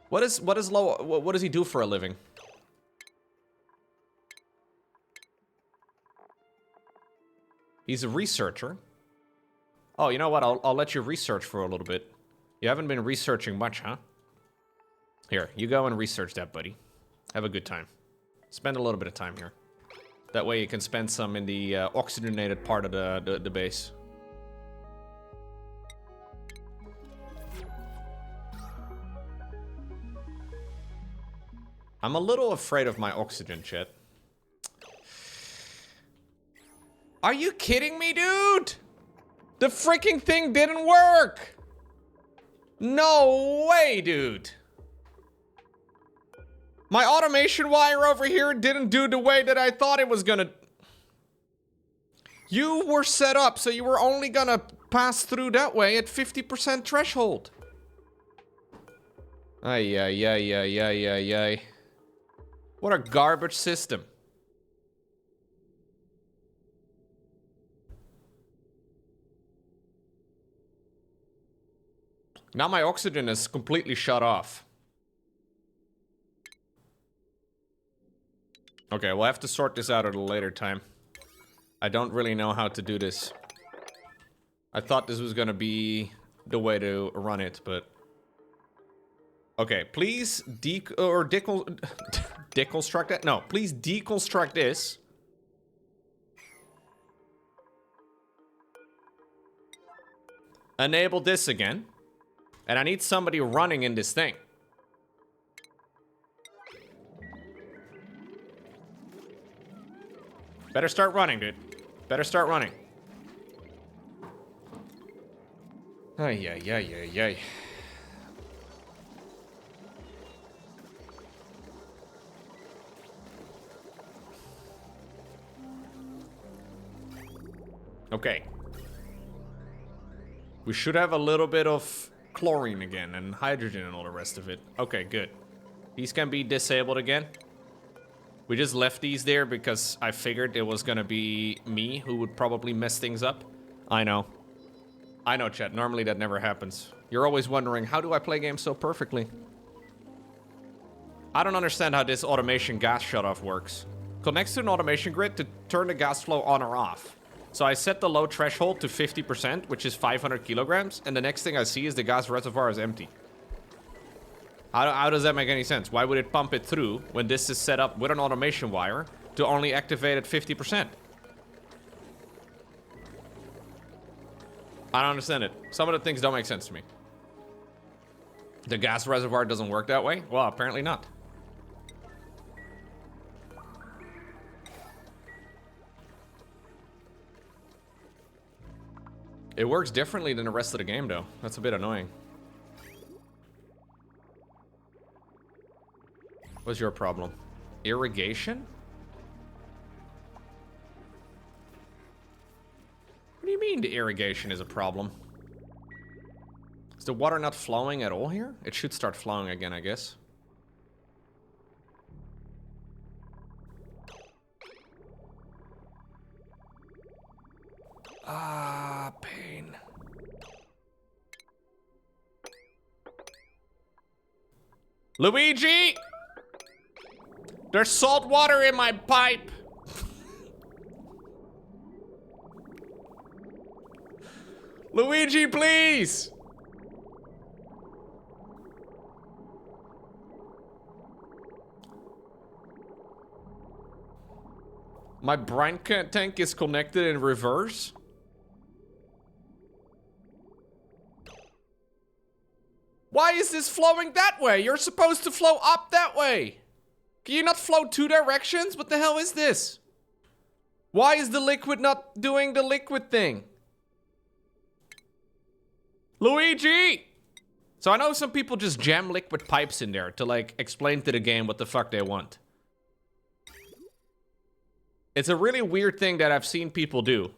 Speaker 1: What does he do for a living? He's a researcher. Oh, you know what? I'll let you research for a little bit. You haven't been researching much, huh? Here, you go and research that, buddy. Have a good time. Spend a little bit of time here. That way you can spend some in the oxygenated part of the base. I'm a little afraid of my oxygen, chat. Are you kidding me, dude? The freaking thing didn't work! No way, dude! My automation wire over here didn't do the way that I thought it was gonna... You were set up so you were only gonna pass through that way at 50% threshold. Ay. What a garbage system. Now my oxygen is completely shut off. Okay, we'll have to sort this out at a later time. I don't really know how to do this. I thought this was gonna be the way to run it, but... Okay, please deconstruct that? No, please deconstruct this. Enable this again. And I need somebody running in this thing. Better start running, dude. Better start running. Ay. Okay. We should have a little bit of chlorine again and hydrogen and all the rest of it. Okay, good. These can be disabled again. We just left these there because I figured it was gonna be me who would probably mess things up. I know, chat. Normally that never happens. You're always wondering, how do I play games so perfectly? I don't understand how this automation gas shutoff works. Connects to an automation grid to turn the gas flow on or off. So I set the low threshold to 50%, which is 500 kilograms, and the next thing I see is the gas reservoir is empty. How does that make any sense? Why would it pump it through when this is set up with an automation wire to only activate at 50%? I don't understand it. Some of the things don't make sense to me. The gas reservoir doesn't work that way? Well, apparently not. It works differently than the rest of the game, though. That's a bit annoying. What's your problem? Irrigation? What do you mean the irrigation is a problem? Is the water not flowing at all here? It should start flowing again, I guess. Ah, pain. Luigi! There's salt water in my pipe! Luigi, please! My brine tank is connected in reverse? Why is this flowing that way? You're supposed to flow up that way. Can you not flow 2 directions? What the hell is this? Why is the liquid not doing the liquid thing? Luigi! So I know some people just jam liquid pipes in there to like explain to the game what the fuck they want. It's a really weird thing that I've seen people do.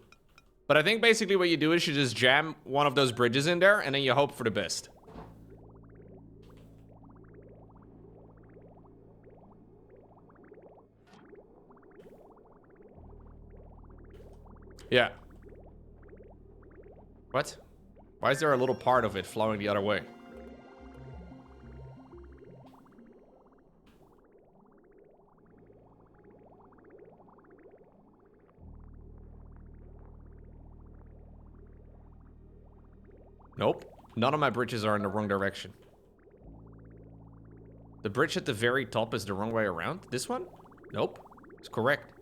Speaker 1: But I think basically what you do is you just jam one of those bridges in there and then you hope for the best. Yeah. What? Why is there a little part of it flowing the other way? Nope. None of my bridges are in the wrong direction. The bridge at the very top is the wrong way around. This one? Nope. It's correct.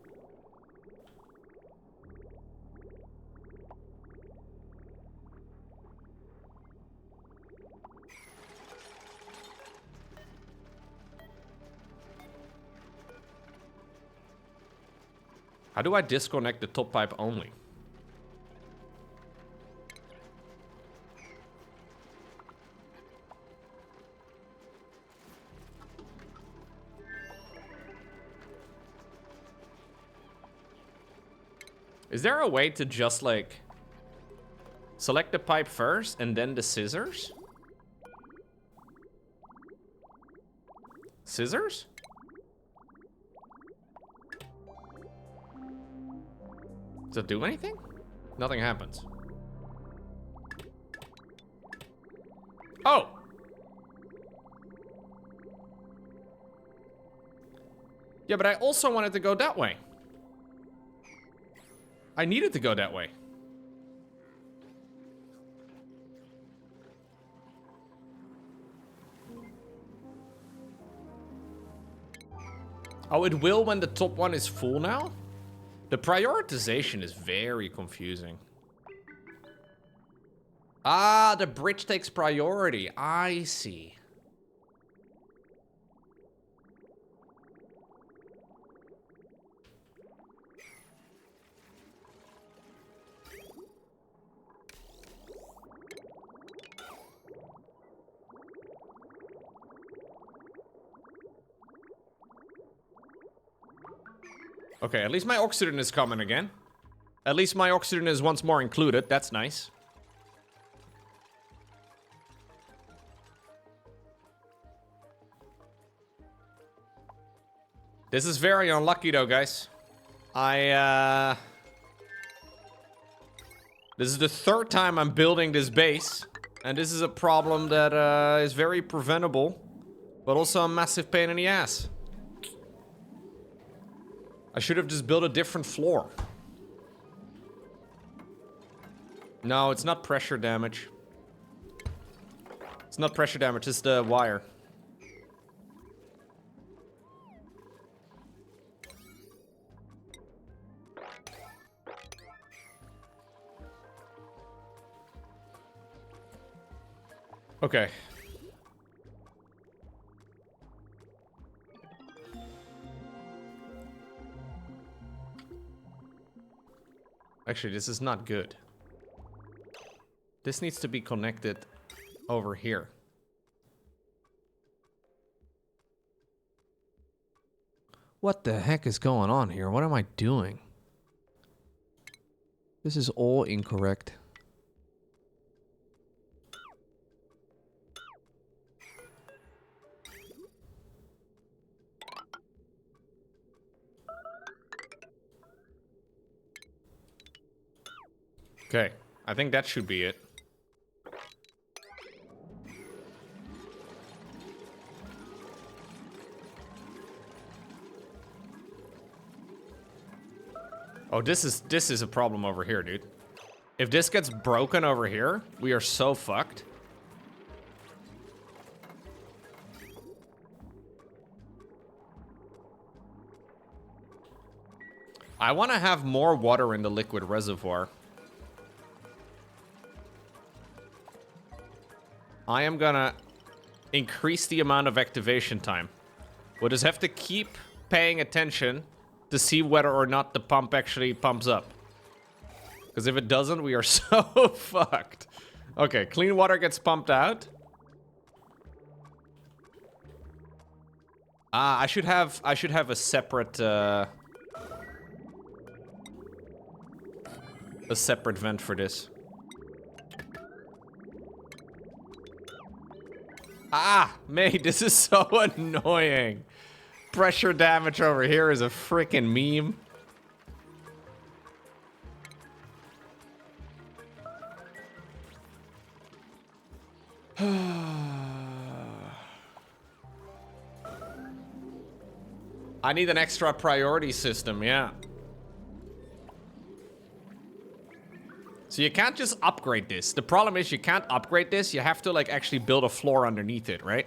Speaker 1: How do I disconnect the top pipe only? Is there a way to just like select the pipe first and then the scissors? Scissors? Does it do anything? Nothing happens. Oh! Yeah, but I also wanted to go that way. I needed to go that way. Oh, it will when the top one is full now? The prioritization is very confusing. Ah, the bridge takes priority. I see. Okay, at least my oxygen is coming again. At least my oxygen is once more included. That's nice. This is very unlucky though, guys. This is the 3rd time I'm building this base. And this is a problem that is very preventable. But also a massive pain in the ass. I should have just built a different floor. No, it's not pressure damage. It's not pressure damage, it's the wire. Okay. Actually, this is not good. This needs to be connected over here. What the heck is going on here? What am I doing? This is all incorrect. Okay, I think that should be it. Oh, this is a problem over here, dude. If this gets broken over here, we are so fucked. I want to have more water in the liquid reservoir. I am gonna increase the amount of activation time. We'll just have to keep paying attention to see whether or not the pump actually pumps up. Because if it doesn't, we are so fucked. Okay, clean water gets pumped out. I should have a separate vent for this. Ah, mate, this is so annoying. Pressure damage over here is a freaking meme. I need an extra priority system, yeah. So you can't just upgrade this. The problem is you can't upgrade this. You have to like actually build a floor underneath it, right?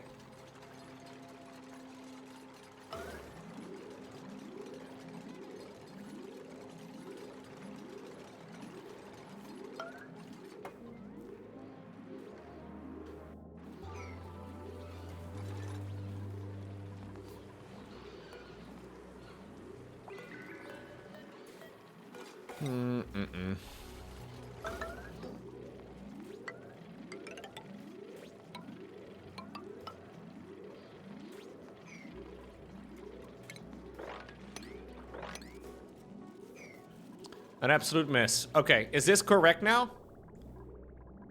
Speaker 1: An absolute mess. Okay, is this correct now?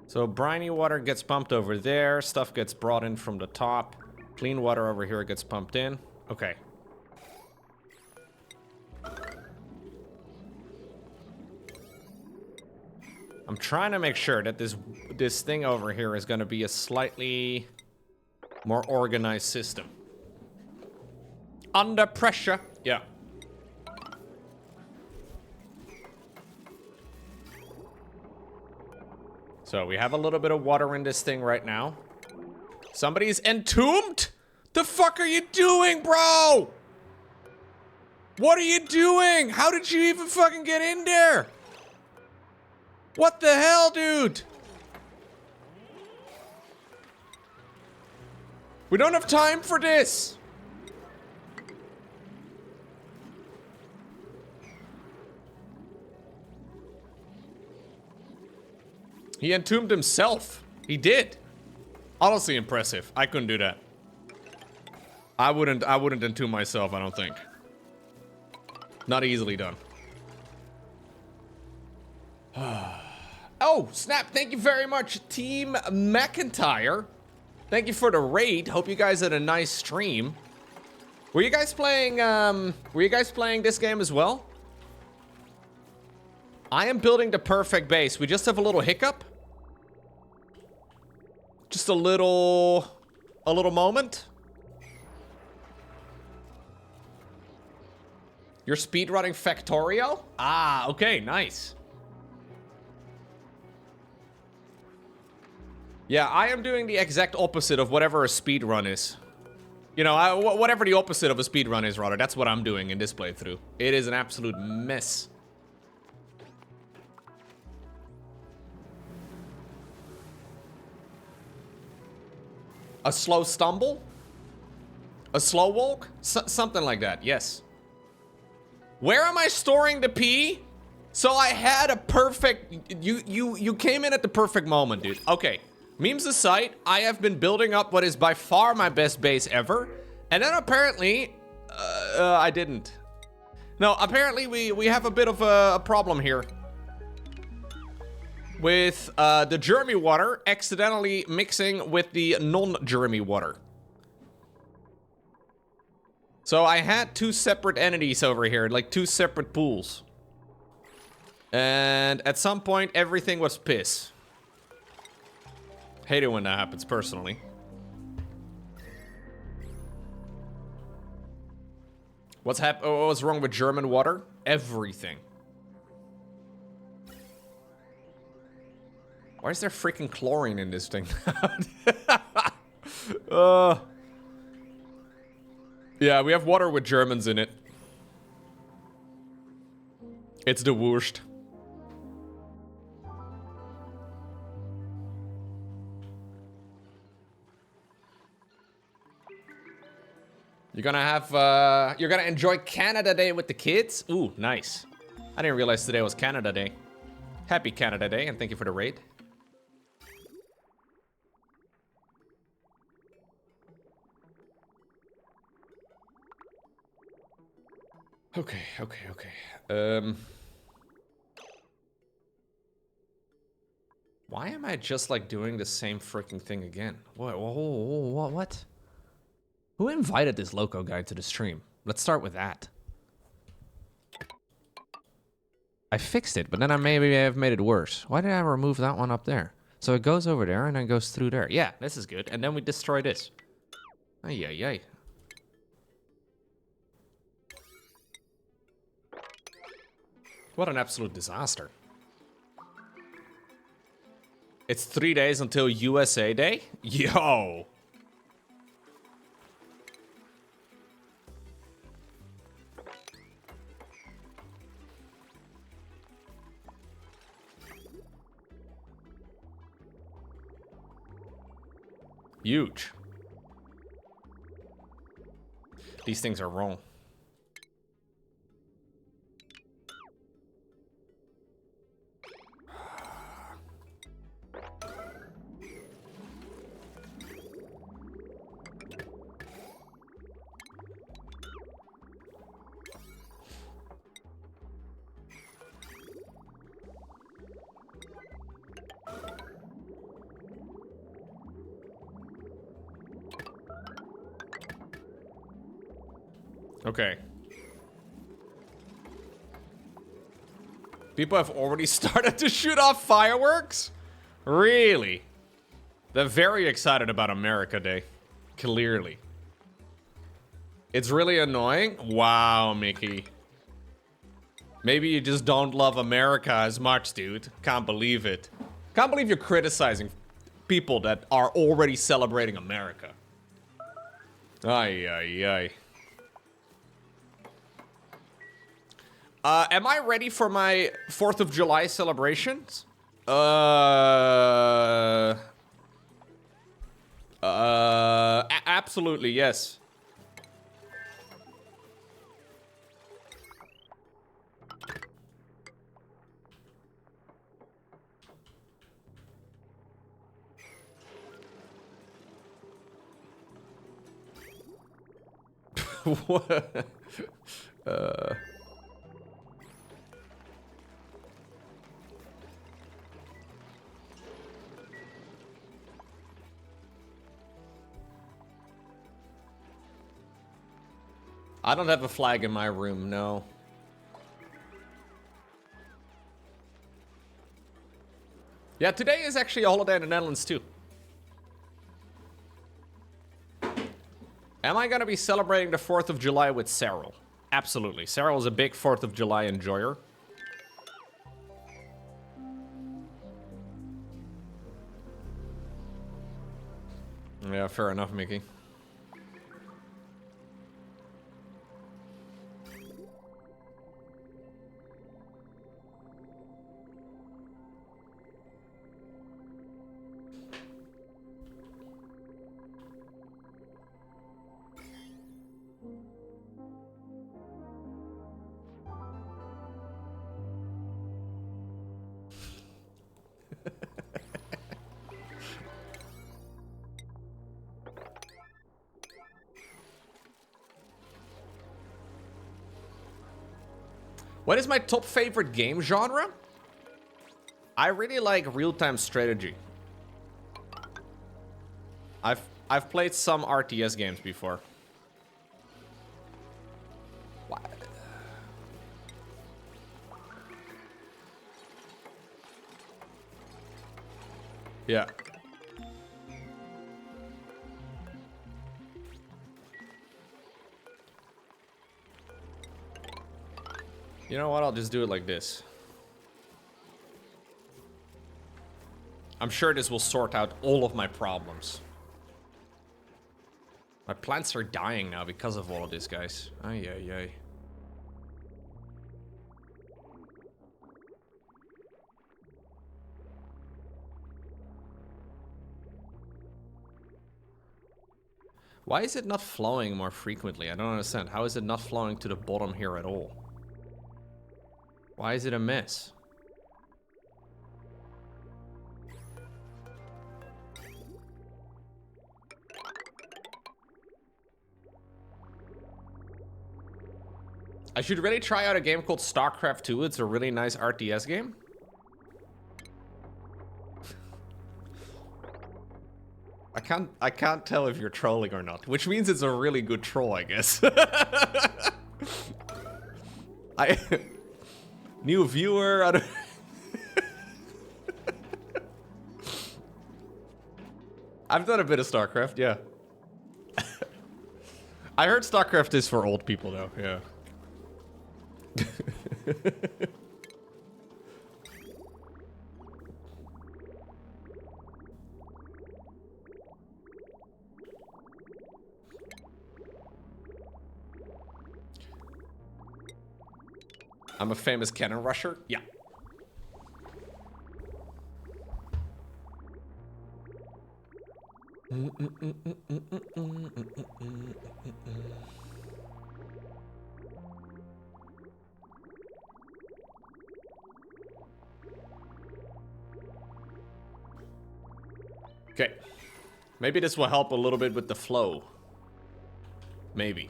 Speaker 1: So briny water gets pumped over there. Stuff gets brought in from the top. Clean water over here gets pumped in. Okay. I'm trying to make sure that this thing over here is going to be a slightly more organized system. Under pressure. Yeah. So we have a little bit of water in this thing right now. Somebody's entombed? The fuck are you doing, bro? What are you doing? How did you even fucking get in there? What the hell, dude? We don't have time for this. He entombed himself. He did. Honestly impressive. I couldn't do that. I wouldn't entomb myself, I don't think. Not easily done. Oh, snap. Thank you very much, Team McIntyre. Thank you for the raid. Hope you guys had a nice stream. Were you guys playing this game as well? I am building the perfect base. We just have a little hiccup. Just a little moment. You're speedrunning Factorio? Ah, okay, nice. Yeah, I am doing the exact opposite of whatever a speedrun is. You know, whatever the opposite of a speedrun is, rather. That's what I'm doing in this playthrough. It is an absolute mess. A slow stumble? A slow walk? Something like that, yes. Where am I storing the pee? So I had a perfect... You came in at the perfect moment, dude. Okay. Memes aside, I have been building up what is by far my best base ever. And then apparently... I didn't. No, apparently we have a bit of a problem here. With the Jeremy water accidentally mixing with the non-Jeremy water. So I had two separate entities over here, like two separate pools. And at some point, everything was piss. Hate it when that happens, personally. What's wrong with German water? Everything. Why is there freaking chlorine in this thing? Yeah, we have water with Germans in it. It's the worst. You're gonna enjoy Canada Day with the kids? Ooh, nice. I didn't realize today was Canada Day. Happy Canada Day, and thank you for the raid. Okay. Why am I just like doing the same freaking thing again? What? Who invited this loco guy to the stream? Let's start with that. I fixed it, but then I maybe have made it worse. Why did I remove that one up there? So it goes over there and then goes through there. Yeah, this is good. And then we destroy this. Ay. What an absolute disaster. It's 3 days until USA Day? Yo! Huge. These things are wrong. Okay. People have already started to shoot off fireworks? Really? They're very excited about America Day. Clearly. It's really annoying? Wow, Mickey. Maybe you just don't love America as much, dude. Can't believe it. Can't believe you're criticizing people that are already celebrating America. Ay. Am I ready for my 4th of July celebrations? Absolutely, yes. What? I don't have a flag in my room, no. Yeah, today is actually a holiday in the Netherlands too. Am I gonna be celebrating the 4th of July with Cyril? Absolutely. Cyril is a big 4th of July enjoyer. Yeah, fair enough, Mickey. What is my top favorite game genre? I really like real-time strategy. I've played some RTS games before. What? Yeah. You know what? I'll just do it like this. I'm sure this will sort out all of my problems. My plants are dying now because of all of this, guys. Ay, ay, ay. Why is it not flowing more frequently? I don't understand. How is it not flowing to the bottom here at all? Why is it a mess? I should really try out a game called StarCraft 2. It's a really nice RTS game. I can't tell if you're trolling or not, which means it's a really good troll, I guess. New viewer. I don't I've done a bit of StarCraft, yeah. I heard StarCraft is for old people, though, yeah. I'm a famous cannon rusher? Yeah. Okay. Maybe this will help a little bit with the flow. Maybe.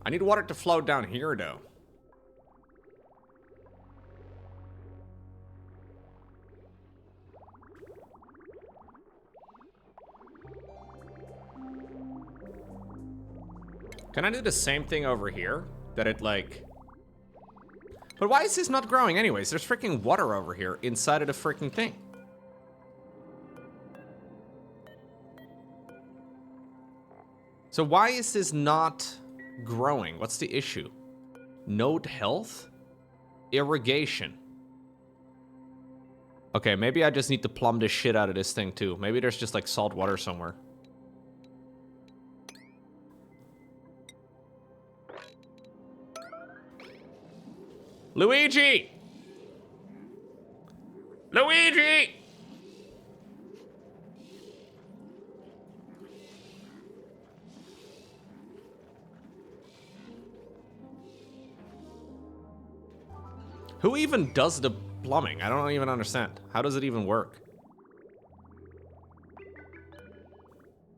Speaker 1: I need water to flow down here, though. Can I do the same thing over here? That it, like... But why is this not growing anyways? There's freaking water over here inside of the freaking thing. So why is this not growing? What's the issue? Node health? Irrigation. Okay, maybe I just need to plumb this shit out of this thing too. Maybe there's just like salt water somewhere. Luigi! Luigi! Who even does the plumbing? I don't even understand. How does it even work?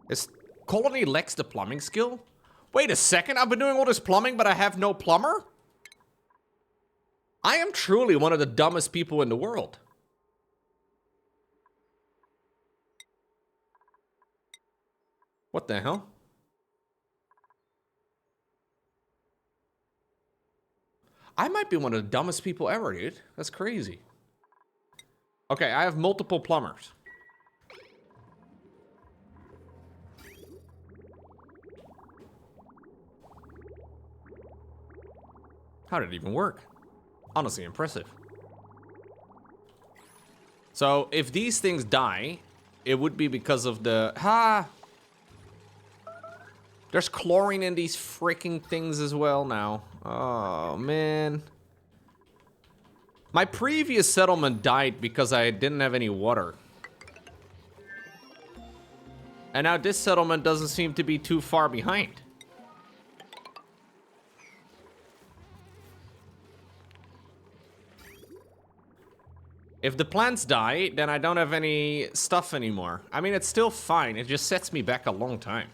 Speaker 1: Is Colony lacks the plumbing skill? Wait a second, I've been doing all this plumbing, but I have no plumber? I am truly one of the dumbest people in the world. What the hell? I might be one of the dumbest people ever, dude. That's crazy. Okay, I have multiple plumbers. How did it even work? Honestly impressive. So, if these things die, it would be because of the... There's chlorine in these freaking things as well now. Oh, man. My previous settlement died because I didn't have any water. And now this settlement doesn't seem to be too far behind. If the plants die, then I don't have any stuff anymore. I mean, it's still fine. It just sets me back a long time.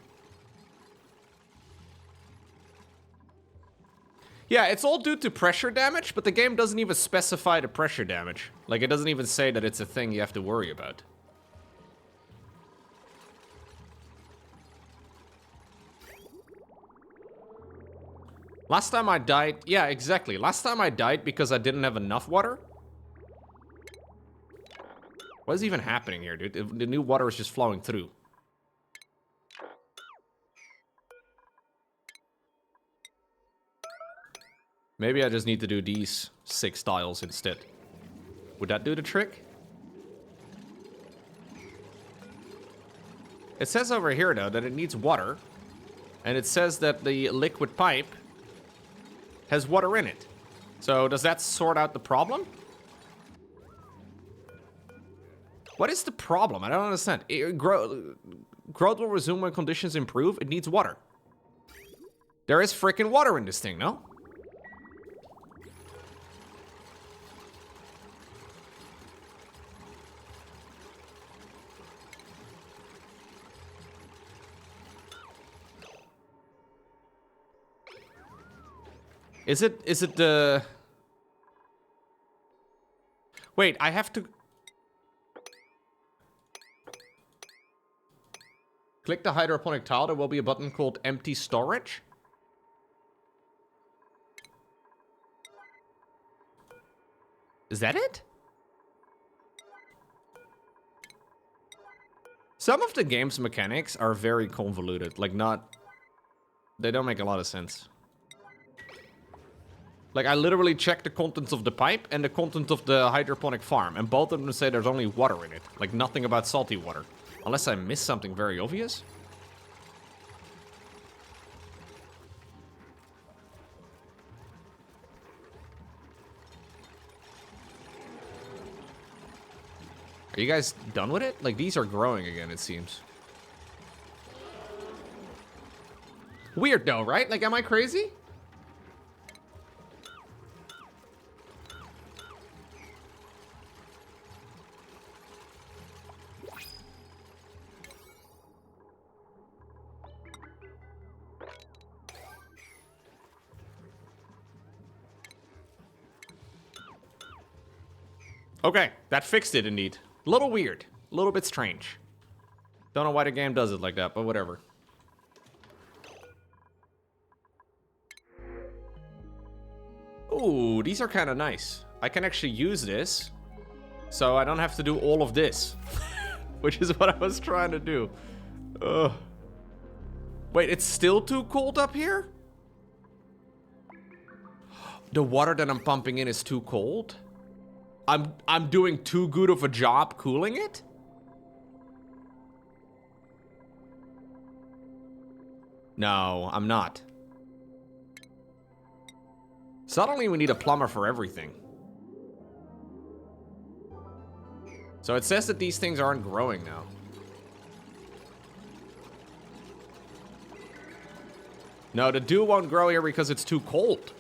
Speaker 1: Yeah, it's all due to pressure damage, but the game doesn't even specify the pressure damage. Like, it doesn't even say that it's a thing you have to worry about. Last time I died... Yeah, exactly. Last time I died because I didn't have enough water. What is even happening here, dude? The new water is just flowing through. Maybe I just need to do these 6 tiles instead. Would that do the trick? It says over here, though, that it needs water. And it says that the liquid pipe has water in it. So does that sort out the problem? What is the problem? I don't understand. Growth will resume when conditions improve. It needs water. There is freaking water in this thing, no? Is it the... Wait, I have to... Click the hydroponic tile, there will be a button called empty storage. Is that it? Some of the game's mechanics are very convoluted, like not... They don't make a lot of sense. Like, I literally checked the contents of the pipe and the contents of the hydroponic farm, and both of them say there's only water in it. Like, nothing about salty water. Unless I missed something very obvious. Are you guys done with it? Like, these are growing again, it seems. Weird, though, right? Like, am I crazy? Okay, that fixed it indeed. A little weird. A little bit strange. Don't know why the game does it like that, but whatever. Ooh, these are kind of nice. I can actually use this, so I don't have to do all of this. Which is what I was trying to do. Ugh. Wait, it's still too cold up here? The water that I'm pumping in is too cold? I'm doing too good of a job cooling it? No, I'm not. Suddenly we need a plumber for everything. So it says that these things aren't growing now. No, the dew won't grow here because it's too cold.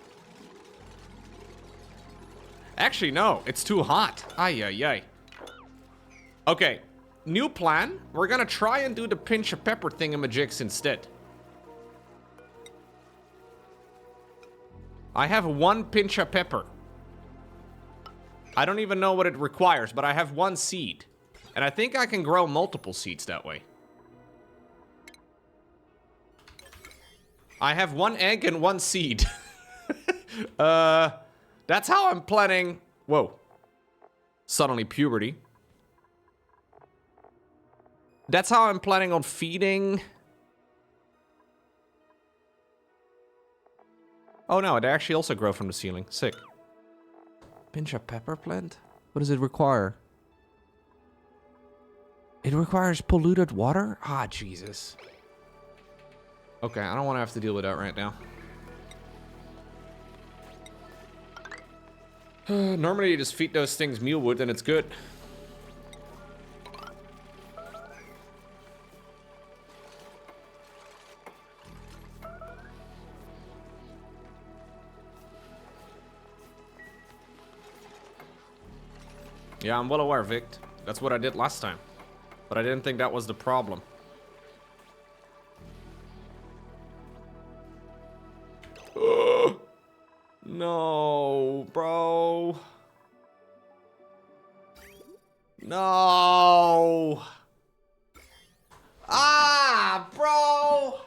Speaker 1: Actually, no, it's too hot. Ay, ay, ay. Okay, new plan. We're gonna try and do the pinch of pepper thingamajigs instead. I have 1 pinch of pepper. I don't even know what it requires, but I have 1 seed. And I think I can grow multiple seeds that way. I have 1 egg and 1 seed. That's how I'm planning... Whoa. Suddenly puberty. That's how I'm planning on feeding... Oh no, they actually also grow from the ceiling. Sick. Pinch of pepper plant? What does it require? It requires polluted water? Ah, Jesus. Okay, I don't want to have to deal with that right now. Normally you just feed those things mealwood and it's good. Yeah, I'm well aware, Vic. That's what I did last time. But I didn't think that was the problem. No. Ah, bro.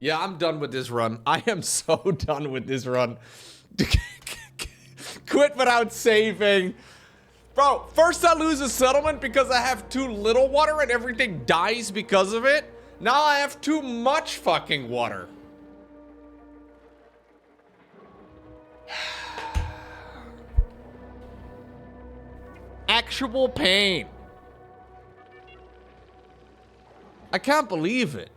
Speaker 1: Yeah, I'm done with this run. I am so done with this run. Quit without saving. Bro, first I lose a settlement because I have too little water and everything dies because of it. Now I have too much fucking water. Actual pain. I can't believe it.